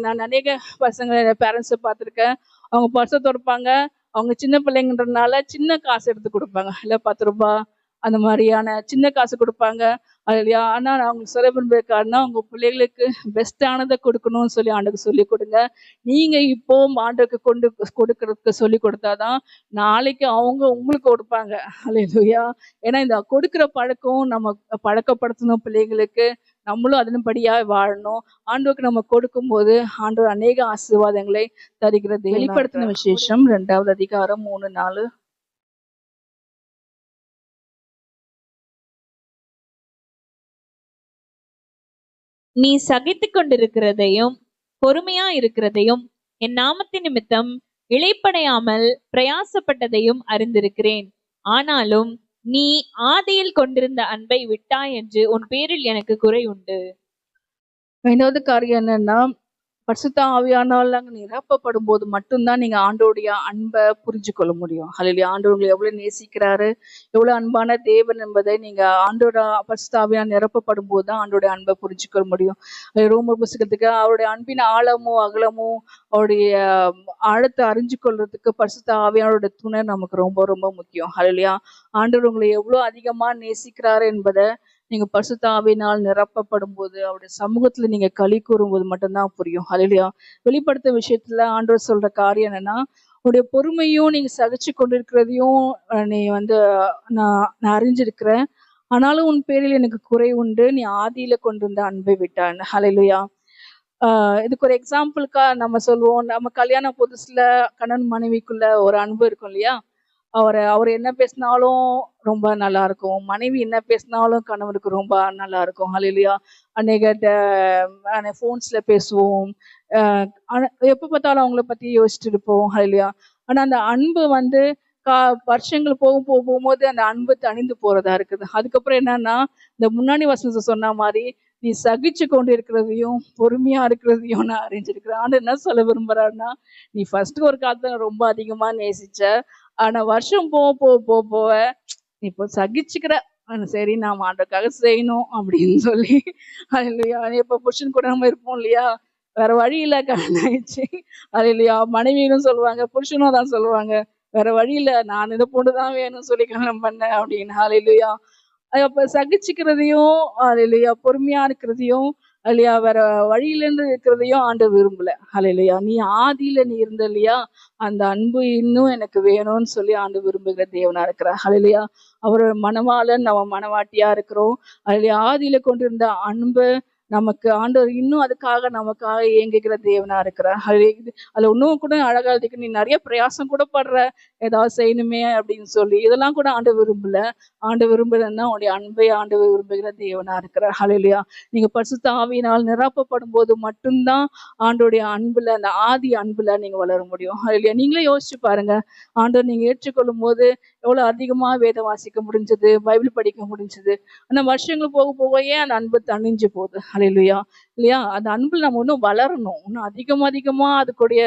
நான் அநேக பசங்க பேரண்ட்ஸை பார்த்துருக்கேன். அவங்க பர்ஸை திறப்பாங்க, அவங்க சின்ன பிள்ளைங்கன்றதுனால சின்ன காசு எடுத்து கொடுப்பாங்க, இல்லை 10 ரூபாய் அந்த மாதிரியான சின்ன காசு கொடுப்பாங்க. அது இல்லையா. ஆனால் நான் அவங்களுக்கு சொல்ல விரும்புறதுக்காருன்னா, உங்க பிள்ளைகளுக்கு பெஸ்ட்டானதை கொடுக்கணும்னு சொல்லி ஆண்டுக்கு சொல்லி கொடுங்க. நீங்க இப்போ ஆண்டுக்கு கொடுக்கறதுக்கு சொல்லி கொடுத்தாதான் நாளைக்கு அவங்க உங்களுக்கு கொடுப்பாங்க. அல்லேலூயா. ஏன்னா இந்த கொடுக்குற பழக்கம் நம்ம பழக்கப்படுத்தணும் பிள்ளைங்களுக்கு. நம்மளும் அதன்படியா வாழணும். ஆண்டவருக்கு நம்ம கொடுக்கும்போது ஆண்டவர் அநேக ஆசீர்வாதங்களை தருகிறது. வெளிப்படுத்தின விசேஷம் 2வது அதிகாரம் 3-4. நீ சகித்துக் கொண்டிருக்கிறதையும் பொறுமையா இருக்கிறதையும் என் நாமத்தின் நிமித்தம் இளைப்படையாமல் பிரயாசப்பட்டதையும் அறிந்திருக்கிறேன். ஆனாலும் நீ ஆதியில் கொண்டிருந்த அன்பை விட்டாய் என்று உன் பேரில் எனக்கு குறை உண்டு. 2வது காரியம் என்னன்னா, பரிசுத்த ஆவியானவரால் நாங்க நிரப்பப்படும் போது மட்டும்தான் நீங்க ஆண்டோடைய அன்பை புரிஞ்சு கொள்ள முடியும். ஹல்லேலூயா. ஆண்டவர் உங்களை எவ்வளவு நேசிக்கிறாரு, எவ்வளவு அன்பான தேவன் என்பதை நீங்க ஆண்டோட பரிசுத்த ஆவியால் நிரப்பப்படும் போது தான் ஆண்டோடைய அன்பை புரிஞ்சுக்கொள்ள முடியும். ரோமர் புத்தகத்துக்கு அவருடைய அன்பின் ஆழமும் அகலமும் அவருடைய ஆழத்தை அறிஞ்சு கொள்றதுக்கு பரிசுத்த ஆவியானோட துணை நமக்கு ரொம்ப ரொம்ப முக்கியம். ஹல்லேலூயா. ஆண்டவர் உங்களை எவ்வளவு அதிகமா நேசிக்கிறாரு என்பதை நீங்க பரிசுத்த ஆவியினால் நிரப்பப்படும் போது அவருடைய சமூகத்துல நீங்க களி கூறும்போது மட்டும்தான் புரியும். ஹல்லேலூயா. வெளிப்படுத்த விஷயத்துல ஆண்டவர் சொல்ற காரியம் என்னன்னா, உடைய பொறுமையும் நீங்க சகிச்சு கொண்டிருக்கிறதையும் நீ நான் அறிஞ்சிருக்கிறேன். ஆனாலும் உன் பேரில் எனக்கு குறை உண்டு, நீ ஆதியில கொண்டிருந்த அன்பை விட்டான். ஹல்லேலூயா. இதுக்கு ஒரு எக்ஸாம்பிளுக்கா நம்ம சொல்லுவோம், நம்ம கல்யாண புதுசுல கணவன் மனைவிக்குள்ள ஒரு அன்பு இருக்கும் இல்லையா. அவர் என்ன பேசினாலும் ரொம்ப நல்லா இருக்கும், மனைவி என்ன பேசினாலும் கணவனுக்கு ரொம்ப நல்லா இருக்கும். ஹல்லேலூயா. அநேக ஃபோன்ஸ்ல பேசுவோம், எப்போ பார்த்தாலும் அவங்கள பத்தி யோசிச்சுட்டு இருப்போம். ஹல்லேலூயா. ஆனா அந்த அன்பு வருஷங்கள் போகும்போது அந்த அன்பு தணிந்து போறதா இருக்குது. அதுக்கப்புறம் என்னன்னா, இந்த முன்னாடி வசனத்தை சொன்ன மாதிரி நீ சகிச்சு கொண்டு இருக்கிறதையும் பொறுமையா இருக்கிறதையும் நான் அறிஞ்சிருக்கிறேன். ஆனா என்ன சொல்ல விரும்புறாருன்னா, நீ ஃபர்ஸ்ட் ஒரு காலத்துல ரொம்ப அதிகமா நேசிச்ச, ஆனா வருஷம் போக இப்போ சகிச்சுக்கிற, சரி நாம் ஆண்டவருக்காக செய்யணும் அப்படின்னு சொல்லி. அல்லேலூயா. இப்ப புருஷன் கூட நம்ம இருப்போம் இல்லையா, வேற வழி இல்ல, கல்யாணம் ஆயிடுச்சு. அல்லேலூயா. மனைவியும் சொல்லுவாங்க, புருஷனும் தான் சொல்லுவாங்க, வேற வழி இல்ல, நான் இந்த பொண்ணு தான் வேணும்னு சொல்லி கல்யாணம் பண்ணேன் அப்படின்னு. அல்லேலூயா. அப்ப சகிச்சுக்கிறதையும் அல்லேலூயா பொறுமையா இருக்கிறதையும் அல்லையா வேற வழியிலேருந்து இருக்கிறதையும் ஆண்டவர் விரும்பல. அல்லேலூயா. நீ ஆதியில நீ இருந்த இல்லையா, அந்த அன்பு இன்னும் எனக்கு வேணும்னு சொல்லி ஆண்டவர் விரும்புகிற தேவனா இருக்கிறார். அல்லேலூயா. அவர் மணவாளன், நம்ம மணவாட்டியா இருக்கிறோம். அல்லேலூயா. ஆதியில கொண்டிருந்த அன்பு நமக்கு ஆண்டவர் இன்னும் நமக்காக இயங்குகிற தேவனா இருக்கிறார். அதுல இன்னும் கூட அழகா இருக்கு, நீ நிறைய பிரயாசம் கூட படுற, ஏதாவது செய்யணுமே அப்படின்னு சொல்லி. இதெல்லாம் கூட ஆண்டவர் விரும்பல. ஆண்டவர் விரும்புறதுன்னா உடைய அன்பை ஆண்டவர் விரும்புகிற தேவனா இருக்கிறார். ஹல்லேலூயா. நீங்க பரிசுத்த ஆவியினால் நிரப்பப்படும் போது மட்டும்தான் ஆண்டோடைய அன்புல, அந்த ஆதி அன்புல நீங்க வளர முடியும். ஹல்லேலூயா. நீங்களே யோசிச்சு பாருங்க, ஆண்டவர் நீங்க ஏற்றுக்கொள்ளும் போது எவ்வளவு அதிகமா வேதம் வாசிக்க முடிஞ்சது, பைபிள் படிக்க முடிஞ்சது. ஆனா வருஷங்கள் போக ஏன் அந்த அன்பு தணிஞ்சு போகுது. ஹல்லேலூயா. இல்லையா. அந்த அன்புல நம்ம இன்னும் வளரணும், இன்னும் அதிகமா அதுக்குடைய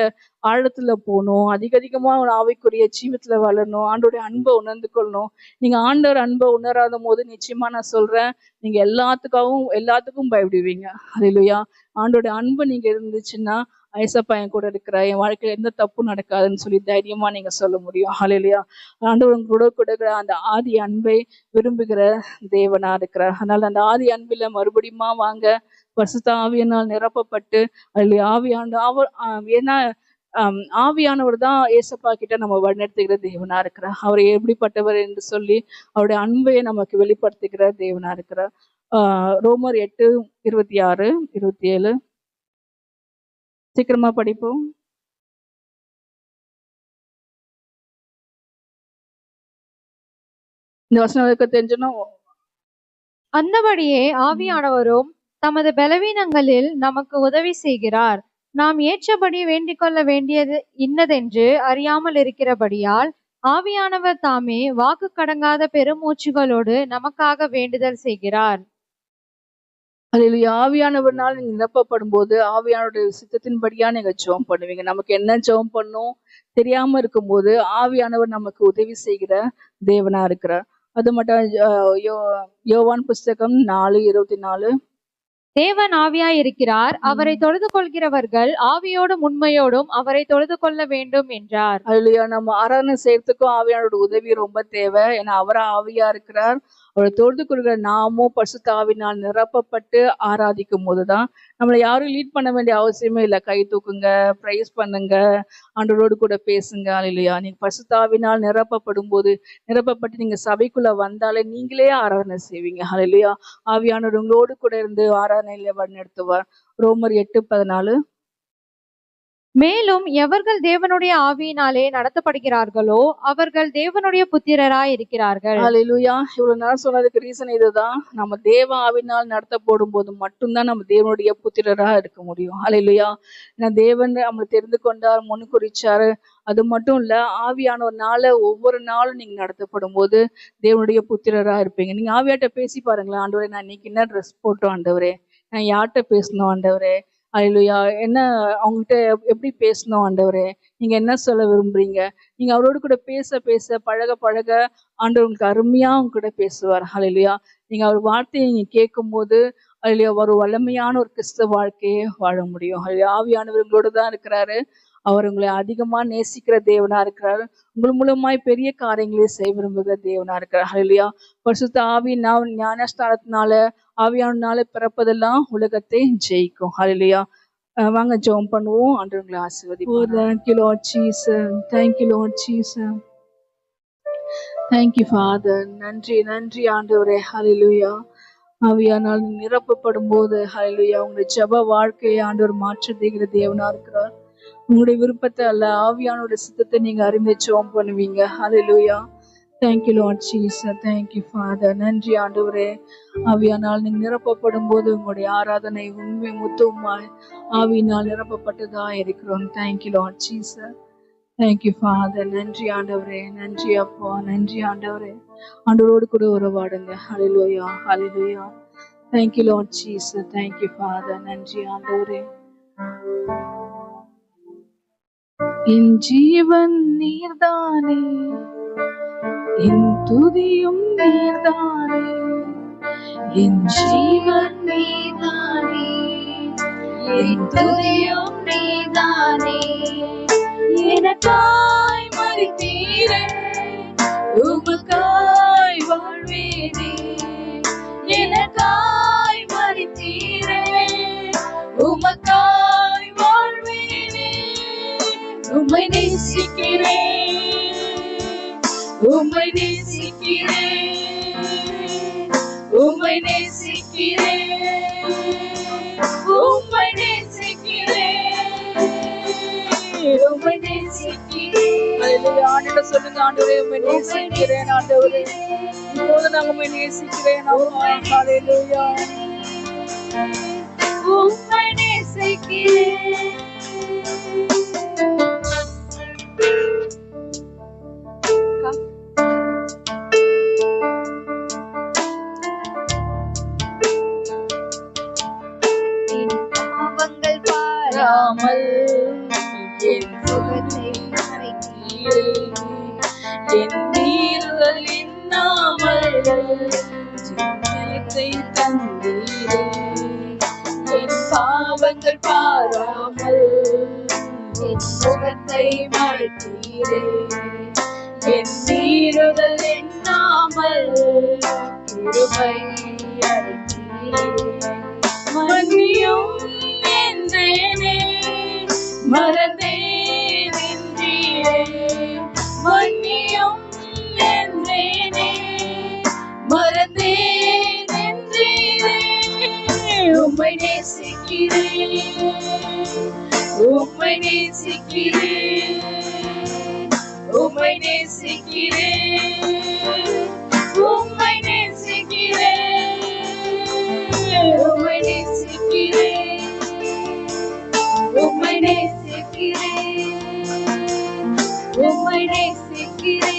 ஆழத்துல போகணும், அதிகமா ஒரு ஆவிக்குரிய ஜீவத்துல வளரணும், ஆண்டோடைய அன்பை உணர்ந்து கொள்ளணும். நீங்க ஆண்டவர் அன்பை உணராத போது நிச்சயமா நான் சொல்றேன், நீங்க எல்லாத்துக்கும் பயப்படுவீங்க. ஹல்லேலூயா. ஆண்டோடைய அன்பு நீங்க இருந்துச்சுன்னா, ஐசப்பா என் கூட இருக்கிற, என் வாழ்க்கையில எந்த தப்பும் நடக்காதுன்னு சொல்லி தைரியமா நீங்க சொல்ல முடியும். ஹல்லேலூயா. ஆண்டவர் கூட கொடுக்கிற அந்த ஆதி அன்பை விரும்புகிற தேவனா இருக்கிறார். அதனால அந்த ஆதி அன்பில மறுபடியும் வாங்க, பரிசுத்த ஆவியினால் நிரப்பப்பட்டு அதில் ஏன்னா ஆவியானவர் தான் ஏசப்பா கிட்ட நம்ம வழிநடத்துகிற தேவனா இருக்கிறார். அவர் எப்படிப்பட்டவர் என்று சொல்லி அவருடைய அன்பை நமக்கு வெளிப்படுத்துகிற தேவனா இருக்கிறார். ரோமர் 8:26-27 சீக்கிரமா படிப்போம். இந்த வசனம் தெரிஞ்சணும். அந்தபடியே ஆவியானவரும் தமது பலவீனங்களில் நமக்கு உதவி செய்கிறார். நாம் ஏற்றபடி வேண்டிக் கொள்ள வேண்டியது இன்னதென்று அறியாமல் இருக்கிறபடியால் ஆவியானவர் தாமே வாக்கு கடங்காத பெருமூச்சுகளோடு நமக்காக வேண்டுதல் செய்கிறார். அல்லேலூயா. ஆவியானவர்னால் நீங்க நிரப்பப்படும் போது ஆவியானவருடைய சித்தத்தின்படியா நீங்க ஜெபம் பண்ணுவீங்க. நமக்கு என்ன ஜெபம் பண்ணும் தெரியாம இருக்கும்போது ஆவியானவர் நமக்கு உதவி செய்கிற தேவனா இருக்கிறார். அது மட்டும் யோவான் புஸ்தகம் 4:24. தேவன் ஆவியாய் இருக்கிறார், அவரை தொழுது கொள்கிறவர்கள் ஆவியோடும் உண்மையோடும் அவரை தொழுது கொள்ள வேண்டும் என்றார். அல்லேலூயா. நம்ம ஆராதனை செய்யறதுக்கும் ஆவியானோட உதவி ரொம்ப தேவை. ஏன்னா அவர் ஆவியா இருக்கிறார். அவரை தொழுது கொள்கிற நாமும் பரிசுத்த ஆவியினால் நிரப்பப்பட்டு ஆராதிக்கும் போதுதான் நம்மளை யாரும் லீட் பண்ண வேண்டிய அவசியமே இல்லை. கை தூக்குங்க, பிரைஸ் பண்ணுங்க, ஆண்டவரோடு கூட பேசுங்க. அல்லேலூயா. நீங்க பரிசுத்த ஆவியினால் நிரப்பப்படும் போது, நிரப்பப்பட்டு நீங்க சபைக்குள்ள வந்தாலே நீங்களே ஆராதனை செய்வீங்க. அல்லேலூயா. ஆவியானவர் உங்களோடு கூட இருந்து ஆராதனையில வழிநடத்துவார். ரோமர் 8:14. மேலும் எவர்கள் தேவனுடைய ஆவியினாலே நடத்தப்படுகிறார்களோ அவர்கள் தேவனுடைய புத்திரராய் இருக்கிறார்கள். அல்லேலூயா. இவ்வளவு நேரம் சொன்னதுக்கு ரீசன் இதுதான். நம்ம தேவ ஆவினால் நடத்தப்படும் போது மட்டும்தான் நம்ம தேவனுடைய புத்திரரா இருக்க முடியும். அல்லேலூயா. ஏன்னா தேவன் நம்மளை தெரிந்து கொண்டார், முன் குறிச்சாரு. அது மட்டும் இல்ல, ஆவியானவர்னால ஒவ்வொரு நாளும் நீங்க நடத்தப்படும் போது தேவனுடைய புத்திரரா இருப்பீங்க. நீங்க ஆவியாட்ட பேசி பாருங்களேன். ஆண்டவரே, நான் இன்னைக்கு என்ன ட்ரெஸ் போட்டோம் ஆண்டவரே, நான் யார்கிட்ட பேசணும் ஆண்டவரே, அல்லேலூயா, என்ன அவங்ககிட்ட எப்படி பேசணும் ஆண்டவரே, நீங்க என்ன சொல்ல விரும்புறீங்க, நீங்க அவரோடு கூட பேச பேச பழக பழக ஆண்டவர் உங்களுக்கு அருமையா அவங்க கூட பேசுவார். அல்லேலூயா. நீங்க அவர் வார்த்தையை நீங்க கேட்கும் போது அல்லேலூயா ஒரு வல்லமையான ஒரு கிறிஸ்தவ வாழ்க்கையை வாழ முடியும். அல்லேலூயா. ஆவியானவர் உங்களோட தான் இருக்கிறாரு. அவர் உங்களை அதிகமா நேசிக்கிற தேவனா இருக்கிறாரு. உங்கள் மூலமாய் பெரிய காரியங்களை செய்ய விரும்புகிற தேவனா இருக்கிறார். அல்லேலூயா. பரிசுத்த ஆவி ஞானஸ்தானத்தினால ஆவியானால பிறப்பதெல்லாம் உலகத்தை ஜெயிக்கும். அல்லேலூயா. வாங்க ஜெபம் பண்ணுவோம். ஆண்டவர் உங்களை ஆசீர்வதிப்பார். Thank you Lord Jesus. Thank you Lord Jesus. Thank you Father. நன்றி நன்றி ஆண்டவரே. ஹல்லேலூயா. ஆவியானால் நிரப்பப்படும் போது ஹல்லேலூயா உங்களுடைய ஜெப வாழ்க்கையை ஆண்டவர் மாற்றுகிற தேவனா இருக்கிறார். உங்களுடைய விருப்பத்தை அல்ல, ஆவியானோட சித்தத்தை நீங்க அறிந்து ஜெபம் பண்ணுவீங்க. ஹல்லேலூயா. Thank you Lord Jesus. Thank you Father. நன்றி ஆண்டவரே. ஆவியானால் நீங்க நிரப்பப்படும் போது உங்களுடைய ஆராதனை உண்மை முத்துவமாய் ஆவியினால் நிரப்பப்பட்டதா இருக்கிறோம். Thank you Lord Jesus. Thank you Father. நன்றி ஆண்டவரே. நன்றி அப்பா. நன்றி ஆண்டவரே. ஆண்டவரோடு கூட உறவாடுங்க. ஹல்லேலூயா. ஹல்லேலூயா. Thank you Lord Jesus. Thank you Father. நன்றி ஆண்டவரே. என் ஜீவன் நீர்தானே, என் துதியும் நீர்தானே, என் ஜீவன் நீர்தானே, என் துதியும் நீர்தானே, எனக்காய் மரித்தீரே, உமக்காய் வாழ்வேனே, எனக்காய் மரித்தீரே, உமக்காய் வாழ்வேனே, உம்மை நேசிக்கிறேன், உம்மை நேசிக்கிறேன், உம்மை நேசிக்கிறேன், உம்மை நேசிக்கிறேன், உம்மை நேசிக்கிறேன். அல்லேலூயா. ஆண்டவரே சொல்லுங்க, ஆண்டவரே உம்மை நேசிக்கிறேன். ஆண்டவரே இப்போது நான் உம்மை நேசிக்கிறேன். அப்பா ஹல்லேலூயா. உம்மை நேசிக்கிறேன். பாவங்கள் பாராமல் என் சுகத்தை மறைத்தீரே, என் மீறுதல் எண்ணாமல் ஜீவத்தை தந்தீரே, என் பாவங்கள் பாராமல் என் சுகத்தை மறைத்தீரே, என் மீறுதல் எண்ணாமல் கிருபை அளித்தீரே, மன்னியும் என்றேனே, மறந்தேன் என்றீரே, மன்னியும் என்றேனே, மறந்தேன் என்றீரே, உம்மை நேசிக்கிறேன், உம்மை நேசிக்கிறேன், உம்மை நேசிக்கிறேன், உம்மை நேசிக்கிறேன், உம்மை நேசிக்கிறேன், உம்மை நேசிக்கிறேன், உம்மை நேசிக்கிறேன்.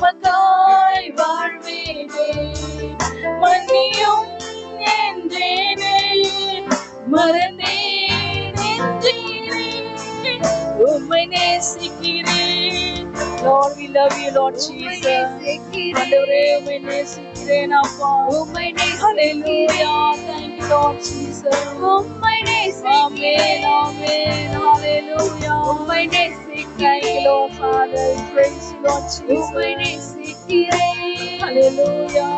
உமக்காய் வாழ்வேனே. மன்னியும் என்றேனே, மறந்தேன் என்றேனே, உம்மை நேசிக்கிறேன். Lord, we love you, Lord Jesus. ஆண்டவரே, உம்மை நேசிக்கிறேன் அப்பா. Hallelujah. Thank you, Lord Jesus. Amen, amen. Hallelujah. Thank you, Lord Father. We praise you, Lord Jesus. Hallelujah.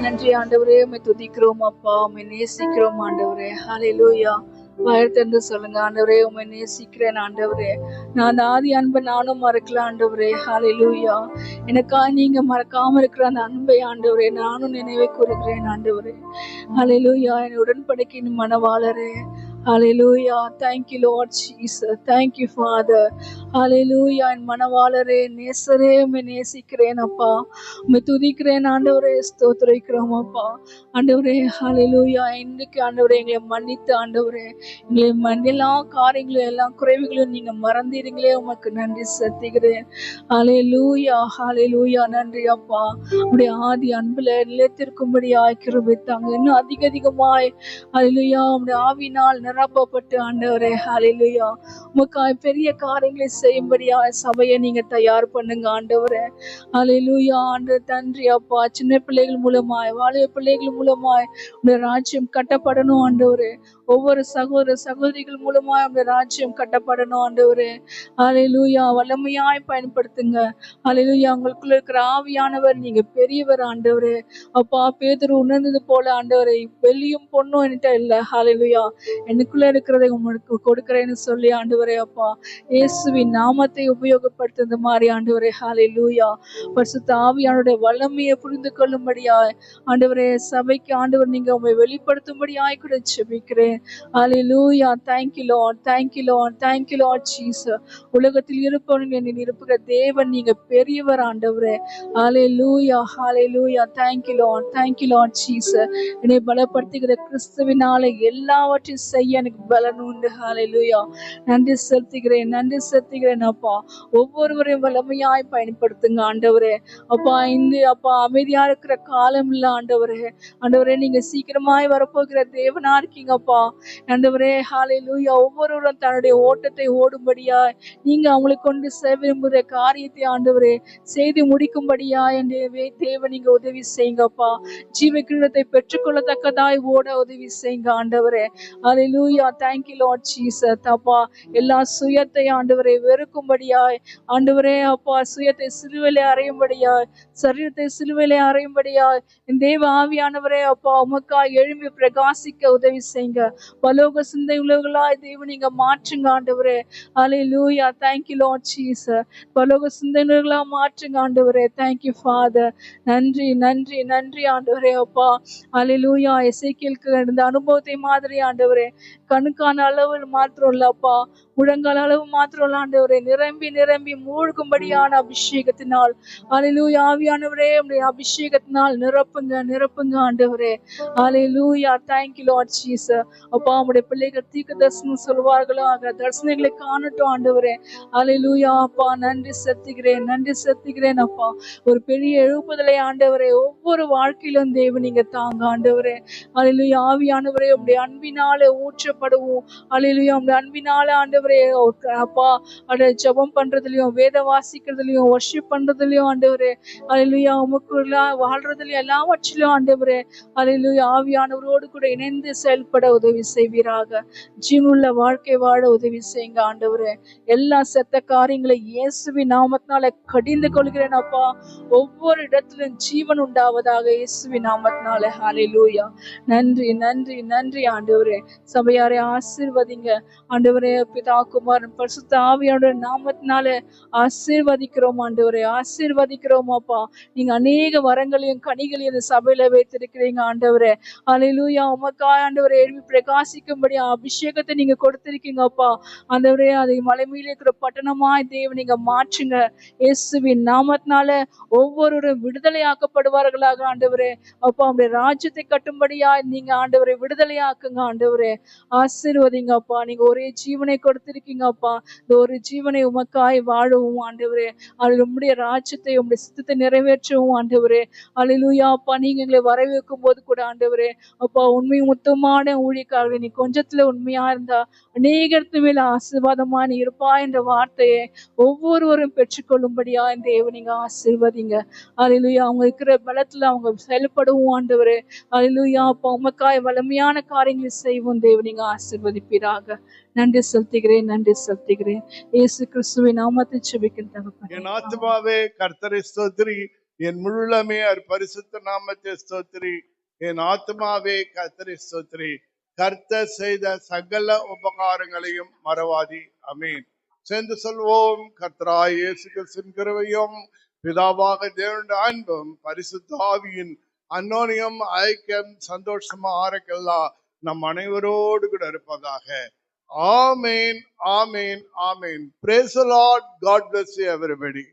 நன்றி ஆண்டவரே, உம்மை துதிக்கிறோம் அப்பா, உம்மை நேசிக்கிறோம் ஆண்டவரே. ஹalleluya. வாயத்திறந்து சொல்லுங்க, ஆண்டவரே உம்மை நேசிக்கிறேன் ஆண்டவரே. நான் ஆதி அன்பை நானும் மறக்கல ஆண்டவரே. ஹalleluya. எனக்காக நீங்க மறக்காம இருக்கிற அந்த அன்பை ஆண்டவரே நானும் நினைவு கூறுகிறேன் ஆண்டவரே. ஹalleluya. என் உடன்படிக்கையின் மனவாளரே. Hallelujah. Thank you, Lord Jesus. Thank you, Father. Hallelujah. என் மனவாளரே, நேசரே, உம்மை நேசிக்கிறேன் அப்பா, உம்மை துதிக்கிறேன் ஆண்டவரே, ஸ்தோத்திரிக்கிறோம் அப்பா. ஆண்டவரே, ஹalleluya. இன்னைக்கு ஆண்டவரே எங்களை மன்னித்து ஆண்டவரே, எங்களை எல்லா காரியங்களும் எல்லா குறைவுகளும் நீங்க மறந்தீங்களே, உமக்கு நன்றி செலுத்துகிறேன். ஹalleluya. ஹalleluya. நன்றி அப்பா. உடைய ஆதி அன்புல நிலைத்திருக்கும்படியாய் கிருபை தாங்க. இன்னும் அதிகமாய் ஹalleluya உடைய ஆவியினால் நிரப்பப்பட்டு ஆண்டவரே, ஹalleluya உமக்காய் பெரிய காரியங்களை செய்யும்படியாய் சபையை நீங்க தயார் பண்ணுங்க ஆண்டவரே. ஹalleluya. ஆண்டவர் நன்றி அப்பா. சின்ன பிள்ளைகள் மூலமாய், வாலிப பிள்ளைகள் மூலமாய் உடைய ராஜ்யம் கட்டப்படணும் ஆண்டவரே. ஒவ்வொரு சகோதர சகோதரிகள் மூலமாய் உடைய ராஜ்யம் கட்டப்படணும் ஆண்டவரே. ஹalleluya. வல்லமையாய் பயன்படுத்துங்க. ஹalleluya. உங்களுக்குள்ள இருக்கிற ஆவியானவர் நீங்க பெரியவர் ஆண்டவரே. அப்பா, பேதுரு உணர்ந்தது போல ஆண்டவரே, வெள்ளியும் பொண்ணும் என்கிட்ட இல்ல, ஹalleluya, எனக்குள்ள இருக்கிறதை உங்களுக்கு கொடுக்கிறேன்னு சொல்லி ஆண்டவரே அப்பா, இயேசுவின் நாமத்தை உபயோகப்படுத்துறது மாதிரி ஆண்டவரே. ஹalleluya. பரிசுத்த ஆவியானுடைய வல்லமையை புரிந்து கொள்ளும்படியாய் ஆண்டவரே சபைக்கு ஆண்டவர் நீங்க உம்மை வெளிப்படுத்தும்படியாய் கூட ஜெபிக்கிறேன். ஹalleluya. Thank you Lord. Thank you Lord. Thank you Lord Jesus. உலகத்தில் இருப்பவர்கள் என்னை நிரப்புகிற தேவன் நீங்க பெரியவர் ஆண்டவரே. ஹalleluya. Hallelujah. Thank you Lord. Thank you Lord Jesus. என்னை பலப்படுத்துகிற கிறிஸ்துவினாலே எல்லாவற்றையும் செய்ய எனக்கு பலன் உண்டு. ஹalleluya. நன்றி செலுத்துகிறேன் அப்பா. ஒவ்வொருவரையும் வல்லமையாய் பயன்படுத்துங்க ஆண்டவரே. அப்பா, இந்த அப்பா அமைதியா இருக்கிற காலம் இல்ல ஆண்டவரே. ஆண்டவரே, நீங்க சீக்கிரமாய் வரப்போகிற தேவனா இருக்கீங்க அப்பா ஆண்டவரே. ஹalleluya. ஒவ்வொருவரும் தன்னுடைய ஓட்டத்தை ஓடும்படியாய் நீங்க அவங்களுக்கு கொண்டு செய்ய விரும்புகிற காரியத்தை ஆண்டவரே செய்து முடிக்கும்படியா என் தேவன் நீங்க உதவி செய்யுங்கப்பா. ஜீவ கிரீடத்தை பெற்றுக்கொள்ளத்தக்கதாய் ஓட உதவி செய்யுங்க ஆண்டவரே. ஹalleluya. Thank you Lord Jesus. அப்பா, எல்லா சுயத்தை ஆண்டவரை வெறுக்கும்படியாய் ஆண்டவரே அப்பா, சுயத்தை சிலுவையிலே அறையும்படியாய், சரீரத்தை சிலுவையிலே அறையும்படியாய் என் தேவ ஆவியானவரே அப்பா, உமக்காய் எழும்பி பிரகாசிக்க உதவி செய்யுங்க. பலோக சிந்தை உள்ளவர்களாய் தேவன் நீங்க மாற்றுங்க ஆண்டவரே. ஹalleluya. Thank you Lord Jesus. பலோக சிந்தனைகளா மாற்றுங்க ஆண்டவரே. Thank you Father. நன்றி நன்றி நன்றி ஆண்டவரே அப்பா. ஹalleluya. எசேக்கியேலுக்கு இருந்த அனுபவத்தை மாதிரி ஆண்டவரே, கணுக்கான அளவு மாத்திரம் இல்லப்பா, முழங்கால் அளவு மாத்திரம் இல்ல ஆண்டவரே, நிரம்பி நிரம்பி மூழ்கும்படியான அபிஷேகத்தினால் ஹalleluya ஆவியானவரே உம்முடைய அபிஷேகத்தினால் நிரப்புங்க ஆண்டவரே. ஹalleluya. Thank you Lord Jesus. அப்பா, உம்முடைய பிள்ளைகள் தீர்க்க தரிசனம் சொல்வார்களோ ஆக தரிசனங்களை காணட்டும் ஆண்டவரே. ஹalleluya அப்பா, நன்றி செலுத்துகிறேன் அப்பா. ஒரு பெரிய எழுப்புதலை ஆண்டவரே ஒவ்வொரு வாழ்க்கையிலும் தேவன் நீங்க தாங்க ஆண்டவரே. ஹalleluya ஆவியானவரே உம்முடைய அன்பினாலே ஊற்றப்படுவோம். ஹalleluya உம்முடைய அன்பினாலே ஆண்டவரே அப்பா, அட ஜெபம் பண்றதுலயும், வேத வாசிக்கிறதுலயும், வொர்ஷிப் பண்றதுலயும் ஆண்டவரே, ஹalleluya உமக்குள்ள வாழ்றதுலயும் எல்லாவற்றிலும் ஆண்டவரே ஹalleluya ஆவியானவரோடு கூட இணைந்து செயல்பட உதவி செய்வீராக. ஜீவனுள்ள வாழ்க்கை வாழ உதவி செய்யுங்க ஆண்டவரே. எல்லா செத்த காரியங்களை இயேசுவின் நாமத்தினால கடிந்து கொள்கிறேன் அப்பா. ஒவ்வொரு இடத்திலும் ஜீவன் உண்டாவதாக இயேசுவின் நாமத்தினால. ஹalleluya. நன்றி நன்றி நன்றி ஆண்டவரே. சபையாரை ஆசீர்வதிங்க ஆண்டவரே. பிதா குமாரன் பரிசுத்த ஆவியானோட நாமத்தினால ஆசீர்வதிக்கிறோம் ஆண்டவரே. ஆசீர்வதிக்கிறோம் அப்பா. நீங்க அநேக வரங்களையும் கனிகளையும் இந்த சபையில வைத்திருக்கிறீங்க ஆண்டவரே. ஹalleluya உமக்காய் ஆண்டவரே எழுப்பி பிரகாசிக்கும்படி அபிஷேகத்தை நீங்க கொடுத்திருக்கீங்க அப்பா ஆண்டவரே. அதை மலை மேலே இருக்கிற பட்டணமாய் தேவன் நீங்க மாற்றுங்க இயேசுவின் நாமத்தினால. ஒவ்வொருவரும் விடுதலையாக்கப்படுவார்களாக ஆண்டவரே. அப்பா, உங்களுடைய ராஜ்யத்தை கட்டும்படியா நீங்க ஆண்டவரை விடுதலையாக்குங்க ஆண்டவரே. ஆசீர்வதிங்கப்பா. நீங்க ஒரே ஜீவனை கொடுத்திருக்கீங்கப்பா. இந்த ஒரு ஜீவனை உமக்காய் வாழவும் ஆண்டவரே, அது உம்முடைய ராஜ்யத்தை உம்முடைய சித்தத்தை நிறைவேற்றவும் ஆண்டவரே. அல்லேலூயா அப்பா. நீங்க எங்களை வரவேற்கும் போது கூட ஆண்டவரே அப்பா, உண்மை மொத்தமான ஊழியக்காரர்கள் நீ கொஞ்சத்துல உண்மையா இருந்தா அநேகத்து மேல ஆசீர்வாதமா நீ இருப்பா என்ற வார்த்தையை ஒவ்வொருவரும் பெற்றுக்கொள்ளும்படியா இந்த தேவ நீங்க ஆசீர்வதிங்க. அல்லேலூயா. அவங்க இருக்கிற பலத்துல அவங்க செயல்படவும் ஆண்டவரே. அல்லேலூயா அப்பா, உமக்காய் வலிமையான காரியங்களை செய்வோம் தேவ நீங்க ஆசீர்வதிப்பீராக. நன்றி செலுத்துகிறேன், நன்றி செலுத்துகிறேன். இயேசு கிறிஸ்துவின் நாமத்தை ஜெபிக்கிறேன் தகப்பனே. என் ஆத்மாவே கர்த்தரை ஸ்தோத்திரி, என் முழுமே அவர் பரிசுத்த நாமத்தை ஸ்தோத்திரி. என் ஆத்மாவே கர்த்தரை ஸ்தோத்திரி, கர்த்தர் செய்த சகல உபகாரங்களையும் மறவாதி. ஆமென். சேர்ந்து சொல்வோம். கர்த்தராய் இயேசு கிறிஸ்துவின் கிருபையும் பிதாவாக தேவனுடைய அன்பும் பரிசுத்த ஆவியின் அந்யோன்யம் ஐக்கியம் சந்தோஷமா ஆரோக்கியம் நம் அனைவரோடு கூட இருப்பதாக. ஆமென், ஆமென், ஆமென். Praise the Lord. God bless you everybody.